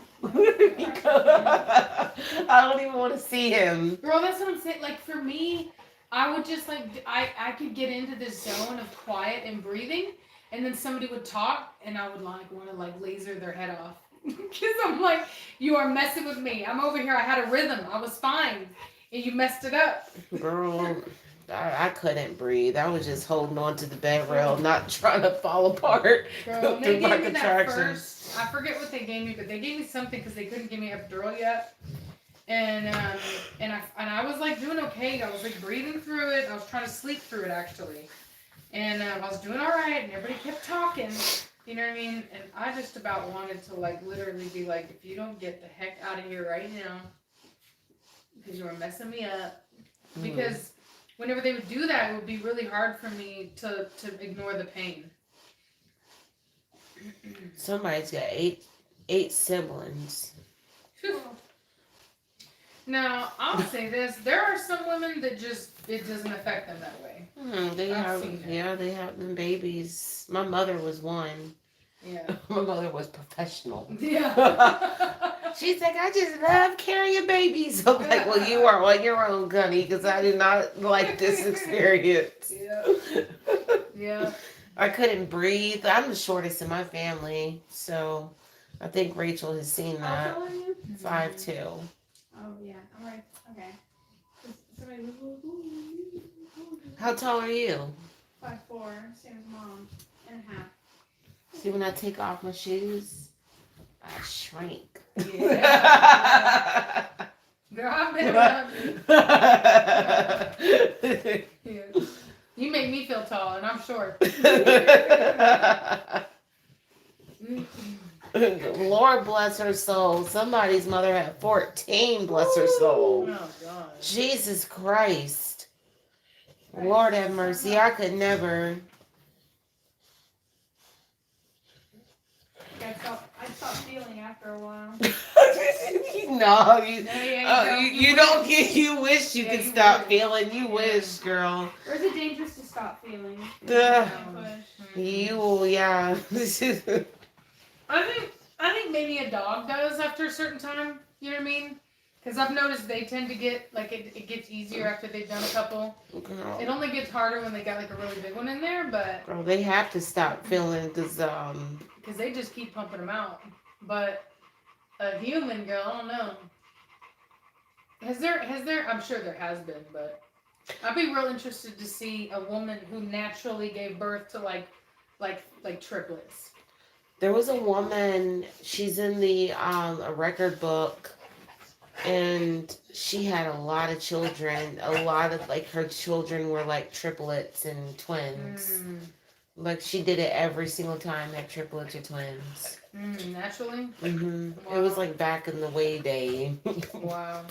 I don't even want to see him. Girl, that's what I'm saying. Like, for me, I would just, like, I could get into this zone of quiet and breathing, and then somebody would talk, and I would, like, want to, like, laser their head off. Because I'm like, you are messing with me. I'm over here. I had a rhythm. I was fine. And you messed it up. Girl, I couldn't breathe. I was just holding on to the bed rail, not trying to fall apart. Girl, they gave me that first. I forget what they gave me, but they gave me something because they couldn't give me epidural yet. And I was like doing okay. I was like breathing through it. I was trying to sleep through it actually, and I was doing all right. And everybody kept talking. You know what I mean? And I just about wanted to like literally be like, if you don't get the heck out of here right now, because you are messing me up. Because whenever they would do that, it would be really hard for me to ignore the pain. Somebody's got eight siblings. Now, I'll say this. There are some women that just, it doesn't affect them that way. They have them babies. My mother was one. Yeah. My mother was professional. Yeah. She's like, I just love carrying babies. I'm like, well, you are on your own, Gunny, because I did not like this experience. Yeah. Yeah. I couldn't breathe. I'm the shortest in my family, so I think Rachel has seen that. How tall are you? 5'2". Oh, yeah. All right. Okay. How tall are you? 5'4", same as mom, and a half. See, when I take off my shoes, I shrink. Yeah. Girl, I've been around you. Yeah. You make me feel tall, and I'm short. Lord bless her soul. Somebody's mother had 14, bless her soul. Oh, God. Jesus Christ. Lord have mercy. I could never. I stopped feeling after a while. No, you don't get. You wish you could stop feeling. You wish, girl. Or is it dangerous to stop feeling? Yeah. I think maybe a dog does after a certain time. You know what I mean? Because I've noticed they tend to get, like, it gets easier after they've done a couple. Girl. It only gets harder when they got, like, a really big one in there, but... Girl, they have to stop feeling because, Because they just keep pumping them out. But a human, girl, I don't know. Has there, I'm sure there has been, but... I'd be real interested to see a woman who naturally gave birth to, like triplets. There was a woman, she's in the, a record book, and she had a lot of children. A lot of, like, her children were, like, triplets and twins. Like she did it every single time, had triplets or twins. Naturally? It was like back in the way day. Wow.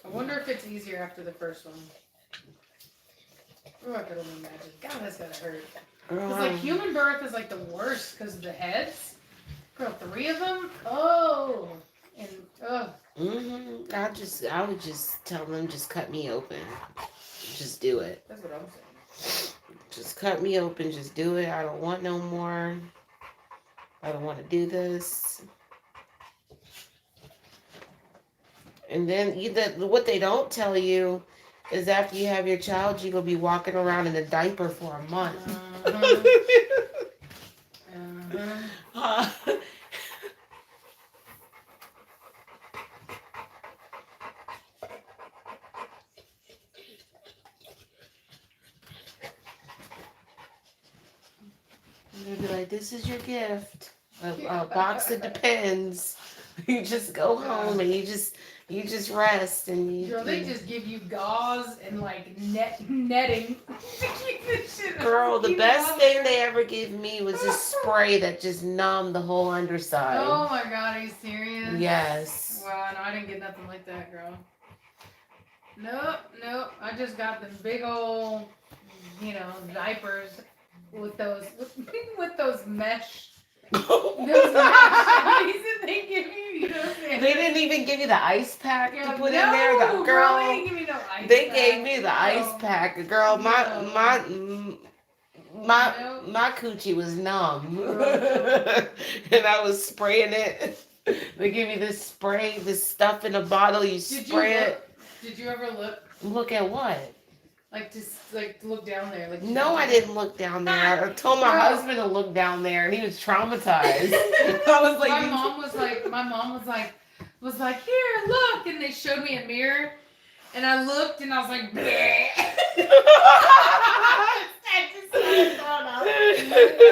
I wonder if it's easier after the first one. Oh, I could only imagine. God, that's gotta hurt. Because, like, human birth is, like, the worst because of the heads. Girl, 3 of them? Oh. And, ugh. I would just tell them, just cut me open. Just do it. That's what I'm saying. Just cut me open. Just do it. I don't want no more. I don't want to do this. And then what they don't tell you is after you have your child, you're going to be walking around in a diaper for a month. They'll be like, this is your gift. A box of Depends. You just go home and you just rest and you. Girl, they just give you gauze and like netting to keep this shit. Girl, the best thing they ever gave me was a spray that just numbed the whole underside. Oh my God, are you serious? Yes. Wow, no, I didn't get nothing like that, girl. Nope. I just got the big old, diapers with those mesh. Those mesh that they give you, They didn't even give you the ice pack to put in there. Girl, Girl, they didn't give me no ice they pack. gave me the ice pack. Girl, my coochie was numb, and I was spraying it. They give you this spray, this stuff in a bottle. You spray it. Did you ever look? Look at what? Like to look down there. Like no, I didn't look down there. I told my husband to look down there, and he was traumatized. I was like, my mom was like, here, look, and they showed me a mirror, and I looked, and I was like, bleh. I just started throwing up.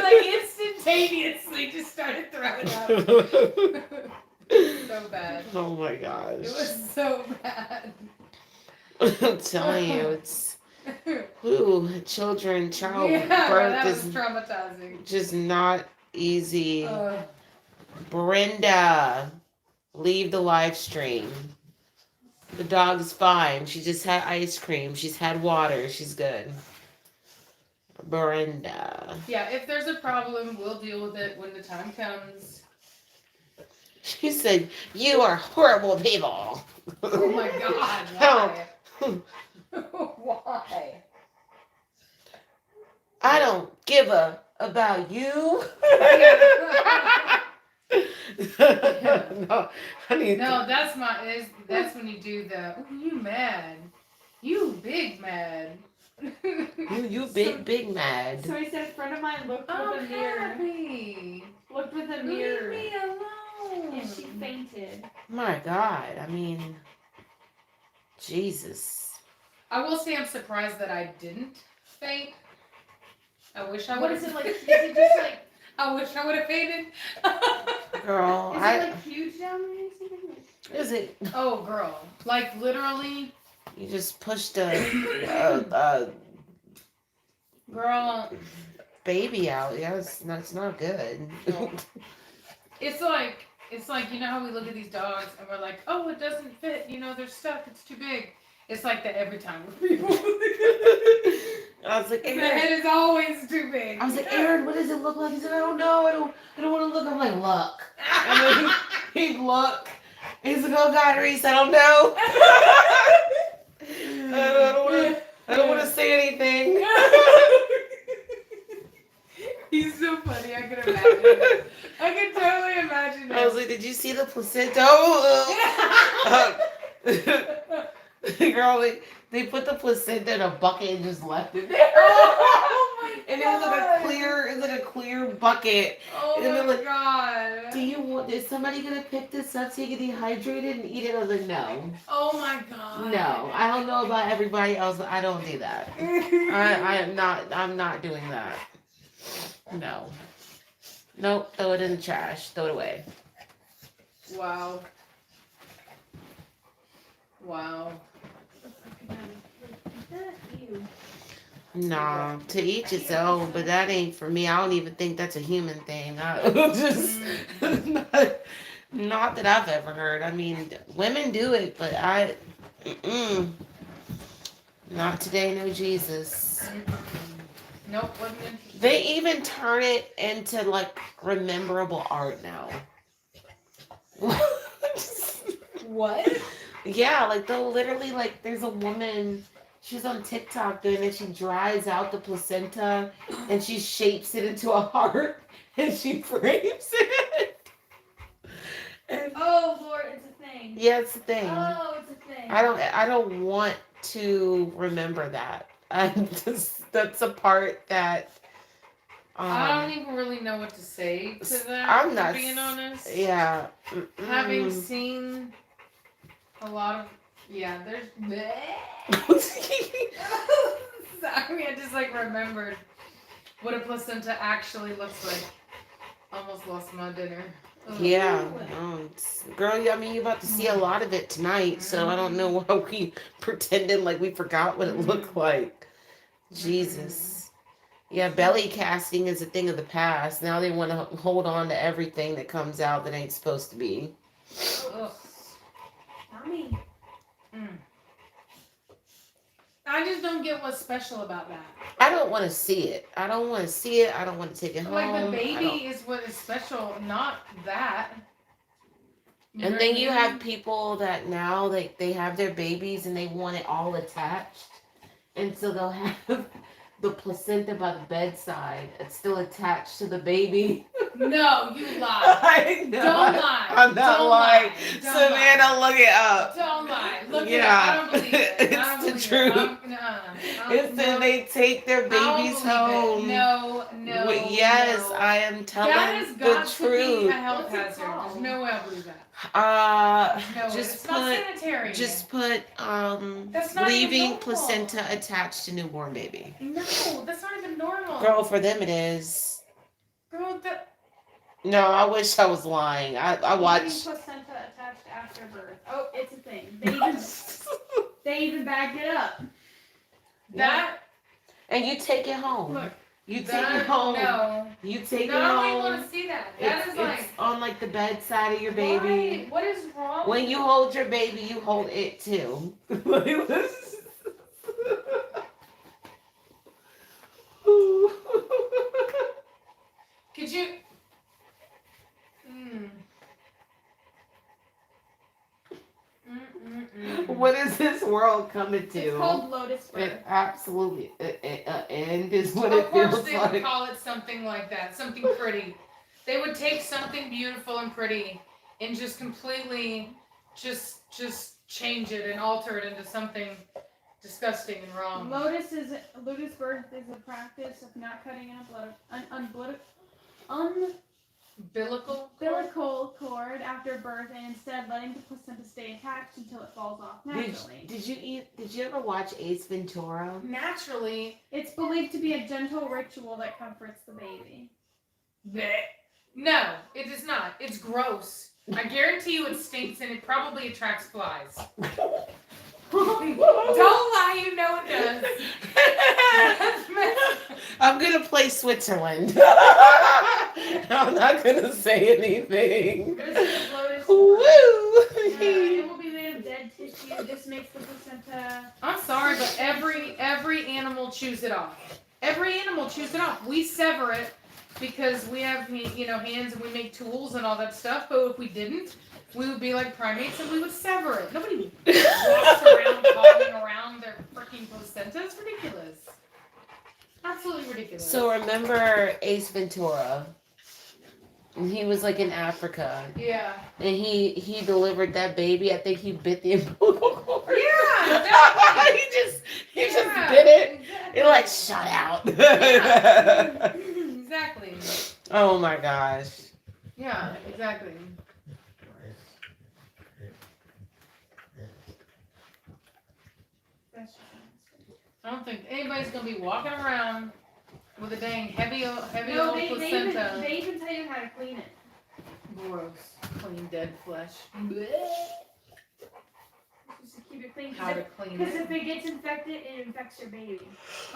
Like instantaneously, just started throwing up. So bad. Oh my gosh. It was so bad. I'm telling you, it's childbirth that was is traumatizing. just not easy. Brenda, leave the live stream. The dog's fine. She just had ice cream. She's had water. She's good. Brenda. Yeah, if there's a problem, we'll deal with it when the time comes. She said, "You are horrible people." Oh my God! Why? Why? I don't give about you. No, honey. No, that's when you do the you mad, you big mad. You big mad. So he said a friend of mine looked with a mirror. Happy. Looked with a mirror. Leave me alone. And she fainted. My God, I mean, Jesus. I will say I'm surprised that I didn't faint. I wish I would. What is it like? Is it just like? I wish I would have fainted. Girl, Is it like huge down there or something? Is it? Oh, girl! Like literally. You just pushed a Girl. baby out. Yeah, it's not good. No. It's like you know how we look at these dogs and we're like, oh, it doesn't fit. They're stuck. It's too big. It's like that every time with people. I was like, the Aaron. head is always too big. I was like, Aaron, what does it look like? He said, I don't know. I don't want to look. I'm like, look. And then he'd look. He's like, oh God, Reese, I don't know. I don't want to say anything. He's so funny. I can imagine it. I can totally imagine it. I was like, did you see the placenta? Girl, they put the placenta in a bucket and just left it there. Oh my God. And it was like a clear bucket. Oh and my God. Is somebody gonna pick this up so you get dehydrated and eat it? I was like, no. Oh my God. No. I don't know about everybody else, but I don't do that. I'm not doing that. No. Nope, throw it in the trash. Throw it away. Wow. Wow. Nah, to each its own, but that ain't for me. I don't even think that's a human thing. I just not that I've ever heard. I mean, women do it, but mm-mm, not today, no Jesus. Nope, wasn't interested. They even turn it into like rememberable art now. What? Yeah, like they'll literally like there's a woman, she's on TikTok doing it, she dries out the placenta and she shapes it into a heart and she frames it. And Oh Lord, it's a thing. yeah, it's a thing. Oh, it's a thing. I don't want to remember that. That's a part that I don't even really know what to say to that. I'm not being honest. Yeah. Having seen a lot of there's sorry, I just like remembered what a placenta actually looks like. Almost lost my dinner. Ugh. Yeah, girl. I mean, you're about to see a lot of it tonight, so I don't know why we pretending like we forgot what it looked like. Jesus. Yeah, belly casting is a thing of the past. Now they want to hold on to everything that comes out that ain't supposed to be. Ugh. Mommy. I just don't get what's special about that. I don't want to see it. I don't want to see it. I don't want to take it home. Like the baby is what is special, not that. And then you have people that now they have their babies and they want it all attached. And so they'll have the placenta by the bedside. It's still attached to the baby. No, you lie. I know. Don't lie. I'm not Don't lying. lie. Don't Savannah, lie. look it up. Don't lie. Look it Yeah. up. I don't believe it. It's I don't the believe truth. It. It's when they take their babies home. No. Yes, no. I am telling That has the got to be a truth. health What's it hazard. called? There's no way I believe that. No, Just it's not sanitary. Just put That's not even leaving normal. placenta attached to newborn baby. No, that's not even normal. Girl, for them it is. Girl, that. No, I wish I was lying. I Leaving watched. placenta attached after birth. Oh, it's a thing. They even backed it up. That. And you take it home. Look. You take That, it home. No. You take No, it I don't even home. want to see that. That is like. It's on like the bedside of your baby. Why? What is wrong? When you hold your baby, you hold it too. Could you? What is this world coming to? It's called lotus birth. It absolutely end is what Of it course feels they would like. call it something like that, something pretty. They would take something beautiful and pretty and just completely just change it and alter it into something disgusting and wrong. Lotus birth is a practice of not cutting an Umbilical? umbilical cord after birth and instead letting the placenta stay attached until it falls off naturally. Did you ever watch Ace Ventura? Naturally. It's believed to be a gentle ritual that comforts the baby. Bleh. No, it is not. It's gross. I guarantee you it stinks and it probably attracts flies. Don't lie, you know it does. I'm gonna play Switzerland. I'm not gonna say anything. This is lotus Woo! it will be made of dead tissue. This makes the placenta. I'm sorry, but every animal chews it off. Every animal chews it off. We sever it because we have hands and we make tools and all that stuff. But if we didn't, we would be like primates and we would sever it. Nobody walks around hogging around their freaking placenta. It's ridiculous. Absolutely ridiculous. So remember Ace Ventura? And he was like in Africa. Yeah. And he delivered that baby. I think he bit the umbilical cord. Yeah, exactly. he just bit it. Exactly. It like shot out. Yeah. Exactly. Oh my gosh. Yeah, exactly. I don't think anybody's gonna be walking around with a dang heavy No, old they placenta. even tell you how to clean it. Gross. Clean dead flesh. It's just a cute keep it clean. how to clean Because it. if it gets infected, it infects your baby.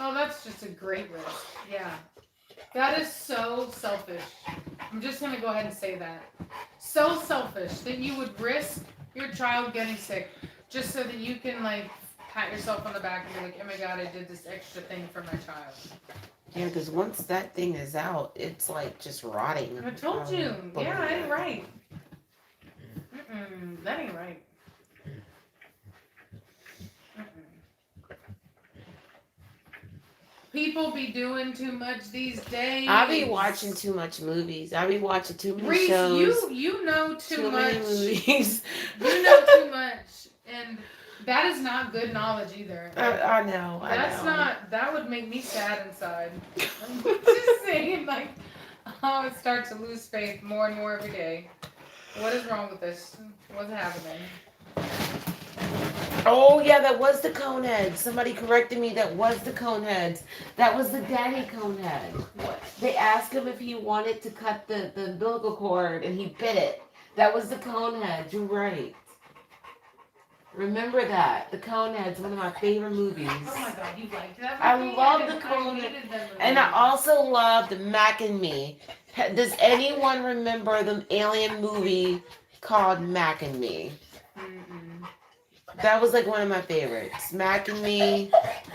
Oh, that's just a great risk. Yeah. That is so selfish. I'm just going to go ahead and say that. So selfish that you would risk your child getting sick just so that you can, like, pat yourself on the back and be like, oh my God, I did this extra thing for my child. Yeah, because once that thing is out, it's like just rotting. I told you. Yeah, I ain't right. That ain't right. People be doing too much these days. I be watching too much movies. I be watching too many Reese, shows. you know too many much. movies. You know too much, and that is not good knowledge either. I know. That's not. That would make me sad inside. I'm just saying, like, I would start to lose faith more and more every day. What is wrong with this? What's happening? Oh yeah, that was the Coneheads. Somebody corrected me. That was the Coneheads. That was the Daddy Conehead. What? They asked him if he wanted to cut the umbilical cord, and he bit it. That was the Coneheads. You're right. Remember that. The Coneheads, one of my favorite movies. Oh my God, you liked that I movie? love the hated Coneheads. that movie. And I also loved Mac and Me. Does anyone remember the alien movie called Mac and Me? Mm-mm. That was like one of my favorites. Mac and Me,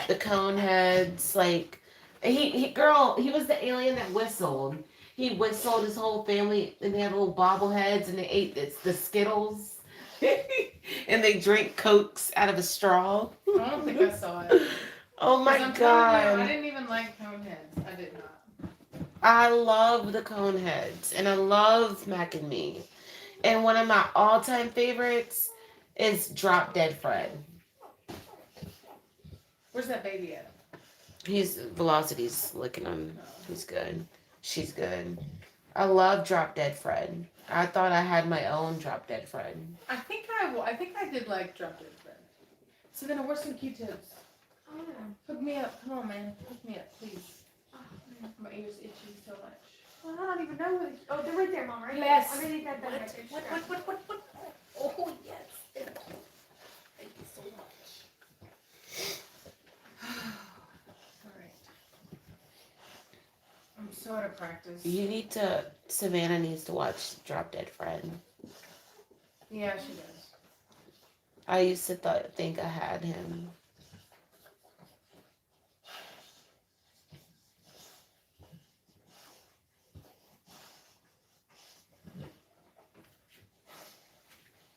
the Coneheads, like he was the alien that whistled. He whistled his whole family, and they had little bobbleheads, and they ate the Skittles, and they drank Cokes out of a straw. I don't think I saw it. Oh my 'Cause I'm telling you, I God! didn't even like Coneheads. I did not. I love the Coneheads, and I love Mac and Me, and one of my all-time favorites is Drop Dead Fred. Where's that baby at? Velocity's licking him. He's good. She's good. I love Drop Dead Fred. I thought I had my own Drop Dead Fred. I think I did like Drop Dead Fred. So then where's some Q-tips? Oh. Hook me up. Come on, man. Hook me up, please. My ears itching so much. Well, I don't even know where. Oh, they're right there, Mom. Right? Yes. Underneath that bed. Right there. What? Oh, yes. Thank you. Thank you so much. All right. I'm so out of practice. Savannah needs to watch Drop Dead Fred. Yeah, she does. I used to think I had him.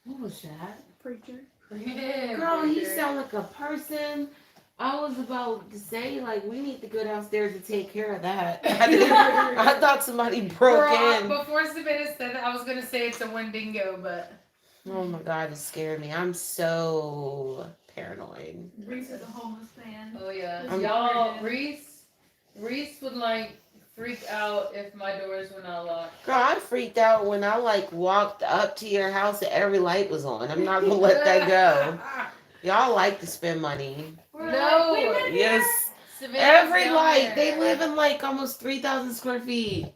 What was that? Preacher. Yeah, Girl, he Preacher. sound like a person. I was about to say, like, we need to go downstairs and take care of that. I thought somebody broke in. Before Savannah said that, I was gonna say it's a Wendigo, but Oh my God, it scared me. I'm so paranoid. Reese is a homeless man. oh yeah, I'm- y'all, Reese would like freak out if my doors were not locked. Girl, I freaked out when I like walked up to your house and every light was on. I'm not gonna let that go. Y'all like to spend money. We're No. like, we live Yes. Savannah's Every down light. there. They live in like almost 3,000 square feet.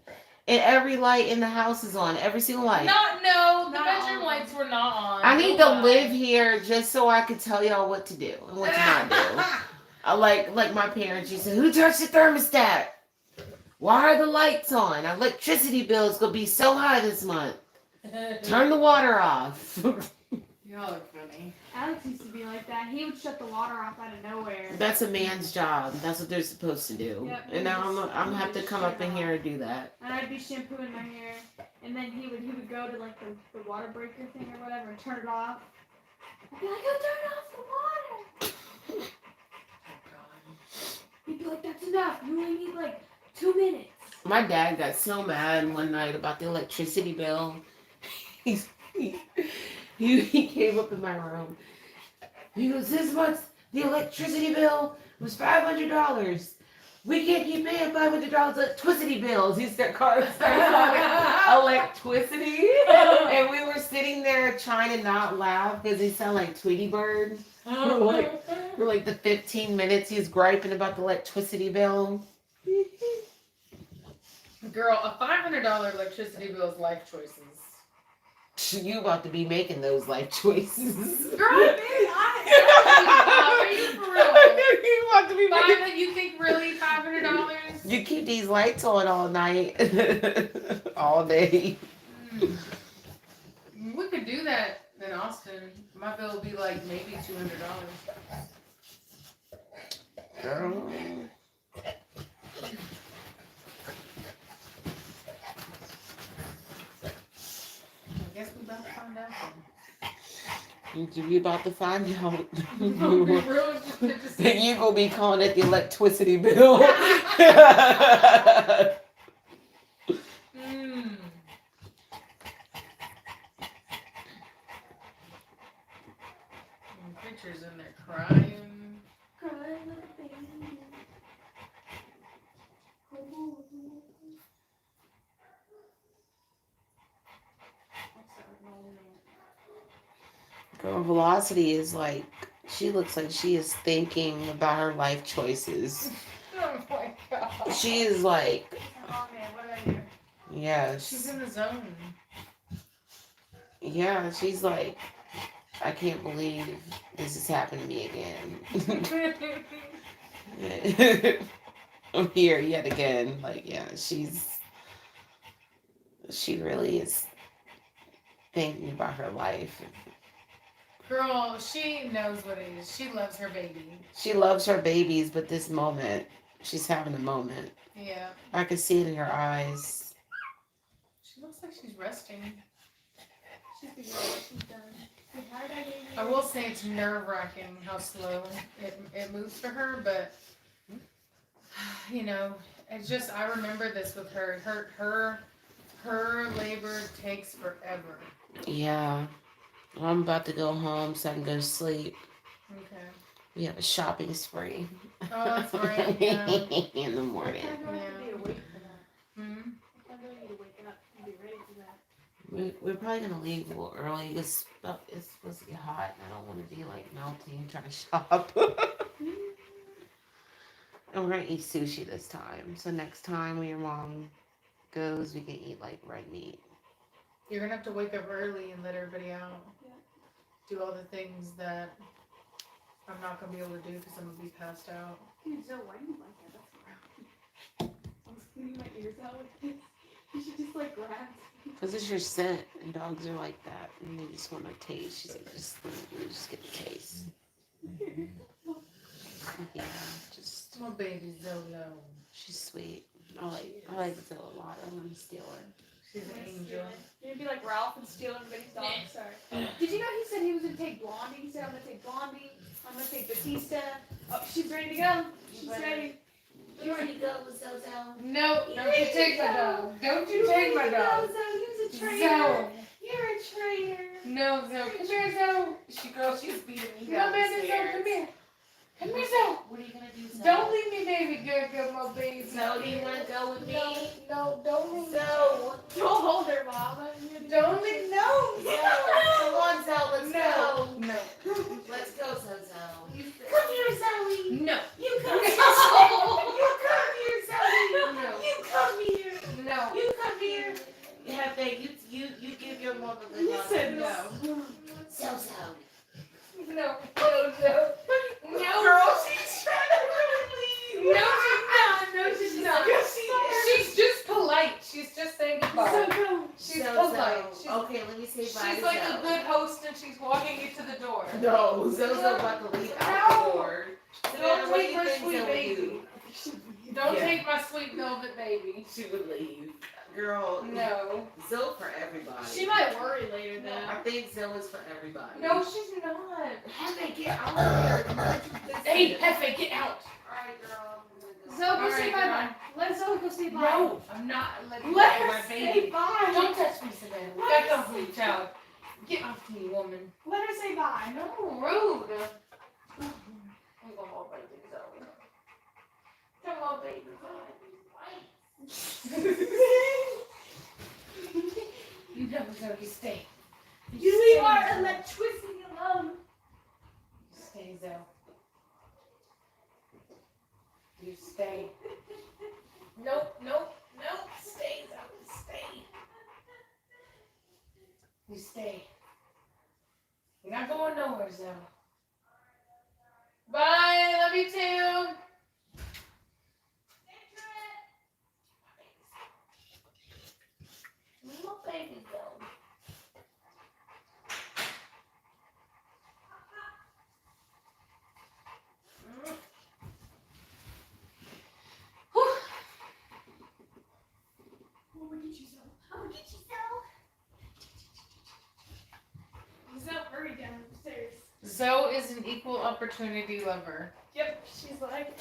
And every light in the house is on. Every single light. No, the Not bedroom all. lights were not on. I need Don't to lie. live here just so I could tell y'all what to do and what to not do. I like my parents used to say, who touched the thermostat? Why are the lights on? Our electricity bill's gonna be so high this month. Turn the water off. Y'all are funny. Alex used to be like that. He would shut the water off out of nowhere. That's a man's job. That's what they're supposed to do. Yep. And now I'm have to come up in here and do that. And I'd be shampooing my hair, and then he would go to like the water breaker thing or whatever and turn it off. I'd be like, "Who turned off the water?" He'd be like, "That's enough. You only need like 2 minutes." My dad got so mad one night about the electricity bill. He came up in my room. He goes, this month the electricity bill was $500. We can't keep paying $500 electricity bills. He started calling electricity. And we were sitting there trying to not laugh because he sounded like Tweety Bird. For like the 15 minutes he's griping about the electricity bill. Girl, a $500 electricity bill is life choices. You about to be making those life choices. Girl, I Are you for real? You want to be You think really $500? You keep these lights on all night, all day. We could do that in Austin. My bill would be like maybe $200. Girl. I guess we about to find out. You about to find out. Real just Then you gonna be calling it the electricity bill. Pictures in there crying. Cry like a baby. Girl, Velocity is like, she looks like she is thinking about her life choices. Oh my god. She is like, Oh man, what did I do? yes. She's in the zone. Yeah, she's like, I can't believe this has happened to me again. I'm here yet again. Like, yeah, she really is thinking about her life. Girl, she knows what it is. She loves her baby. She loves her babies, but this moment, she's having a moment. Yeah. I can see it in her eyes. She looks like she's resting. She's figured out what she's done. See, how did I get I will say it's nerve-wracking how slow it moves for her, but you know, it's just I remember this with her. Her labor takes forever. Yeah. I'm about to go home so I can go to sleep. Okay. We have a shopping spree. Oh, that's right. Yeah. In the morning. What time do I have to be awake for that? Hmm? What time do I need to wake up and be ready for that? We're probably gonna leave a little early. It's supposed to get hot, and I don't want to be like melting trying to shop. And we're gonna eat sushi this time. So next time when your mom goes, we can eat like red meat. You're gonna have to wake up early and let everybody out. Yeah. Do all the things that I'm not gonna be able to do because I'm gonna be passed out. Dude, Zoe, why do you like that? That's gross. I was cleaning my ears out with this. You should just like grab. Cause it's your scent, and dogs are like that, and they just want to taste. She's like, just get the taste. Yeah, just My baby's Zolo. she's sweet. I like Zoe a lot. I want to steal her. She's an angel. You're gonna be like Ralph and steal everybody's dog. Sorry. Did you know he said he was gonna take Blondie? He said I'm gonna take Blondie. I'm gonna take Batista. Oh, she's ready to go. She's ready. You ready to go with Zozo? No, don't you take my dog. Don't you take my dog. Zoe, a Zoe. You're a traitor. No, Zoe. Come here, Zoe. She's beating me Come down here, the Zoe. stairs. Come here. Come here, Zoe. What are you gonna do, Zoe? Don't leave me, baby girl, my baby. Zoe, do you want to go with me? No, don't leave. Zoe. Don't hold her, Mama. Don't leave. No. Come on, Zoe, let's go. No. Let's go, Zozo. Come here, Zoe. No. You come here. You come here, Zoe. No. You come here. No. You come here. Yeah, babe, you give your mom a good You hug. said no. Zozo. No. No. Girl, she's trying to leave. No, she's not. She's just polite. She's just saying goodbye. She's polite. She's, Okay, let me say bye she's to like a Zoe. good host and she's walking you to the door. No, Zozo about to leave out the door. Don't What do take you my think sweet Zoe would baby. do? Don't Yeah. take my sweet velvet baby. She would leave. Girl, No. Zoe for everybody. She might worry later though. I think Zoe is for everybody. No, she's not. Hefe, get out of here. Hey, Hefe, get out. Alright, girl. Zoe, go All say right, bye-bye. Let Zoe go say bye. No, I'm not letting you Let take her my say baby. bye. Don't touch me, Savannah. Let Back her off me, child. Get off me, woman. Let her say bye. No, rude. I'm going all right to Zoe. Come on, baby. You know, Zoe, stay. You leave our electricity alone. Stay, Zoe. You stay. Nope. Stay, Zoe. Stay. You stay. You're not going nowhere, Zoe. So hurry down the stairs. Zoe is an equal opportunity lover. Yep, she's like,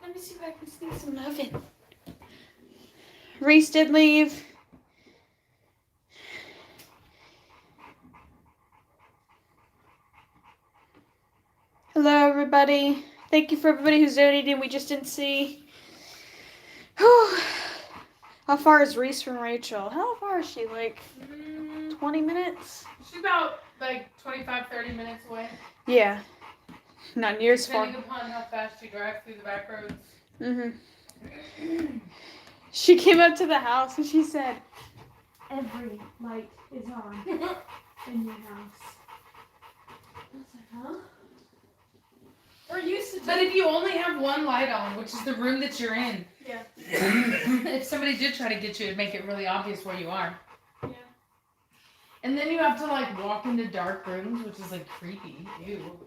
Let me see if I can sneak some love in. Reese did leave. Hello, everybody. Thank you for everybody who's donating. We just didn't see. Whew. How far is Reese from Rachel? How far is she? Like 20 minutes? She's about like 25, 30 minutes away. Yeah. Not near as far. Depending upon how fast you drive through the back roads. Mm-hmm. She came up to the house and she said, every light is on in your house. I was like, huh? We're used to But if you only have one light on, which is the room that you're in, Yeah. if somebody did try to get you, it'd make it really obvious where you are. Yeah. And then you have to like walk into dark rooms, which is like creepy. Ew.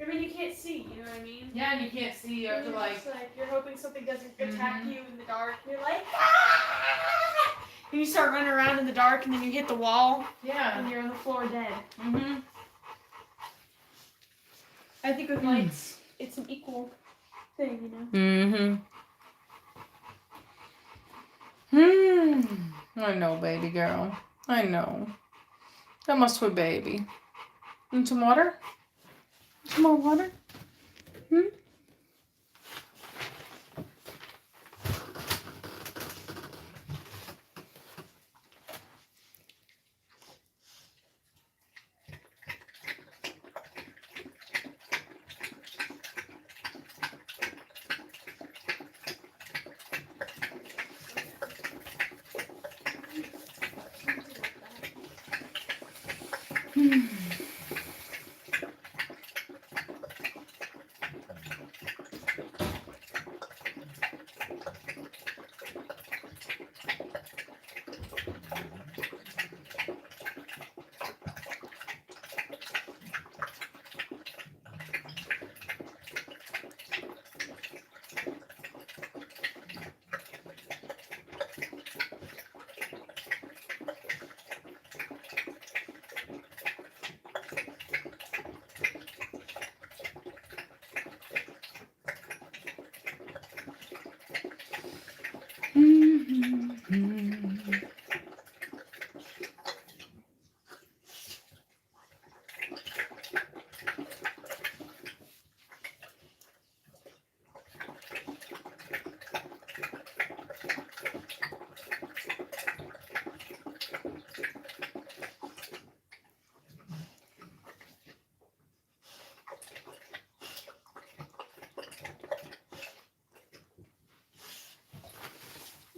I mean, you can't see, you know what I mean? Yeah, and you can't see. You have And to you're like. just you're hoping something doesn't attack Mhm. you in the dark. And you're like, ah! and you start running around in the dark and then you hit the wall. Yeah. And you're on the floor dead. Mhm. I think with lights, it's an equal thing, you know? I know, baby girl. I know. That must be baby. Need some water? Some more water?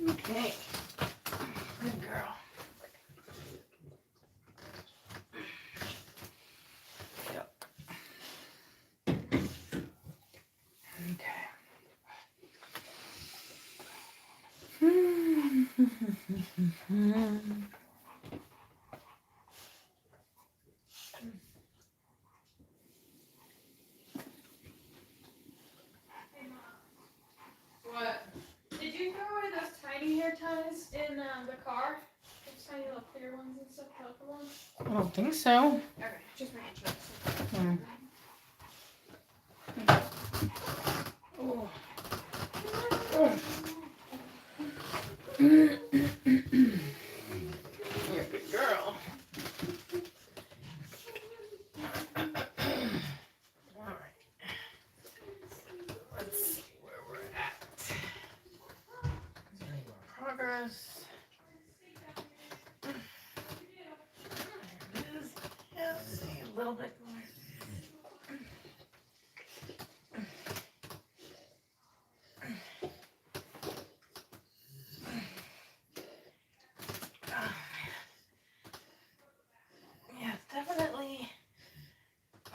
Okay. Good girl. Yep. Okay. What? Did you throw away those tiny hair ties in the car? Those tiny little clear ones and stuff, colorful ones? I don't think so. Okay, just making sure. Hmm. Oh. You're a good girl. Alright. Let's see where we're at. Any more progress? There it is. Yeah, see a little bit more. Yeah, definitely.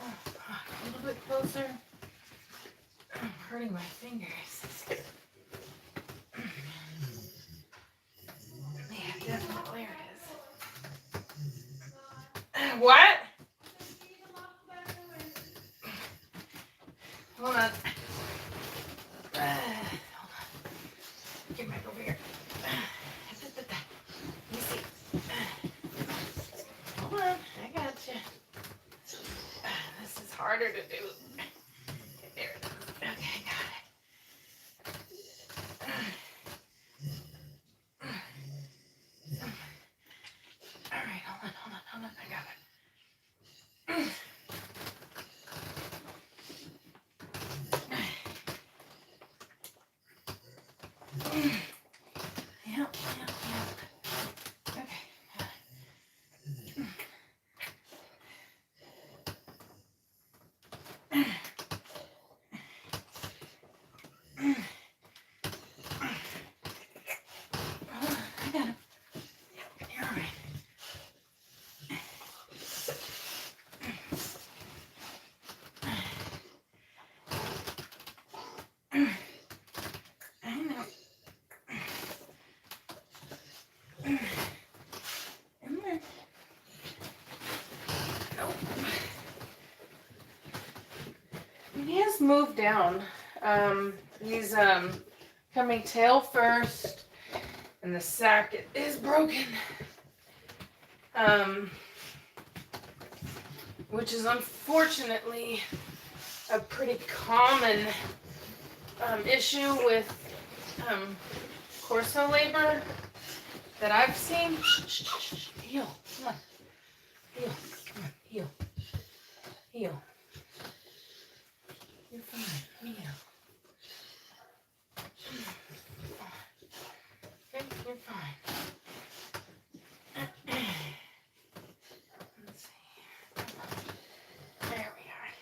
Oh, fuck, a little bit closer. I'm hurting my fingers. Yeah, definitely. There it is. What? Hold on. Hold on. Get back over here. Let me see. Come here. Nope. He has moved down. He's coming tail first, and the sack is broken. Which is unfortunately a pretty common issue with Corso labor that I've seen. Heel, come on. Heel, come on, heel. Heel. You're fine, heel. Okay, you're fine. Let's see. There we are.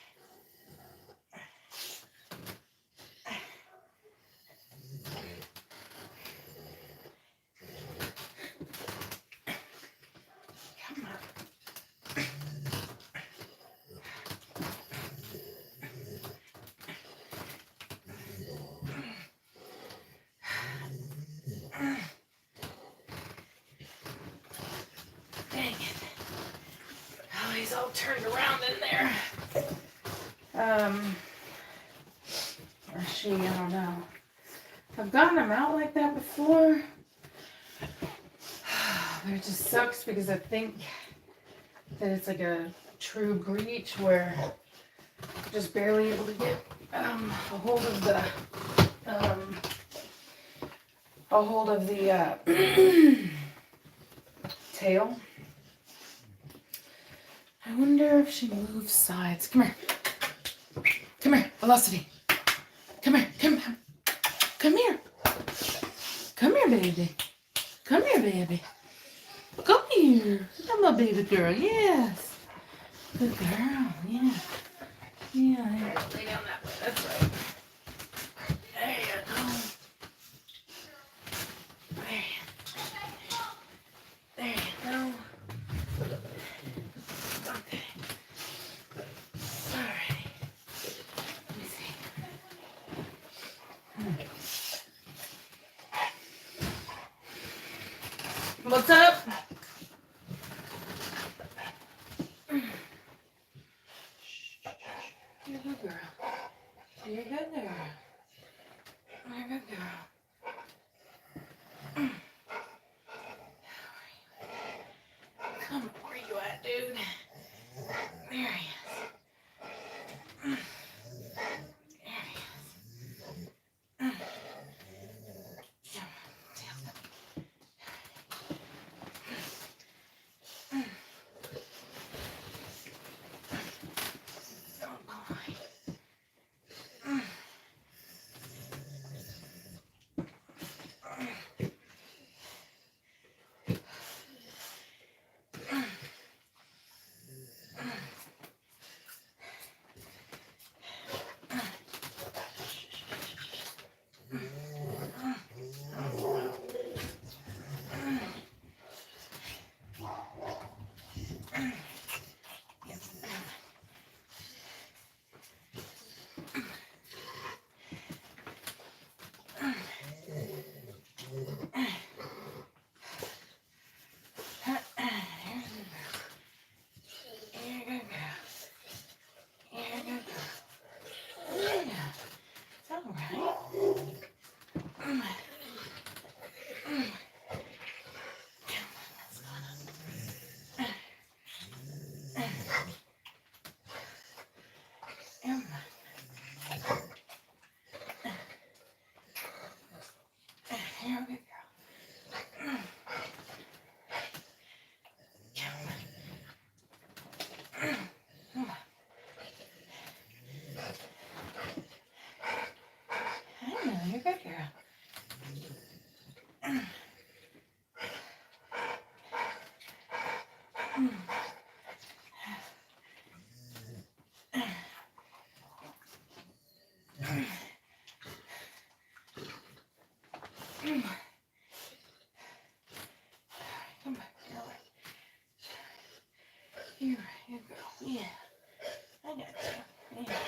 Come on. Dang it. Oh, he's all turned around in there. Or she, I don't know. I've gotten them out like that before. But it just sucks because I think that it's like a true breach where I'm just barely able to get a hold of the tail. I wonder if she moves sides. Come here. Come here, Velocity. Come here. Come here. Come here. Come here, baby. Come here, baby. Come here. Come on, baby girl. Yes. Good girl. Yeah. Yeah, there you go. Lay down that way. That's right. There you go. There you go. Okay. Alright. Let me see. What's up? You're a good girl. You're a good girl. You're a good girl. Come on, where you at, dude? There he is. There he is. Come on, tail. Oh boy. You're a good girl. Come back here. Here you go. Yeah. I got you. Yeah.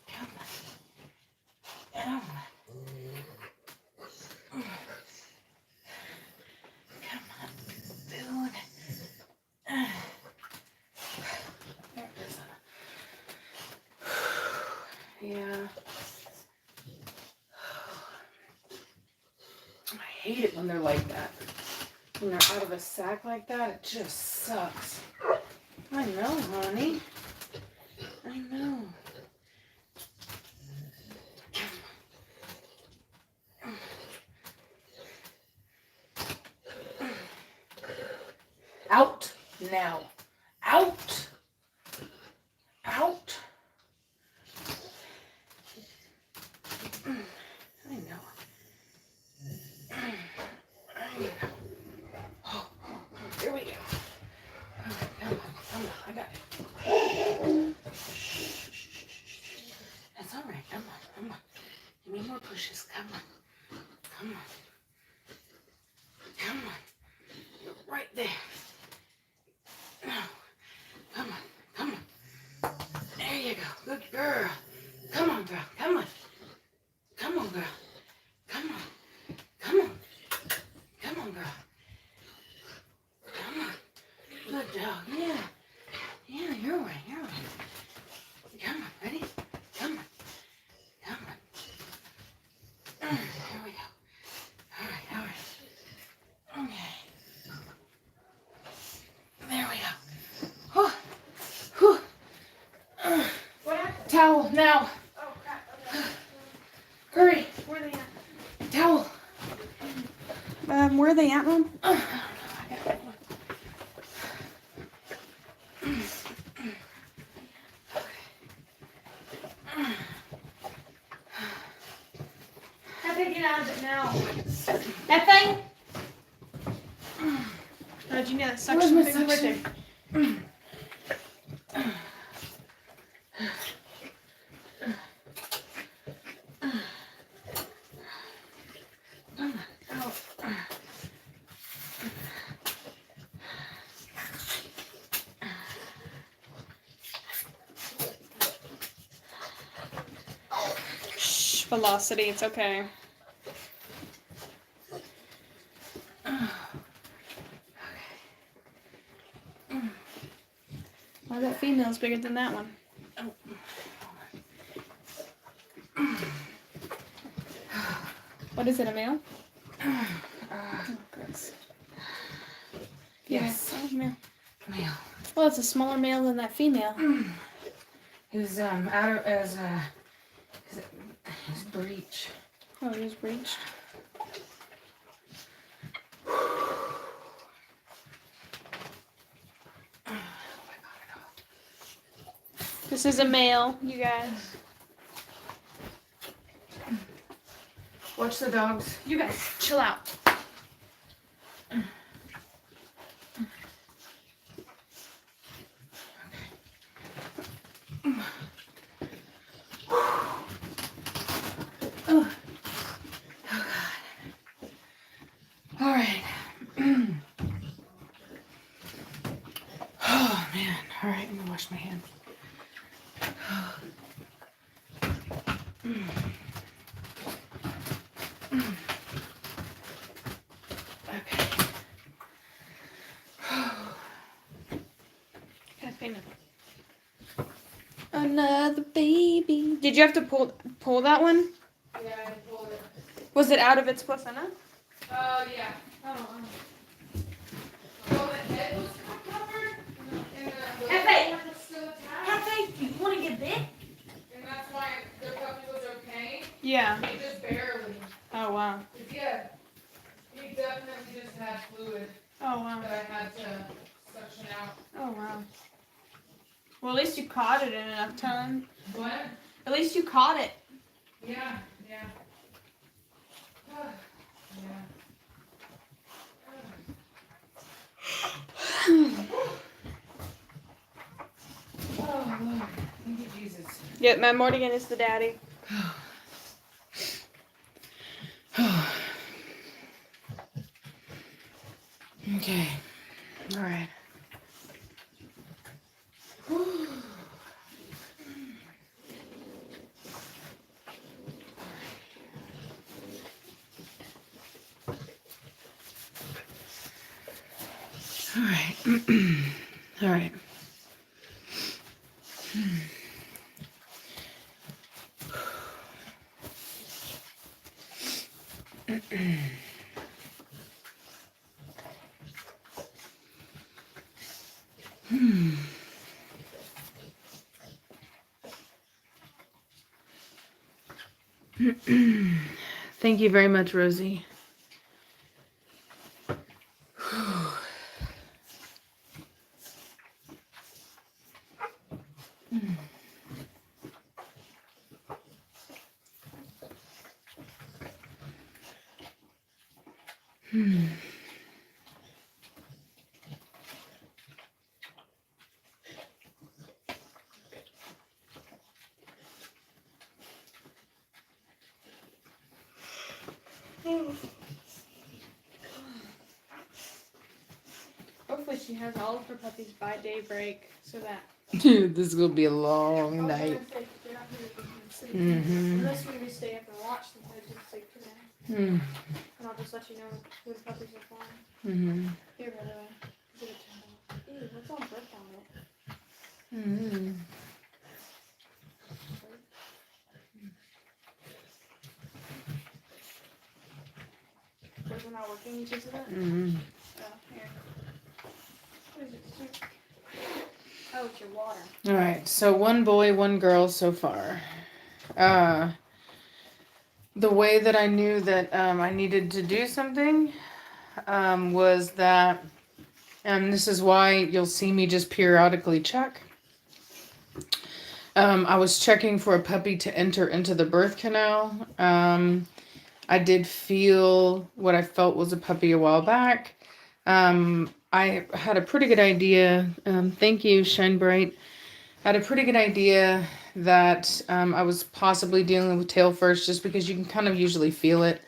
Come on. Come on. hate it when they're like that. When they're out of a sack like that, it just sucks. I know, honey. I know. Out now. Out. Out. I know. I know. Oh, here we go. All right, come on, I got it. That's all right. Come on. Give me more pushes. Come on. Come on. You're right there. No. Come on. There you go. Good girl. Come on, girl. Come on, girl. Come on, girl. Come on. Good dog. Yeah, you're right. Come on, ready? Come on. Here we go. All right. Okay. There we go. Whew. What happened? Towel, now. Oh crap. Okay. Hurry. Where are they at? Towel. Where are they at, Mom? I don't know. I got one. How to get out of it now? That thing? Oh, did you know that suction Where's my thing right suction? there? Shh, velocity, it's okay. Why that female's bigger than that one? What is it, a male? Oh, gross. Yes. Oh, male. Male. Well, it's a smaller male than that female. He was out of as his breech. Oh, he was breached. This is a male, you guys. Watch the dogs. You guys, chill out. Oh God. All right. Oh man. All right, I'm gonna wash my hands. Okay. Another baby. Did you have to pull that one? Yeah, I pulled it. Was it out of its placenta? Oh yeah. Oh. Well, the head was covered, and the Hefe! was still attached, Cafe, you want to get bit? and that's why the puppy was okay. Yeah. He just barely. Oh wow. Yeah. He definitely just had fluid Oh wow. that I had to suction out. Oh wow. Well, at least you caught it in enough time. What? At least you caught it. Yeah. Yeah. Oh Lord, thank you, Jesus. Yep, Matt Mortigan is the daddy. Okay. All right. All right. All right. Thank you very much, Rosie. Hopefully she has all of her puppies by daybreak so that Dude, this is gonna be a long I was night. gonna say, they're not gonna be sleep. Mhm. Unless we stay up and watch them, they just sleep today. Mm. And I'll just let you know who the puppies are flying. Mhm. Here, by the way. Give it to me. Ew, what's all burped on it? Mhm. Was it not working? You tasted it? Mhm. Oh, here. What is it? Oh, it's your water. All right. So one boy, one girl so far. The way that I knew that I needed to do something was that, and this is why you'll see me just periodically check. I was checking for a puppy to enter into the birth canal. I did feel what I felt was a puppy a while back. I had a pretty good idea. Thank you, Shine Bright. I had a pretty good idea that I was possibly dealing with tail first, just because you can kind of usually feel it.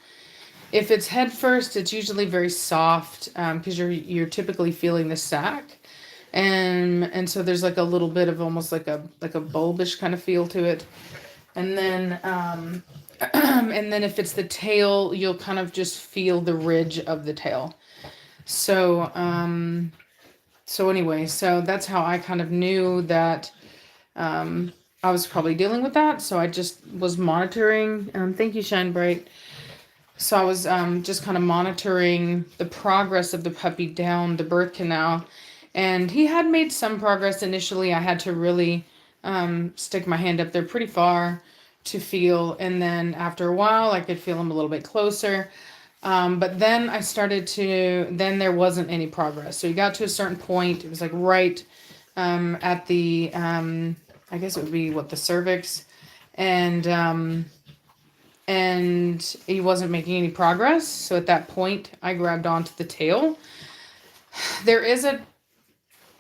If it's head first, it's usually very soft because you're typically feeling the sac, and so there's like a little bit of almost like a bulbish kind of feel to it, and then and then if it's the tail, you'll kind of just feel the ridge of the tail. So so anyway, so that's how I kind of knew that I was probably dealing with that. So I just was monitoring. Thank you, Shine Bright. So I was just kind of monitoring the progress of the puppy down the birth canal. And he had made some progress initially. I had to really stick my hand up there pretty far to feel. And then after a while, I could feel him a little bit closer. But then then there wasn't any progress. So he got to a certain point. It was like right at the, I guess it would be the cervix. And he wasn't making any progress. So at that point, I grabbed onto the tail. There is an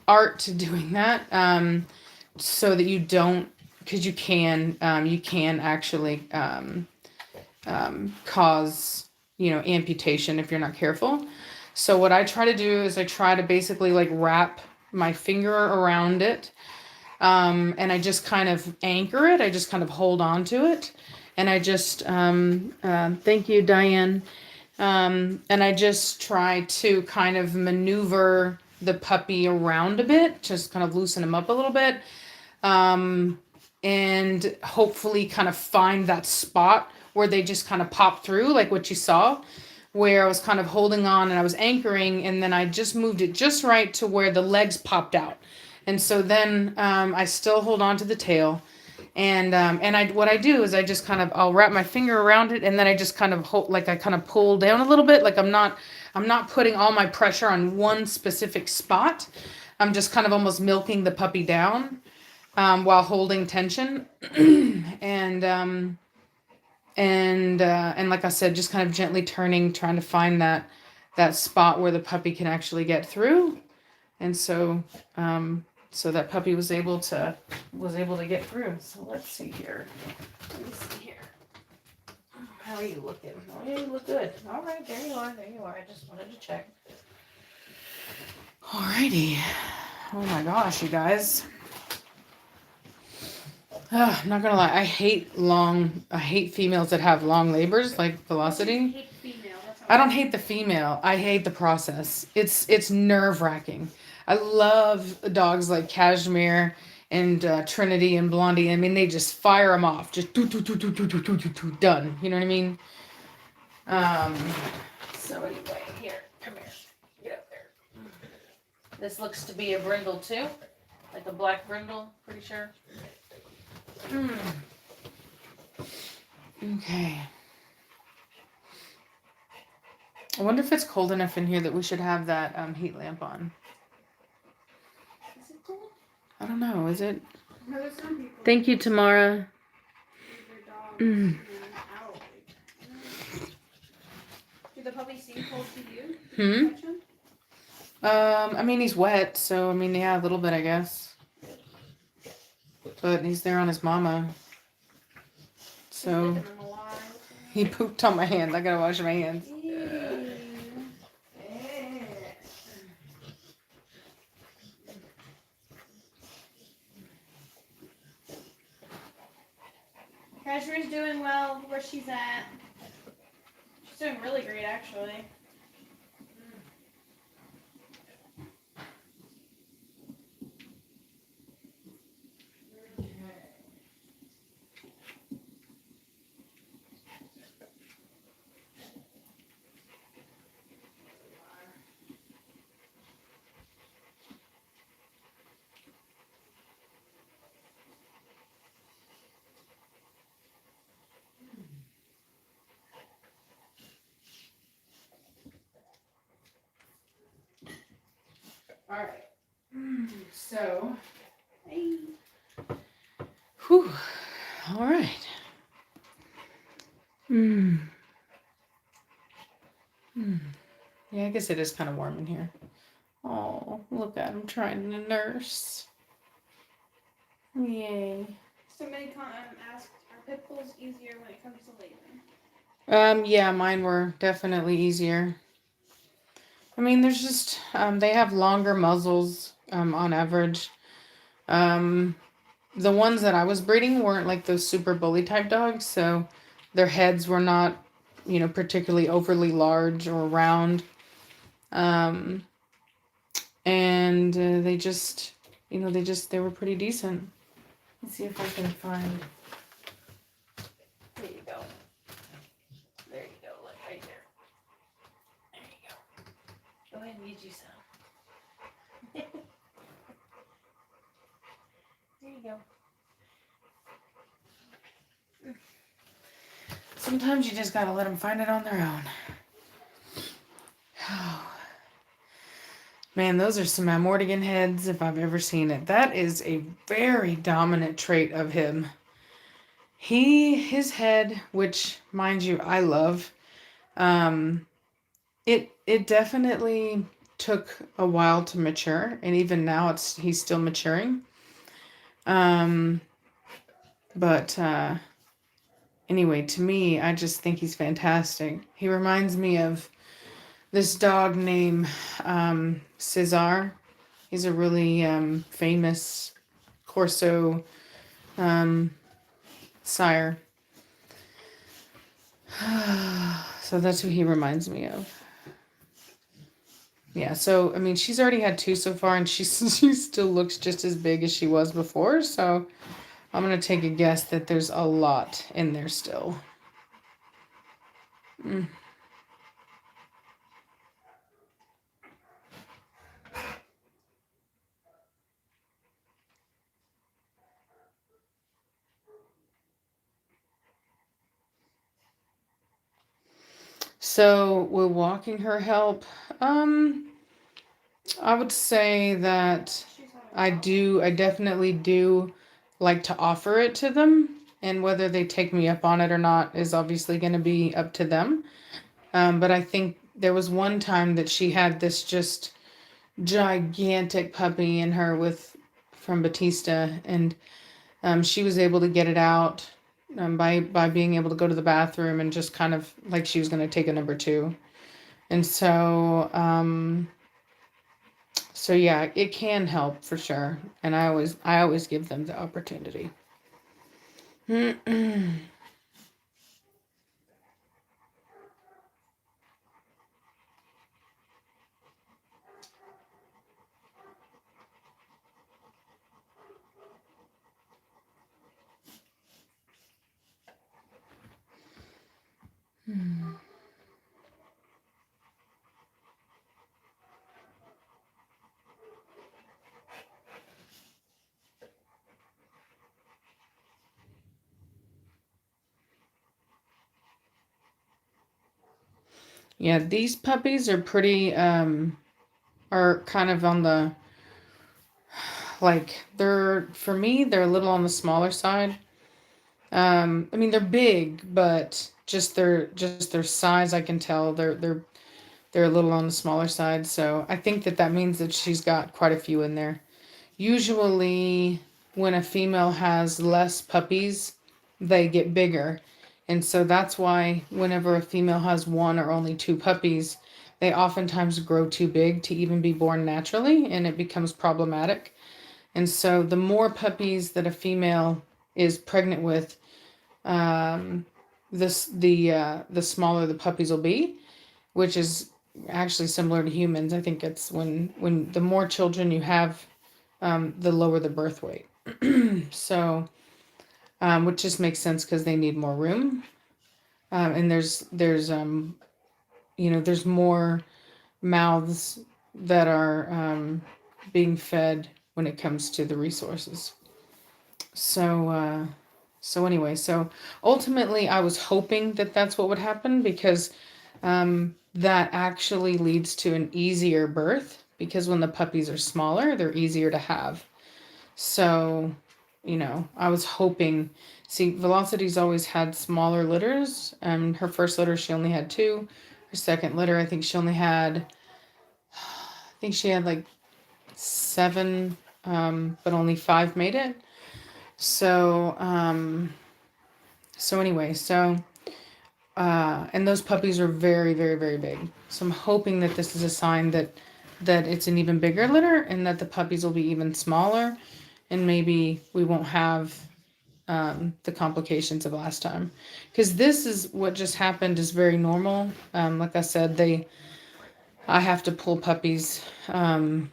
art to doing that, so that you don't, because you can actually cause amputation if you're not careful. So what I try to do is I try to basically like wrap my finger around it, and I just kind of anchor it. I just kind of hold on to it. And I just, thank you, Diane. And I just try to kind of maneuver the puppy around a bit, just kind of loosen him up a little bit. And hopefully kind of find that spot where they just kind of pop through, like what you saw, where I was kind of holding on and I was anchoring, and then I just moved it just right to where the legs popped out. And so then I still hold on to the tail. And what I do is I just kind of, I'll wrap my finger around it, and then I just kind of hold, like I kind of pull down a little bit. Like I'm not putting all my pressure on one specific spot. I'm just kind of almost milking the puppy down, while holding tension. and like I said, just kind of gently turning, trying to find that spot where the puppy can actually get through. And so, so that puppy was able to get through. So let's see here. Let me see here. How are you looking? Oh, yeah, you look good. All right, there you are. There you are. I just wanted to check. Alrighty. Oh my gosh, you guys. I'm not gonna lie. I hate females that have long labors, like Velocity. Hate female. That's how I don't hate the female. I hate the process. It's nerve wracking. I love dogs like Cashmere and Trinity and Blondie. I mean, they just fire them off, just done. You know what I mean? So anyway, here, come here, get up there. This looks to be a brindle too, like a black brindle, pretty sure. Okay. I wonder if it's cold enough in here that we should have that heat lamp on. Is it cold? I don't know. Is it? No, there's some people Thank you, Tamara. leave their dogs out. Do the puppies seem cold to you? Did you touch them? I mean, he's wet, so I mean, yeah, a little bit, I guess. But he's there on his mama. So Licking them alive. he pooped on my hand. I gotta wash my hands. Treasury's doing well where she's at. She's doing really great, actually. All right. So. Hey. Whew. All right. Yeah, I guess it is kind of warm in here. Oh, look at him trying to nurse. Yay. Somebody asked, are pit bulls easier when it comes to labor? Yeah, mine were definitely easier. I mean, there's just they have longer muzzles on average. The ones that I was breeding weren't like those super bully type dogs, so their heads were not, particularly overly large or round. And they just, they were pretty decent. Let's see if I can find. There you go. There you go. Look right there. There you go. Go ahead and get you some. There you go. Sometimes you just gotta let them find it on their own. Oh. Man, those are some Amortigan heads if I've ever seen it. That is a very dominant trait of him. His head, which, mind you, I love, it definitely took a while to mature, and even now he's still maturing. But anyway, to me, I just think he's fantastic. He reminds me of this dog named Cesar. He's a really famous Corso sire. So that's who he reminds me of. Yeah, so I mean, she's already had 2 so far, and she still looks just as big as she was before. So I'm gonna take a guess that there's a lot in there still. So will walking her help? I would say that I definitely do like to offer it to them, and whether they take me up on it or not is obviously going to be up to them. But I think there was one time that she had this just gigantic puppy in her from Batista, and she was able to get it out by being able to go to the bathroom and just kind of like she was going to take a number 2. And so yeah, it can help for sure, and I always give them the opportunity. Yeah, these puppies are pretty, are kind of on the, like, for me, they're a little on the smaller side. I mean, they're big, but just their size, I can tell they're a little on the smaller side. So I think that means that she's got quite a few in there. Usually, when a female has less puppies, they get bigger. And so that's why whenever a female has one or only two puppies, they oftentimes grow too big to even be born naturally, and it becomes problematic. And so the more puppies that a female is pregnant with, um, the smaller the puppies will be, which is actually similar to humans. I think it's when the more children you have, the lower the birth weight. So, which just makes sense because they need more room. And there's more mouths that are being fed when it comes to the resources. So anyway, so ultimately I was hoping that that's what would happen, because that actually leads to an easier birth, because when the puppies are smaller, they're easier to have. So, I was hoping. See, Velocity's always had smaller litters. Her first litter, she only had two. Her second litter, I think she had like seven, but only five made it. So, and those puppies are very, very, very big. So I'm hoping that this is a sign that it's an even bigger litter, and that the puppies will be even smaller, and maybe we won't have the complications of last time. Because this is what just happened is very normal. Like I said, I have to pull puppies from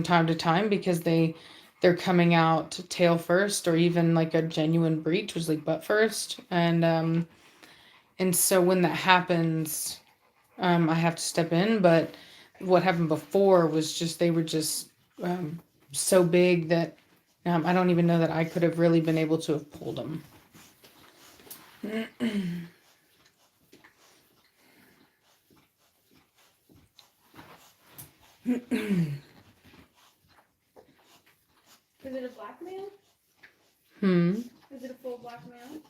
time to time, because they're coming out tail first, or even like a genuine breech, which is like butt first, and so when that happens, I have to step in. But what happened before was just they were just so big that I don't even know that I could have really been able to have pulled them. Is it a black male? Is it a full black male?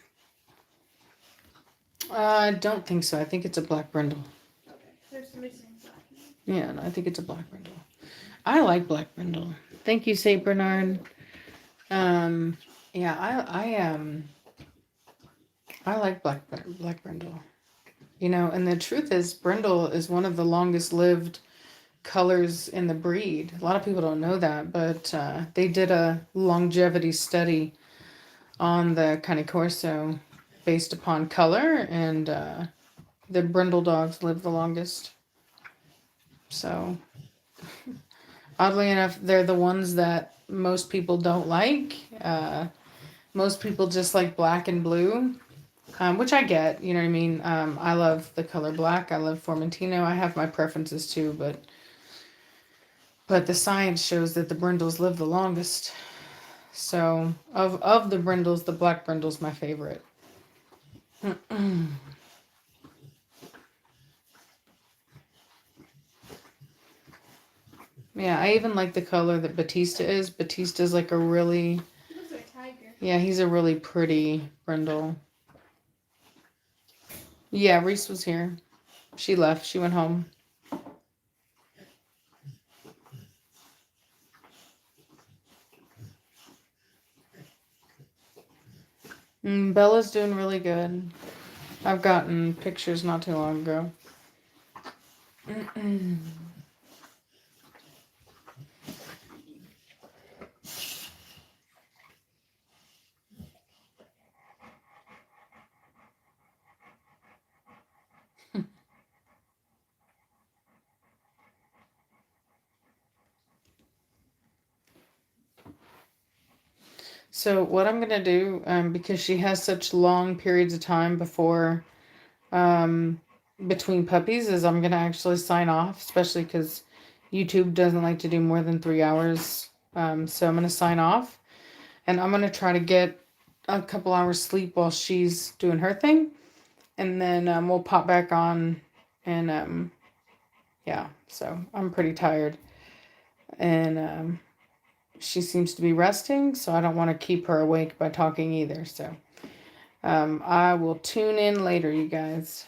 I don't think so. I think it's a black brindle. Okay. There's somebody saying black male. Yeah, no, I think it's a black brindle. I like black brindle. Thank you, Saint Bernard. Yeah, I like black brindle. And the truth is, brindle is one of the longest lived colors in the breed. A lot of people don't know that, but they did a longevity study on the Cane Corso based upon color, and the brindle dogs live the longest. So, oddly enough, they're the ones that most people don't like. Most people just like black and blue, which I get. You know what I mean? I love the color black. I love Formentino. I have my preferences too, but the science shows that the brindles live the longest. So, of the brindles, the black brindle's my favorite. Yeah, I even like the color that Batista is. Batista's like a really, He looks like a tiger. yeah, he's a really pretty brindle. Yeah, Reese was here. She left. She went home. Bella's doing really good. I've gotten pictures not too long ago. So what I'm gonna do, because she has such long periods of time between puppies, is I'm gonna actually sign off, especially because YouTube doesn't like to do more than 3 hours. So I'm gonna sign off, and I'm gonna try to get a couple hours sleep while she's doing her thing, and then we'll pop back on And yeah, so I'm pretty tired. And she seems to be resting, so I don't want to keep her awake by talking either. So I will tune in later, you guys.